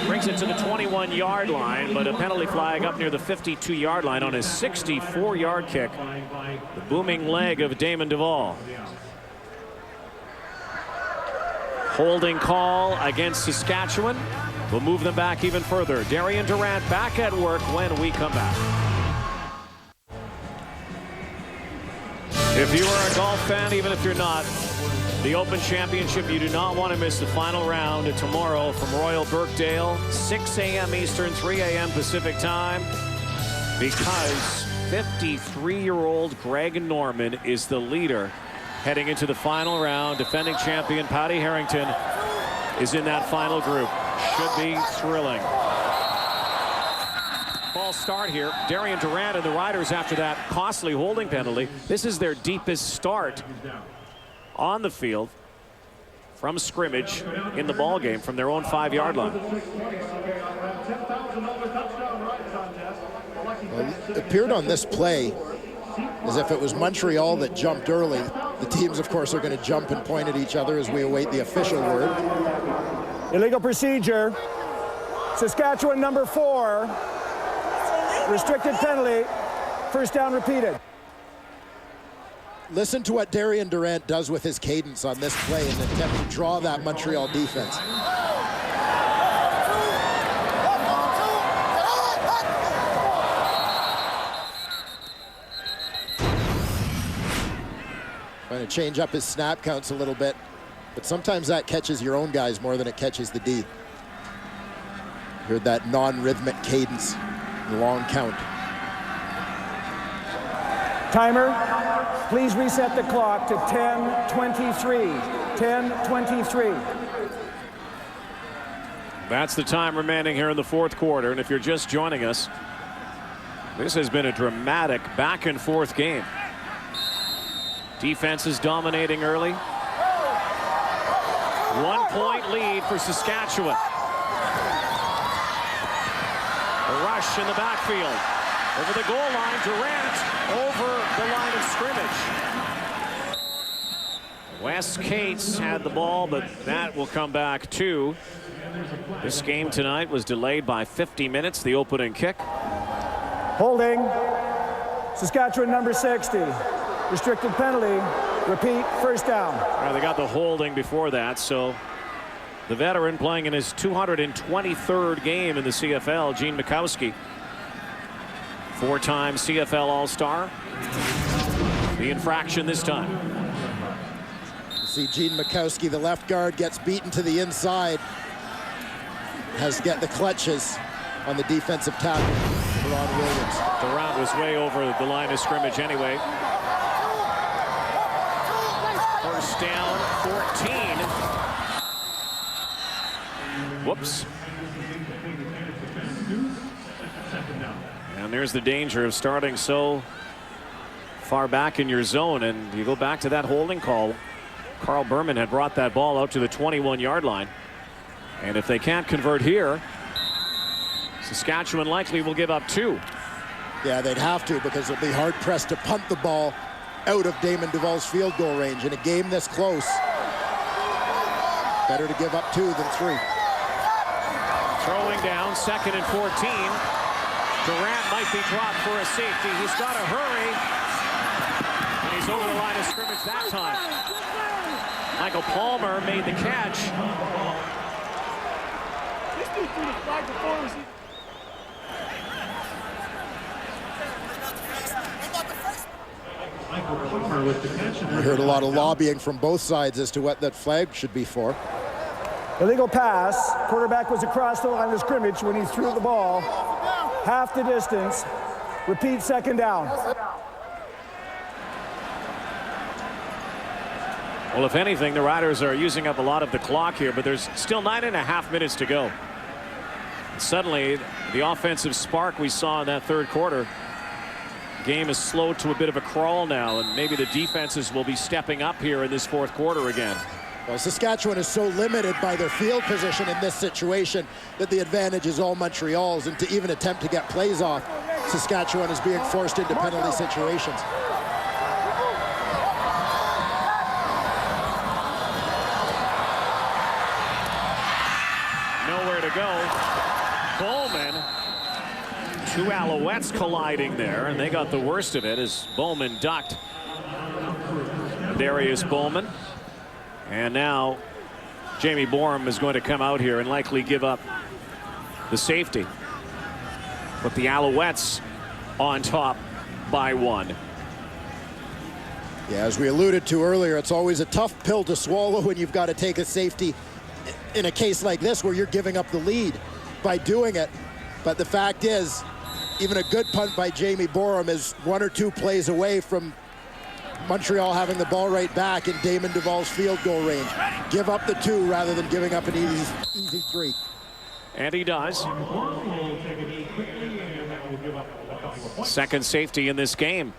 Speaker 1: brings it to the 21-yard line, but a penalty flag up near the 52-yard line on his 64-yard kick. The booming leg of Damon Duvall. Holding call against Saskatchewan. We'll move them back even further. Darian Durant back at work when we come back. If you are a golf fan, even if you're not, the Open Championship, you do not want to miss the final round tomorrow from Royal Birkdale, 6 a.m. Eastern, 3 a.m. Pacific time, because 53-year-old Greg Norman is the leader heading into the final round. Defending champion Patty Harrington is in that final group. Should be thrilling. False start here. Darian Durant and the Riders, after that costly holding penalty, this is their deepest start on the field from scrimmage in the ball game from their own 5-yard line.
Speaker 2: Well, it appeared on this play as if it was Montreal that jumped early. The teams, of course, are going to jump and point at each other as we await the official word.
Speaker 13: Illegal procedure. Saskatchewan number 4. Restricted penalty. First down repeated.
Speaker 2: Listen to what Darian Durant does with his cadence on this play in an attempt to draw that Montreal defense. Trying to change up his snap counts a little bit, but sometimes that catches your own guys more than it catches the D. Heard that non-rhythmic cadence, the long count.
Speaker 13: Timer, please reset the clock to 10:23. 10:23.
Speaker 1: That's the time remaining here in the 4th quarter, and if you're just joining us, this has been a dramatic back-and-forth game. Defense is dominating early. 1-point lead for Saskatchewan. A rush in the backfield. Over the goal line, Durant over the line of scrimmage. Wes Cates had the ball, but that will come back too. This game tonight was delayed by 50 minutes, the opening kick.
Speaker 13: Holding. Saskatchewan number 60. Restricted penalty. Repeat, first down.
Speaker 1: Well, they got the holding before that, so the veteran playing in his 223rd game in the CFL, Gene Mikowski. Four-time CFL All-Star. The infraction this time.
Speaker 2: You see Gene Mikowski, the left guard, gets beaten to the inside. Has to get the clutches on the defensive tackle, Ron Williams.
Speaker 1: Durant was way over the line of scrimmage anyway. First down, 14. Whoops. And there's the danger of starting so far back in your zone, and you go back to that holding call. Carl Berman had brought that ball out to the 21-yard line. And if they can't convert here, Saskatchewan likely will give up 2.
Speaker 2: Yeah, they'd have to, because they'll be hard-pressed to punt the ball out of Damon Duvall's field goal range. In a game this close, better to give up 2 than 3.
Speaker 1: Throwing down, 2nd and 14. Durant might be dropped for a safety. He's got to hurry. And he's over the line of scrimmage that time. Michael Palmer made the catch.
Speaker 2: We heard a lot of lobbying from both sides as to what that flag should be for.
Speaker 13: Illegal pass. Quarterback was across the line of scrimmage when he threw the ball. Half the distance. Repeat, 2nd down.
Speaker 1: Well, if anything, the Riders are using up a lot of the clock here, but there's still 9.5 minutes to go. Suddenly, the offensive spark we saw in that third quarter, game is slowed to a bit of a crawl now, and maybe the defenses will be stepping up here in this fourth quarter again.
Speaker 2: Well, Saskatchewan is so limited by their field position in this situation that the advantage is all Montreal's, and to even attempt to get plays off, Saskatchewan is being forced into penalty situations.
Speaker 1: Nowhere to go. Bowman, 2 Alouettes colliding there, and they got the worst of it as Bowman ducked Darius Bowman. And now Jamie Borum is going to come out here and likely give up the safety. But the Alouettes on top by 1.
Speaker 2: Yeah, as we alluded to earlier, it's always a tough pill to swallow when you've got to take a safety in a case like this where you're giving up the lead by doing it. But the fact is, even a good punt by Jamie Borum is 1 or 2 plays away from Montreal having the ball right back in Damon Duvall's field goal range. Give up the 2 rather than giving up an easy 3.
Speaker 1: And he does. Second safety in this game.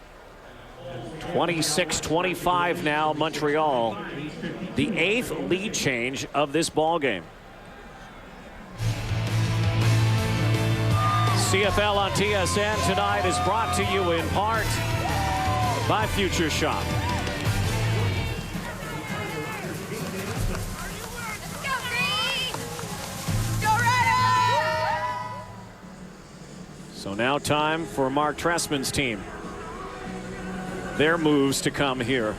Speaker 1: 26-25 now, Montreal. The 8th lead change of this ball game. CFL on TSN tonight is brought to you in part by Future Shop. So now time for Mark Trestman's team. Their moves to come here.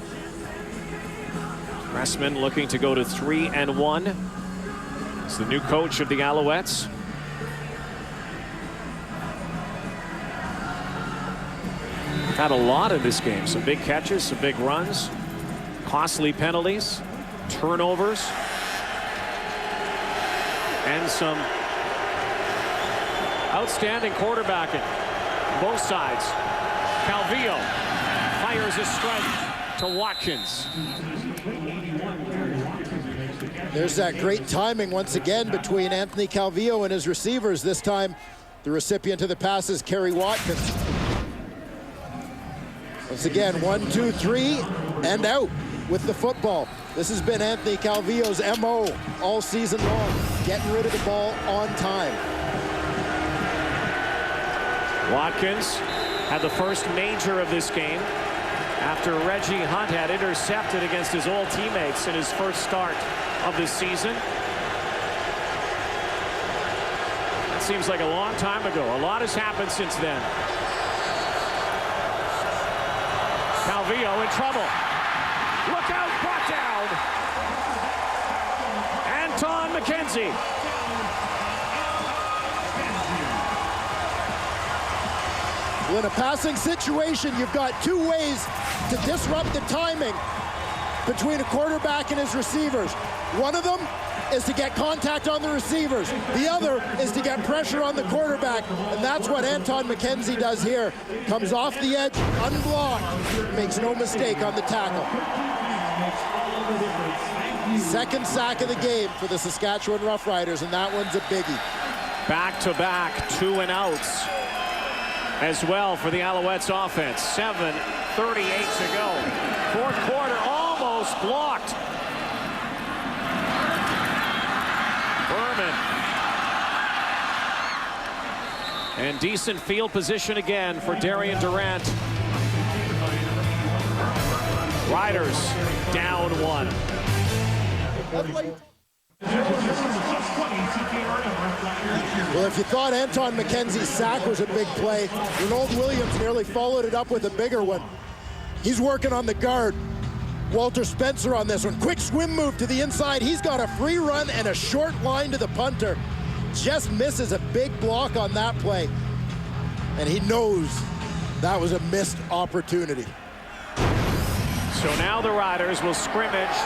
Speaker 1: Trestman looking to go to 3-1. He's the new coach of the Alouettes. Had a lot in this game. Some big catches, some big runs, costly penalties, turnovers, and some outstanding quarterbacking. Both sides. Calvillo fires a strike to Watkins.
Speaker 2: There's that great timing once again between Anthony Calvillo and his receivers. This time, the recipient of the pass is Kerry Watkins. Once again, 1, 2, 3, and out with the football. This has been Anthony Calvillo's MO all season long, getting rid of the ball on time.
Speaker 1: Watkins had the first major of this game after Reggie Hunt had intercepted against his old teammates in his first start of the season. That seems like a long time ago. A lot has happened since then. Calvillo in trouble. Look out, brought down. Anton McKenzie.
Speaker 2: Well, in a passing situation, you've got two ways to disrupt the timing between a quarterback and his receivers. One of them is to get contact on the receivers. The other is to get pressure on the quarterback, and that's what Anton McKenzie does here. Comes off the edge, unblocked, makes no mistake on the tackle. Second sack of the game for the Saskatchewan Roughriders, and that one's a biggie.
Speaker 1: Back-to-back 2-and-outs as well for the Alouettes offense. 7:38 to go. Fourth quarter almost blocked. Berman. And decent field position again for Darian Durant. Riders down 1.
Speaker 2: Well, if you thought Anton McKenzie's sack was a big play, Ronald Williams nearly followed it up with a bigger one. He's working on the guard. Walter Spencer on this one. Quick swim move to the inside. He's got a free run and a short line to the punter. Just misses a big block on that play. And he knows that was a missed opportunity.
Speaker 1: So now the Riders will scrimmage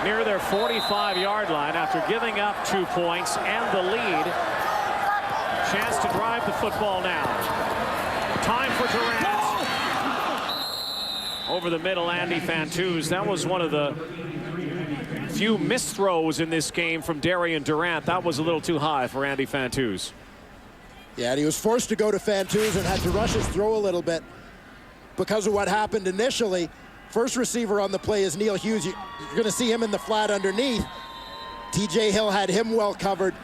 Speaker 1: near their 45-yard line after giving up 2 points and the lead. Chance to drive the football now. Time for Durant. Over the middle, Andy Fantuz. That was one of the few missed throws in this game from Darian Durant. That was a little too high for Andy Fantuz.
Speaker 2: Yeah, and he was forced to go to Fantuz and had to rush his throw a little bit because of what happened initially. First receiver on the play is Neil Hughes. You're going to see him in the flat underneath. TJ Hill had him well covered.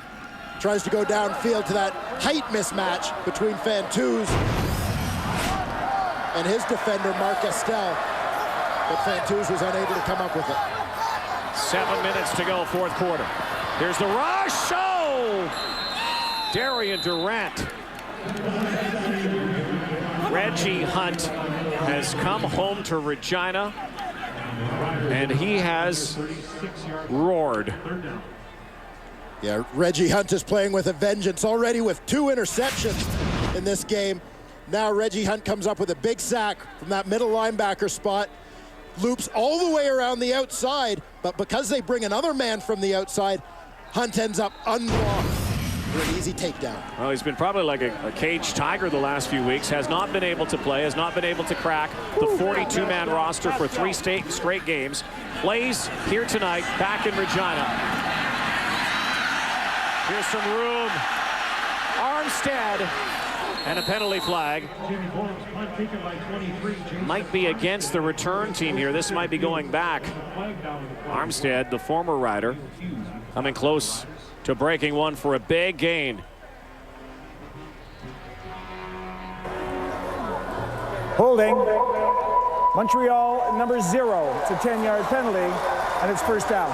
Speaker 2: Tries to go downfield to that height mismatch between Fantuz and his defender, Mark Estelle. But Fantuz was unable to come up with it.
Speaker 1: 7 minutes to go, fourth quarter. Here's the rush. Oh! Darian Durant. Reggie Hunt has come home to Regina, and he has roared.
Speaker 2: Yeah, Reggie Hunt is playing with a vengeance already with 2 interceptions in this game. Now Reggie Hunt comes up with a big sack from that middle linebacker spot, loops all the way around the outside, but because they bring another man from the outside, Hunt ends up unblocked for an easy takedown.
Speaker 1: Well, he's been probably like a caged tiger the last few weeks, has not been able to play, has not been able to crack the 42-man roster for 3 straight games. Plays here tonight, back in Regina. Here's some room. Armstead. And a penalty flag. Might be against the return team here. This might be going back. Armstead, the former Rider, coming close to breaking one for a big gain.
Speaker 13: Holding. Montreal, number 0. It's a 10-yard penalty, and it's first down.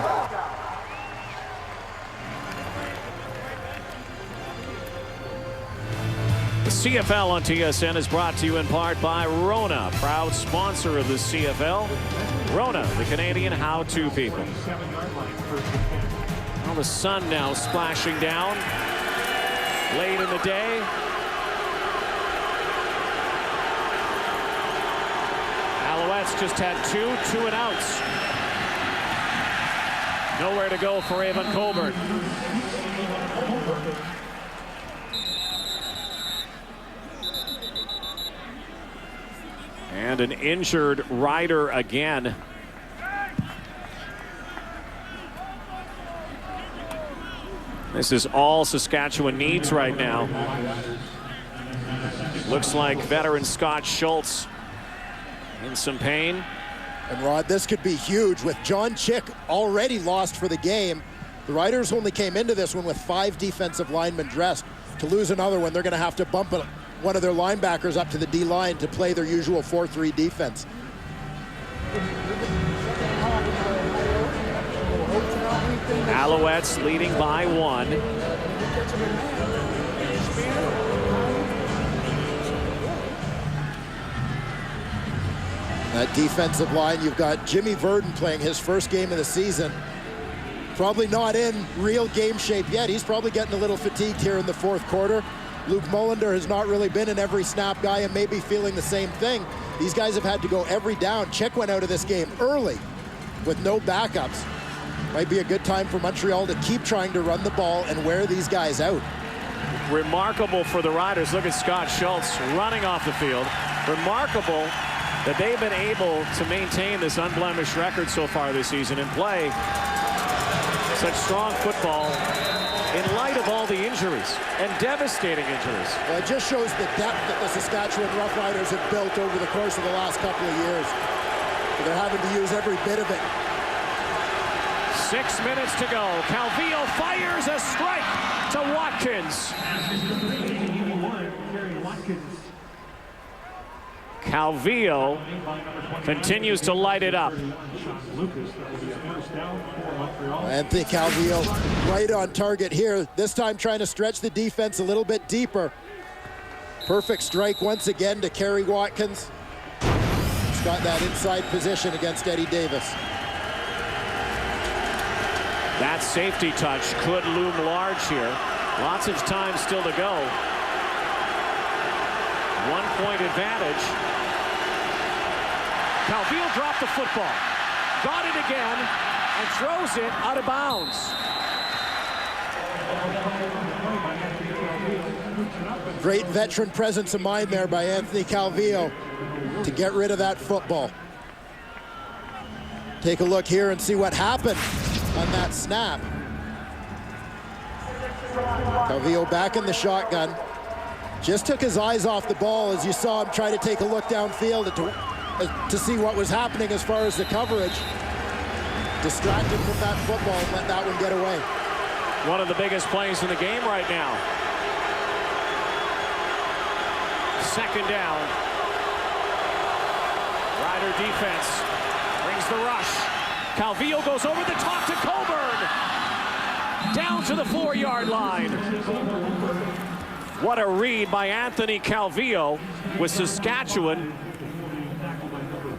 Speaker 1: The CFL on TSN is brought to you in part by Rona, proud sponsor of the CFL. Rona, the Canadian how-to people. Well, the sun now splashing down late in the day. Alouettes just had 2 and-outs. Nowhere to go for Evan Colburn. And an injured Rider again. This is all Saskatchewan needs right now. Looks like veteran Scott Schultz in some pain.
Speaker 2: And Rod, this could be huge with John Chick already lost for the game. The Riders only came into this one with 5 defensive linemen dressed. To lose another one, they're going to have to bump one of their linebackers up to the D-line to play their usual 4-3 defense.
Speaker 1: Alouettes leading by 1.
Speaker 2: That defensive line, you've got Jimmy Verdon playing his first game of the season. Probably not in real game shape yet. He's probably getting a little fatigued here in the fourth quarter. Luke Mullender has not really been an every snap guy and may be feeling the same thing. These guys have had to go every down. Chick went out of this game early with no backups. Might be a good time for Montreal to keep trying to run the ball and wear these guys out.
Speaker 1: Remarkable for the Riders. Look at Scott Schultz running off the field. Remarkable that they've been able to maintain this unblemished record so far this season and play such strong football in light of all the injuries and devastating injuries.
Speaker 2: Well, it just shows the depth that the Saskatchewan Roughriders have built over the course of the last couple of years. They're having to use every bit of it.
Speaker 1: 6 minutes to go. Calvillo fires a strike to Watkins. Calvillo continues to light it up.
Speaker 2: Anthony Calvillo right on target here. This time trying to stretch the defense a little bit deeper. Perfect strike once again to Kerry Watkins. He's got that inside position against Eddie Davis.
Speaker 1: That safety touch could loom large here. Lots of time still to go. 1 point advantage. Calvillo dropped the football. Got it again and throws it out of bounds.
Speaker 2: Great veteran presence of mind there by Anthony Calvillo to get rid of that football. Take a look here and see what happened on that snap. Calvillo back in the shotgun. Just took his eyes off the ball as you saw him try to take a look downfield to see what was happening as far as the coverage. Distracted from that football and let that one get away.
Speaker 1: One of the biggest plays in the game right now. Second down. Rider defense brings the rush. Calvillo goes over the top to Coburn. Down to the 4-yard line. What a read by Anthony Calvillo with Saskatchewan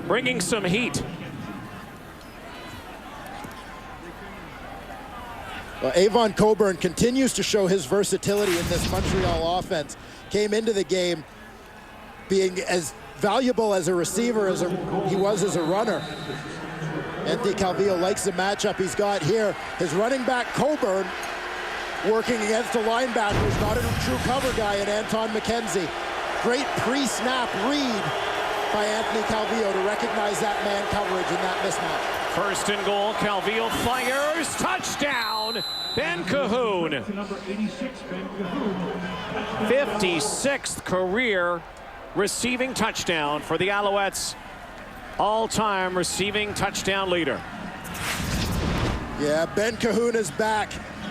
Speaker 1: bringing some heat.
Speaker 2: Well, Avon Coburn continues to show his versatility in this Montreal offense. Came into the game being as valuable as a receiver as he was as a runner. Anthony Calvillo likes the matchup he's got here. His running back Coburn working against a linebacker who's not a true cover guy in Anton McKenzie. Great pre-snap read by Anthony Calvillo to recognize that man coverage in that mismatch.
Speaker 1: First and goal, Calvillo fires, touchdown, Ben Cahoon. 56th career receiving touchdown for the Alouettes, all-time receiving touchdown leader.
Speaker 2: Yeah, Ben Cahoon is back.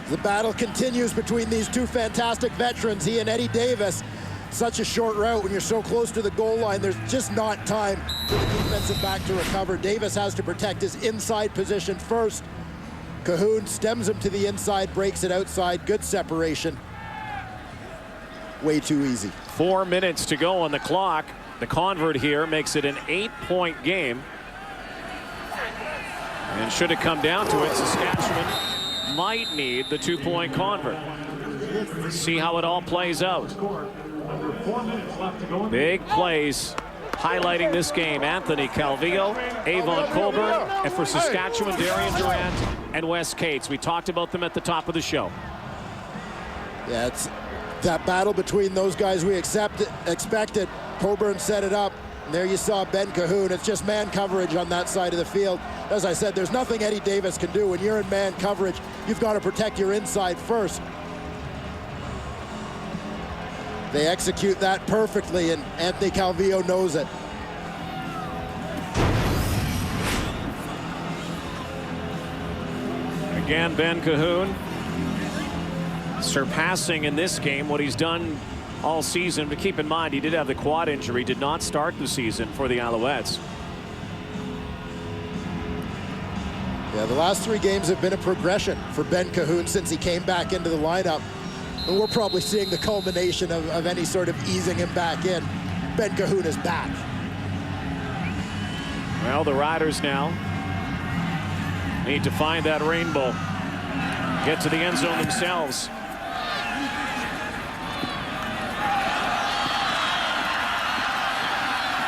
Speaker 2: The battle continues between these two fantastic veterans, he and Eddie Davis. Such a short route when you're so close to the goal line. There's just not time for the defensive back to recover. Davis has to protect his inside position first. Cahoon stems him to the inside, breaks it outside. Good separation. Way too easy.
Speaker 1: 4 minutes to go on the clock. The convert here makes it an 8-point game. And should it come down to it, Saskatchewan might need the 2-point convert. See how it all plays out. Big plays highlighting this game. Anthony Calvillo, Avon Coburn, and for Saskatchewan, Darian Durant and Wes Cates. We talked about them at the top of the show.
Speaker 2: Yeah, it's that battle between those guys we expected. Coburn set it up. And there you saw Ben Cahoon. It's just man coverage on that side of the field. As I said, there's nothing Eddie Davis can do. When you're in man coverage, you've got to protect your inside first. They execute that perfectly, and Anthony Calvillo knows it.
Speaker 1: Again, Ben Cahoon surpassing in this game what he's done all season. But keep in mind, he did have the quad injury, did not start the season for the Alouettes.
Speaker 2: Yeah, the last 3 games have been a progression for Ben Cahoon since he came back into the lineup. And we're probably seeing the culmination of any sort of easing him back in. Ben Cahoon is back.
Speaker 1: Well, the Riders now need to find that rainbow. Get to the end zone themselves.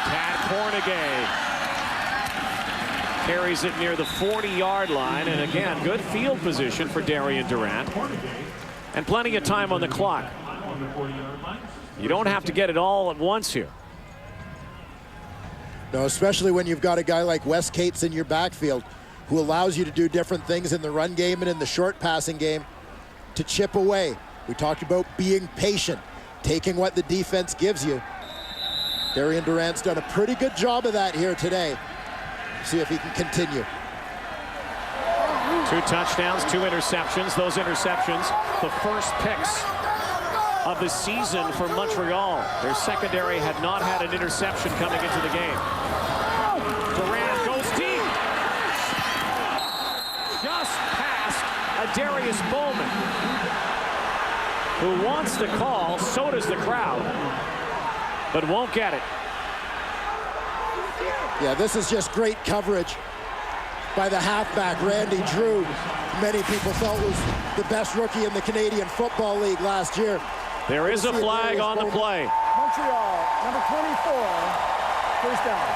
Speaker 1: Tad Cornegay carries it near the 40-yard line, and again, good field position for Darian Durant. And plenty of time on the clock. You don't have to get it all at once here.
Speaker 2: No, especially when you've got a guy like Wes Cates in your backfield who allows you to do different things in the run game and in the short passing game to chip away. We talked about being patient, taking what the defense gives you. Darian Durant's done a pretty good job of that here today. See if he can continue.
Speaker 1: 2 touchdowns, 2 interceptions. Those interceptions, the first picks of the season for Montreal. Their secondary had not had an interception coming into the game. Durant goes deep. Just past Adarius Bowman, who wants the call, so does the crowd, but won't get it.
Speaker 2: Yeah, this is just great coverage by the halfback, Randy Drew. Many people felt was the best rookie in the Canadian Football League last year.
Speaker 1: There is a flag on the play.
Speaker 13: Montreal, number 24, first down.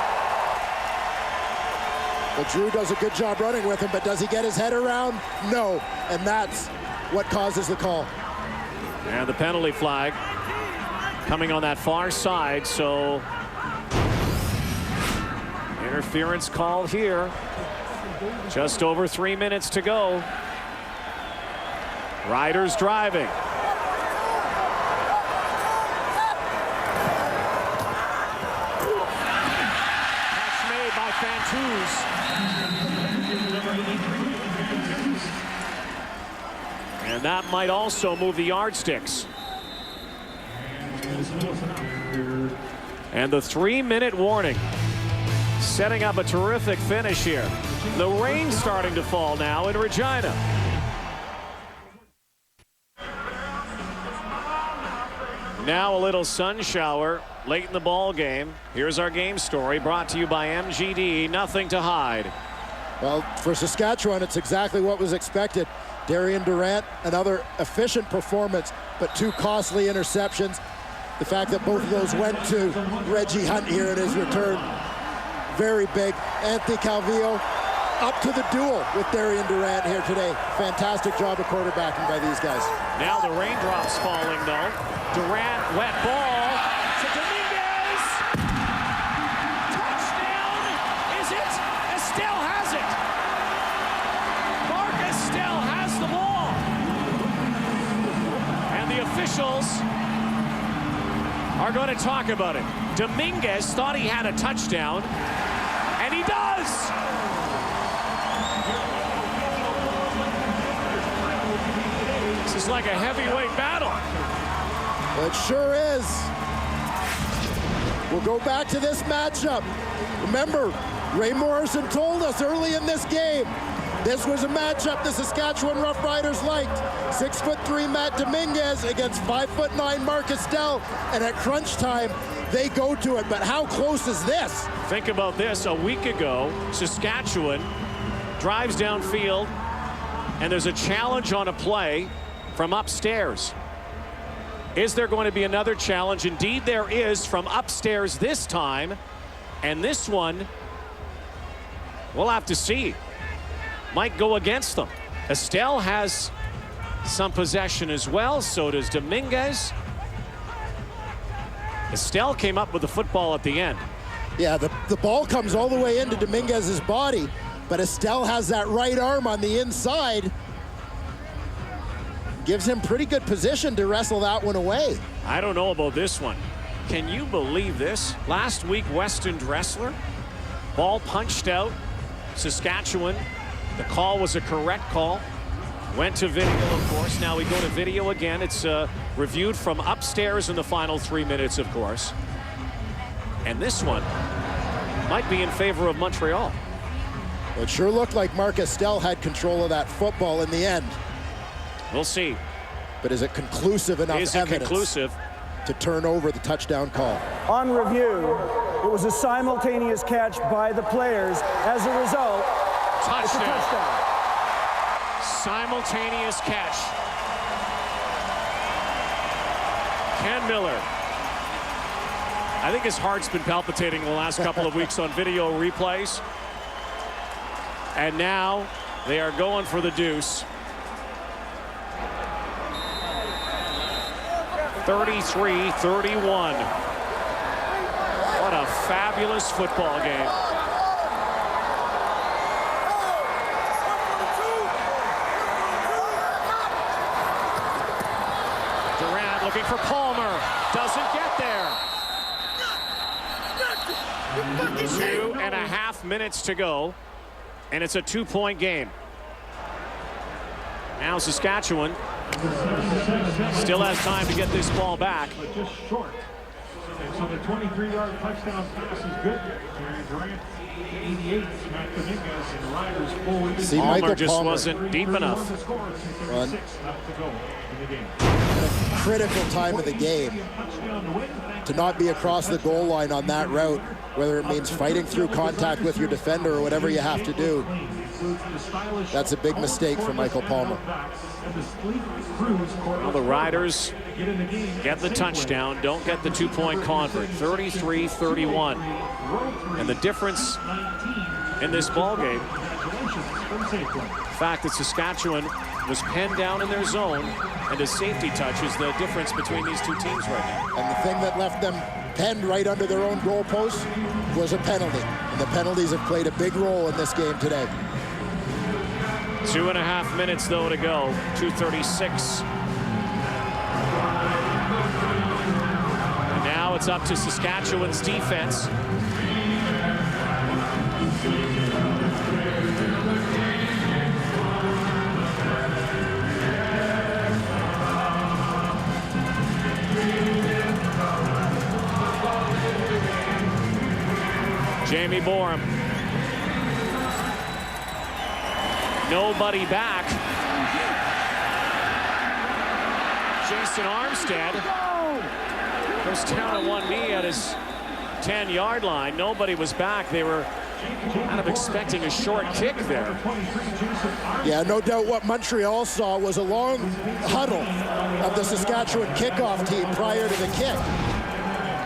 Speaker 2: Well, Drew does a good job running with him, but does he get his head around? No, and that's what causes the call.
Speaker 1: And the penalty flag coming on that far side, so interference call here. Just over 3 minutes to go. Riders driving. Catch made by Fantuz. And that might also move the yardsticks. And the 3-minute warning, setting up a terrific finish here. The rain starting to fall now in Regina. Now a little sun shower late in the ball game. Here's our game story brought to you by MGD. Nothing to hide.
Speaker 2: Well, for Saskatchewan, it's exactly what was expected. Darian Durant, another efficient performance, but 2 costly interceptions. The fact that both of those went to Reggie Hunt here in his return, very big. Anthony Calvillo up to the duel with Darian Durant here today. Fantastic job of quarterbacking by these guys.
Speaker 1: Now the raindrops falling though. Durant, wet ball to Dominguez. Touchdown. Is it? Estelle has it. Mark Estelle has the ball. And the officials are going to talk about it. Dominguez thought he had a touchdown, and he does. This is like a heavyweight battle.
Speaker 2: It sure is. We'll go back to this matchup. Remember, Ray Morrison told us early in this game, this was a matchup the Saskatchewan Roughriders liked. 6'3" Matt Dominguez against 5'9" Mark Estelle. And at crunch time, they go to it. But how close is this?
Speaker 1: Think about this. A week ago, Saskatchewan drives downfield, and there's a challenge on a play from upstairs. Is there going to be another challenge? Indeed, there is from upstairs this time. And this one, we'll have to see. Might go against them. Estelle has some possession as well. So does Dominguez. Estelle came up with the football at the end.
Speaker 2: Yeah, the ball comes all the way into Dominguez's body, but Estelle has that right arm on the inside. Gives him pretty good position to wrestle that one away.
Speaker 1: I don't know about this one. Can you believe this? Last week, Weston Dressler, ball punched out. Saskatchewan, the call was a correct call. Went to video, of course. Now we go to video again. It's reviewed from upstairs in the final 3 minutes, of course. And this one might be in favor of Montreal.
Speaker 2: It sure looked like Marcus Dell had control of that football in the end.
Speaker 1: We'll see.
Speaker 2: But is it conclusive enough evidence to turn over the touchdown call?
Speaker 13: On review, it was a simultaneous catch by the players. As a result, it's a touchdown.
Speaker 1: Simultaneous catch. Ken Miller. I think his heart's been palpitating the last couple of weeks on video replays. And now they are going for the deuce. 33-31. What a fabulous football game. Durant looking for Palmer. Doesn't get there. 2.5 minutes to go. And it's a 2-point game. Now Saskatchewan still has time to get this ball back.
Speaker 14: But just short. So the 23-yard touchdown pass is good. Durant, 88, Matt Dominguez, and Riders forward.
Speaker 2: See,
Speaker 1: Palmer just wasn't deep enough.
Speaker 2: Critical time of the game to not be across the goal line on that route, whether it means fighting through contact with your defender or whatever you have to do. That's a big mistake for Michael Palmer.
Speaker 1: Well, the Riders get the touchdown, don't get the 2-point convert. 33-31. And the difference in this ball game, the fact that Saskatchewan was penned down in their zone and a safety touch is the difference between these two teams right now.
Speaker 2: And the thing that left them penned right under their own goalpost was a penalty. And the penalties have played a big role in this game today.
Speaker 1: 2.5 minutes, though, to go. 2:36. And now it's up to Saskatchewan's defense. Jamie Borum. Nobody back. Jason Armstead goes down on one knee at his 10-yard line. Nobody was back. They were kind of expecting a short kick there.
Speaker 2: Yeah, no doubt what Montreal saw was a long huddle of the Saskatchewan kickoff team prior to the kick.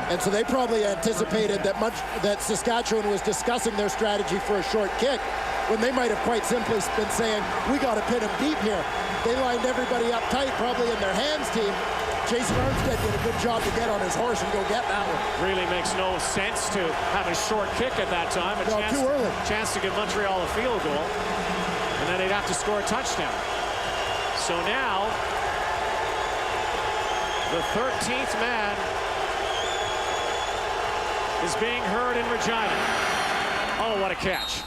Speaker 2: And so they probably anticipated that Saskatchewan was discussing their strategy for a short kick, when they might have quite simply been saying, we got to pin them deep here. They lined everybody up tight, probably in their hands team. Jason Armstead did a good job to get on his horse and go get that one.
Speaker 1: Really makes no sense to have a short kick at that time.
Speaker 2: Too early.
Speaker 1: Chance to give Montreal a field goal, and then they'd have to score a touchdown. So now, the 13th man is being heard in Regina. Oh, what a catch.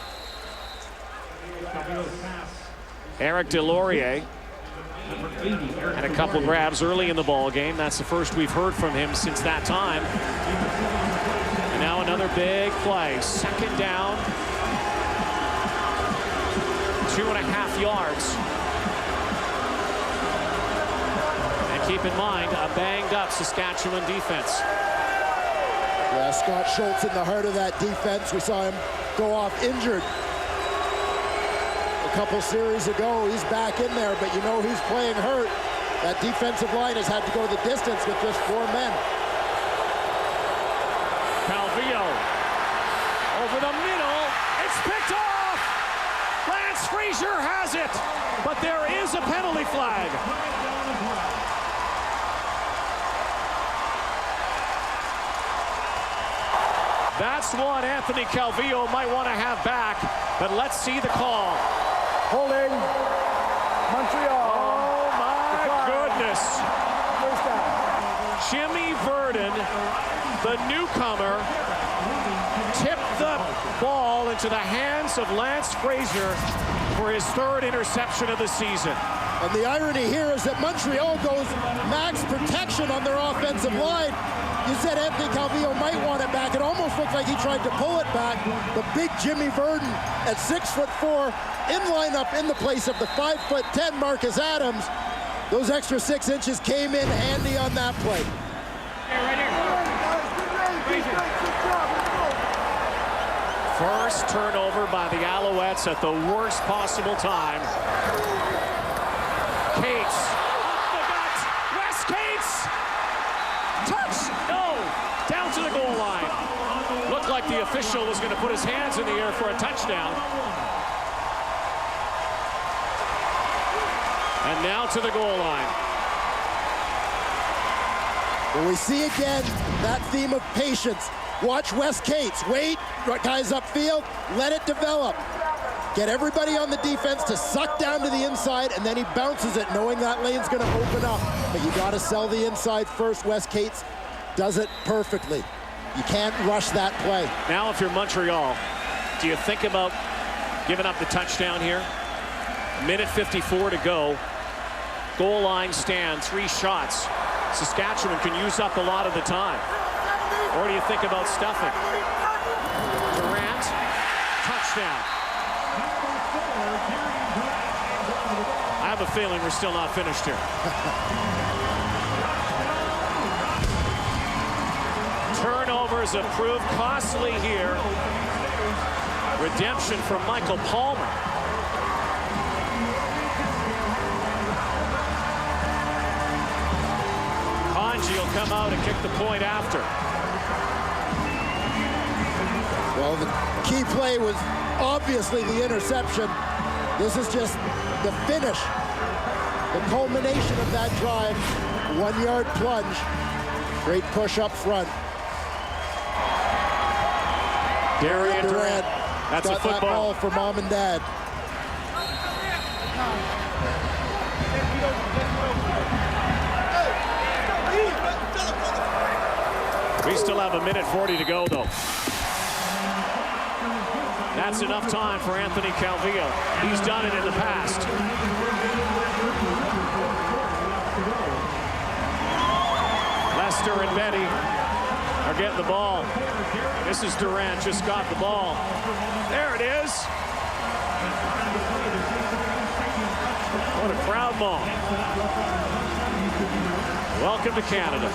Speaker 1: Eric Deslauriers had a couple grabs early in the ball game. That's the first we've heard from him since that time. And now another big play. 2nd down. 2.5 yards. And keep in mind, a banged up Saskatchewan defense.
Speaker 2: Yeah, Scott Schultz in the heart of that defense. We saw him go off injured a couple series ago. He's back in there, but you know he's playing hurt. That defensive line has had to go the distance with just 4 men.
Speaker 1: Calvillo over the middle. It's picked off. Lance Frazier has it, but there is a penalty flag. That's one Anthony Calvillo might want to have back, but let's see the call.
Speaker 13: Holding Montreal.
Speaker 1: Oh my goodness. Jimmy Verdon, the newcomer, tipped the ball into the hands of Lance Frazier for his 3rd interception of the season.
Speaker 2: And the irony here is that Montreal goes max protection on their offensive line. You said Anthony Calvillo might want it back. It almost looked like he tried to pull it back. But big Jimmy Verdon at 6'4", in lineup in the place of the 5'10" Marcus Adams. Those extra 6 inches came in handy on that play.
Speaker 1: First turnover by the Alouettes at the worst possible time. Cates, off the gut, Wes Cates, touch, no, down to the goal line. Looked like the official was going to put his hands in the air for a touchdown. And now to the goal line.
Speaker 2: Well, we see again that theme of patience. Watch Wes Cates, wait, guys upfield, let it develop. Get everybody on the defense to suck down to the inside, and then he bounces it, knowing that lane's going to open up. But you got to sell the inside first. Wes Cates does it perfectly. You can't rush that play.
Speaker 1: Now, if you're Montreal, do you think about giving up the touchdown here? Minute 54 to go. Goal line stand, 3 shots. Saskatchewan can use up a lot of the time. Or do you think about stuffing? Durant, touchdown. I have a feeling we're still not finished here. Turnovers have proved costly here. Redemption from Michael Palmer. Conji will come out and kick the point after.
Speaker 2: Well, the key play was obviously the interception. This is just the finish, the culmination of that drive. 1-yard plunge. Great push up front.
Speaker 1: Darian Durant. That's
Speaker 2: got
Speaker 1: a football.
Speaker 2: That ball for mom and dad.
Speaker 1: We still have 1:40 to go, though. That's enough time for Anthony Calvillo. He's done it in the past. Lester and Betty are getting the ball. This is Durant, just got the ball. There it is. What a crowd ball. Welcome to Canada.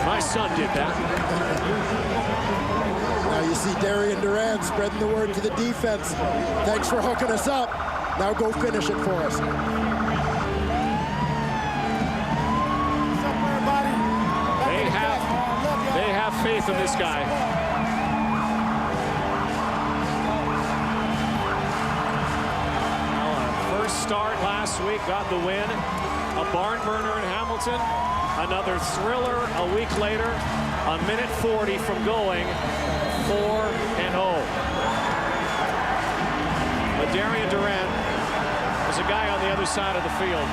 Speaker 1: My son did that.
Speaker 2: Now you see Darian Durant spreading the word to the defense. Thanks for hooking us up. Now go finish it for us.
Speaker 1: They have faith in this guy. Well, our first start last week got the win. A barn burner in Hamilton. Another thriller a week later. 1:40 from going 4-0. But Darian Durant is a guy on the other side of the field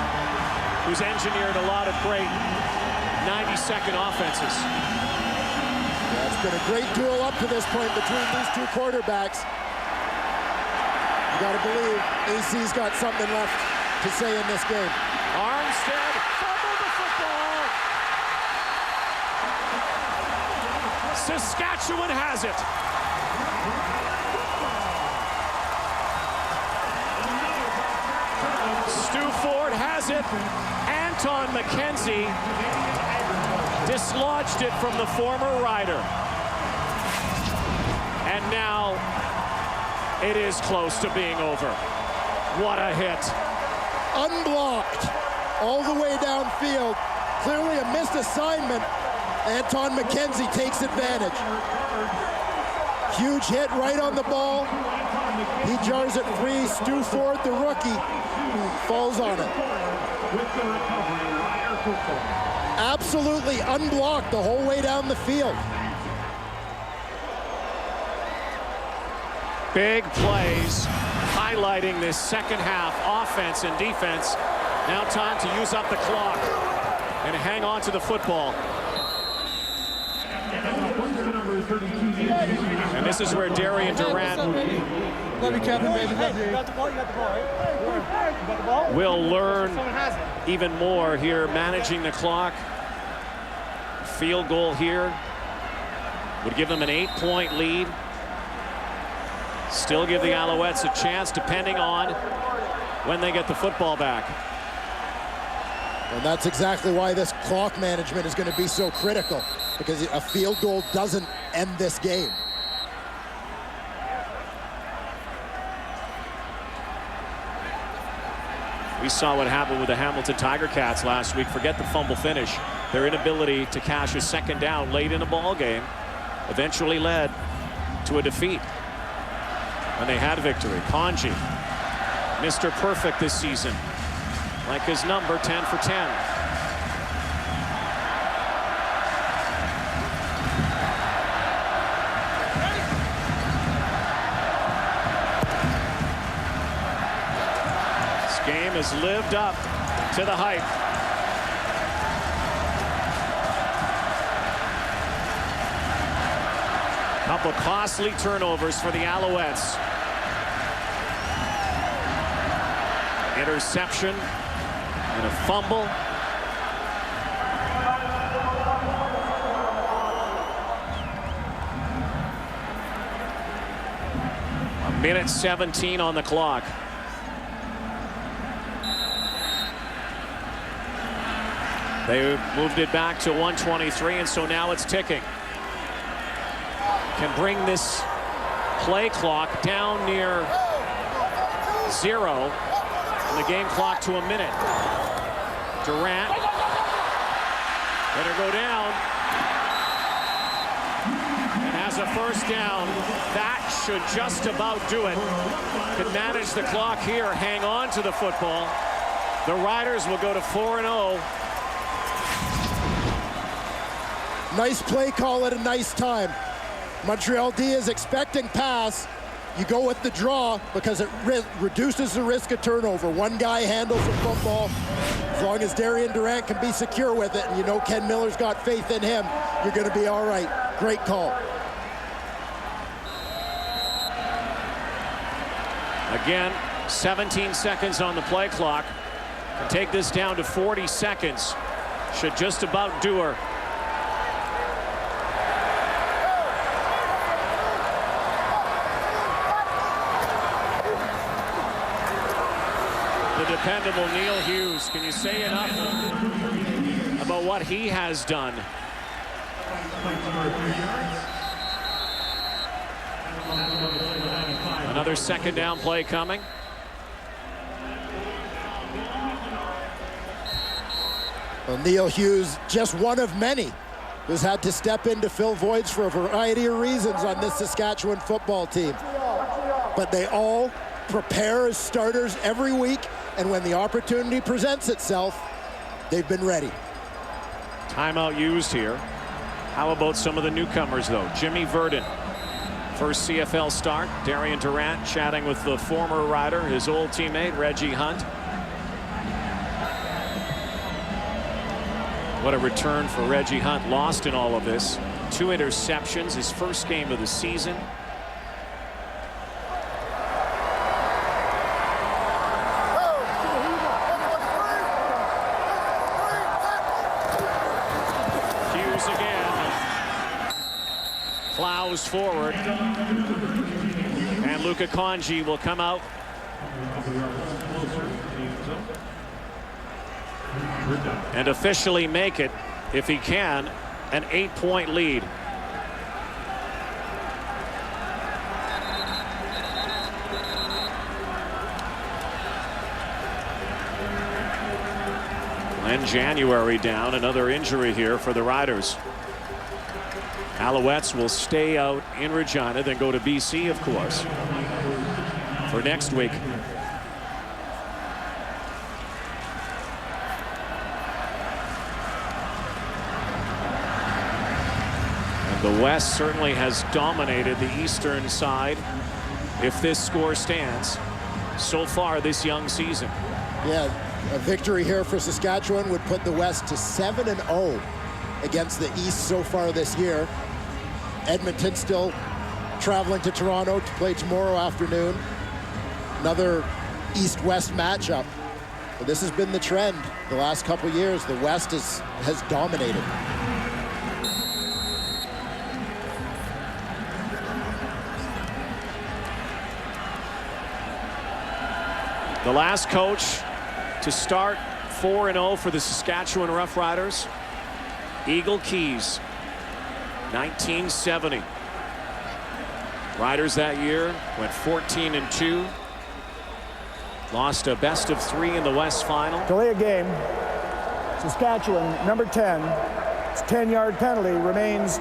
Speaker 1: who's engineered a lot of great 90-second offenses.
Speaker 2: Yeah, it's been a great duel up to this point between these two quarterbacks. You got to believe AC's got something left to say in this game.
Speaker 1: Armstead fumbled the football. Saskatchewan has it. Stu Ford has it. Anton McKenzie dislodged it from the former Rider. And now it is close to being over. What a hit.
Speaker 2: Unblocked all the way downfield. Clearly a missed assignment. Anton McKenzie takes advantage. Huge hit right on the ball. He jars it free. Stu Ford, the rookie, falls on it. Absolutely unblocked the whole way down the field.
Speaker 1: Big plays highlighting this second half offense and defense. Now time to use up the clock and hang on to the football.
Speaker 14: number 32.
Speaker 1: And this is where Darian Durant
Speaker 6: Love you, Captain, baby. Love you. You got the ball, right?
Speaker 1: will learn even more here, managing the clock. Field goal here would give them an 8-point lead. Still give the Alouettes a chance, depending on when they get the football back.
Speaker 2: And that's exactly why this clock management is going to be so critical, because a field goal doesn't end this game.
Speaker 1: We saw what happened with the Hamilton Tiger Cats last week. Forget the fumble finish. Their inability to cash a second down late in a ball game eventually led to a defeat. And they had a victory. Conji, Mr. Perfect this season. Like his number, 10 for 10. Game has lived up to the hype. Couple costly turnovers for the Alouettes. Interception and a fumble. A minute 17 on the clock. They moved it back to 1:23, and so now it's ticking. Can bring this play clock down near 0, and the game clock to a minute. Durant, let her go down, and has a first down. That should just about do it. Can manage the clock here, hang on to the football. The Riders will go to 4-0.
Speaker 2: Nice play call at a nice time. Montreal D is expecting pass. You go with the draw because it reduces the risk of turnover. One guy handles the football. As long as Darian Durant can be secure with it, and you know Ken Miller's got faith in him, you're going to be all right. Great call.
Speaker 1: Again, 17 seconds on the play clock. Can take this down to 40 seconds. Should just about do her. The dependable Neil Hughes. Can you say enough about what he has done? Another second down play coming.
Speaker 2: Well, Neil Hughes, just one of many who's had to step in to fill voids for a variety of reasons on this Saskatchewan football team. But they all prepare as starters every week, and when the opportunity presents itself, they've been ready.
Speaker 1: Timeout used here. How about some of the newcomers, though? Jimmy Verdon, first CFL start. Darian Durant chatting with the former Rider, his old teammate, Reggie Hunt. What a return for Reggie Hunt, lost in all of this. 2 interceptions, his first game of the season. Hughes again. Plows forward. And Luka Conji will come out. And officially make it, if he can, an 8-point lead. And January down, another injury here for the Riders. Alouettes will stay out in Regina, then go to BC, of course, for next week. The West certainly has dominated the eastern side, if this score stands, so far this young season.
Speaker 2: Yeah, a victory here for Saskatchewan would put the West to 7-0 against the East so far this year. Edmonton still traveling to Toronto to play tomorrow afternoon. Another East-West matchup. But this has been the trend the last couple years. The West has dominated.
Speaker 1: The last coach to start 4-0 for the Saskatchewan Roughriders, Eagle Keys, 1970. Riders that year went 14-2. Lost a best-of-3 in the West Final.
Speaker 13: Delay a game. Saskatchewan, number 10. It's a 10-yard penalty. Remains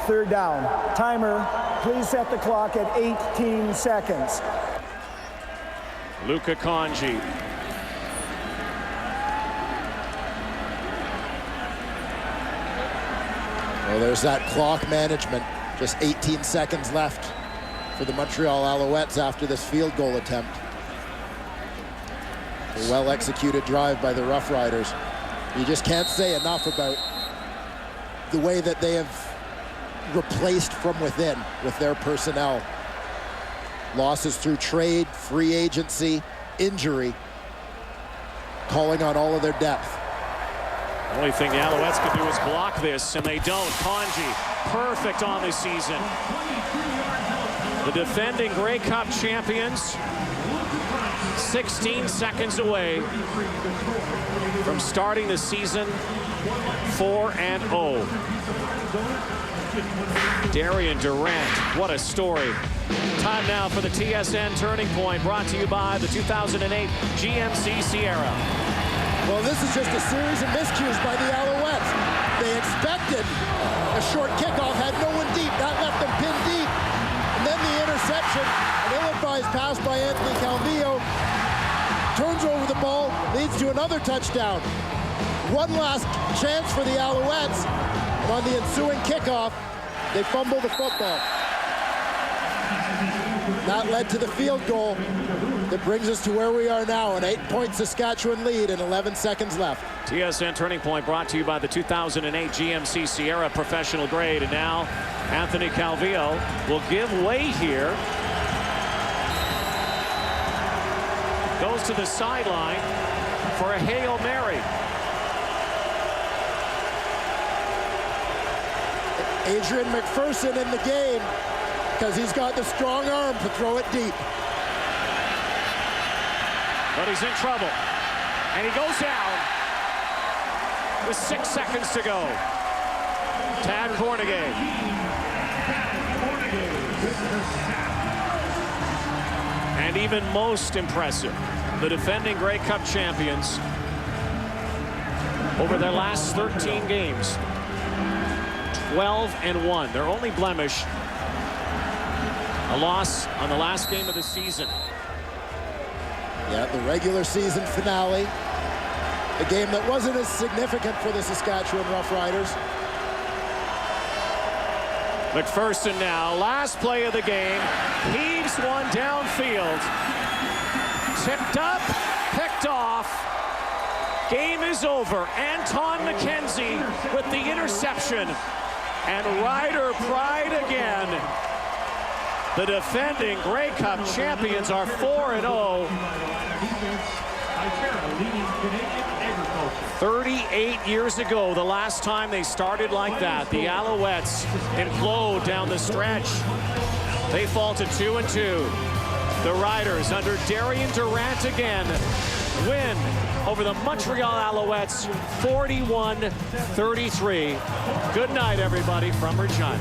Speaker 13: third down. Timer, please set the clock at 18 seconds.
Speaker 1: Luka Kanji.
Speaker 2: Well, there's that clock management. Just 18 seconds left for the Montreal Alouettes after this field goal attempt. A well-executed drive by the Roughriders. You just can't say enough about the way that they have replaced from within with their personnel. Losses through trade, free agency, injury, calling on all of their depth.
Speaker 1: The only thing the Alouettes can do is block this, and they don't. Kanji, perfect on this season. The defending Grey Cup champions, 16 seconds away from starting the season 4-0. Darian Durant, what a story. Time now for the TSN Turning Point, brought to you by the 2008 GMC Sierra.
Speaker 2: Well, this is just a series of miscues by the Alouettes. They expected a short kickoff, had no one deep. That left them pinned deep. And then the interception, an ill-advised pass by Anthony Calvillo, turns over the ball, leads to another touchdown. One last chance for the Alouettes, and on the ensuing kickoff, they fumble the football. That led to the field goal that brings us to where we are now, an 8-point Saskatchewan lead and 11 seconds left.
Speaker 1: TSN Turning Point brought to you by the 2008 GMC Sierra professional grade. And now Anthony Calvillo will give way here. Goes to the sideline for a Hail Mary.
Speaker 2: Adrian McPherson in the game because he's got the strong arm to throw it deep.
Speaker 1: But he's in trouble. And he goes down with 6 seconds to go. Tad Cornegay. And even most impressive, the defending Grey Cup champions over their last 13 games, 12-1. Their only blemish, a loss on the last game of the season.
Speaker 2: Yeah, the regular season finale. A game that wasn't as significant for the Saskatchewan Roughriders.
Speaker 1: McPherson now, last play of the game, heaves one downfield. Tipped up, picked off. Game is over. Anton McKenzie with the interception. And Rider pride again. The defending Grey Cup champions are 4-0. 38 years ago, the last time they started like that. The Alouettes implode down the stretch. They fall to 2-2. The Riders under Darian Durant again win over the Montreal Alouettes 41-33. Good night, everybody, from Regina.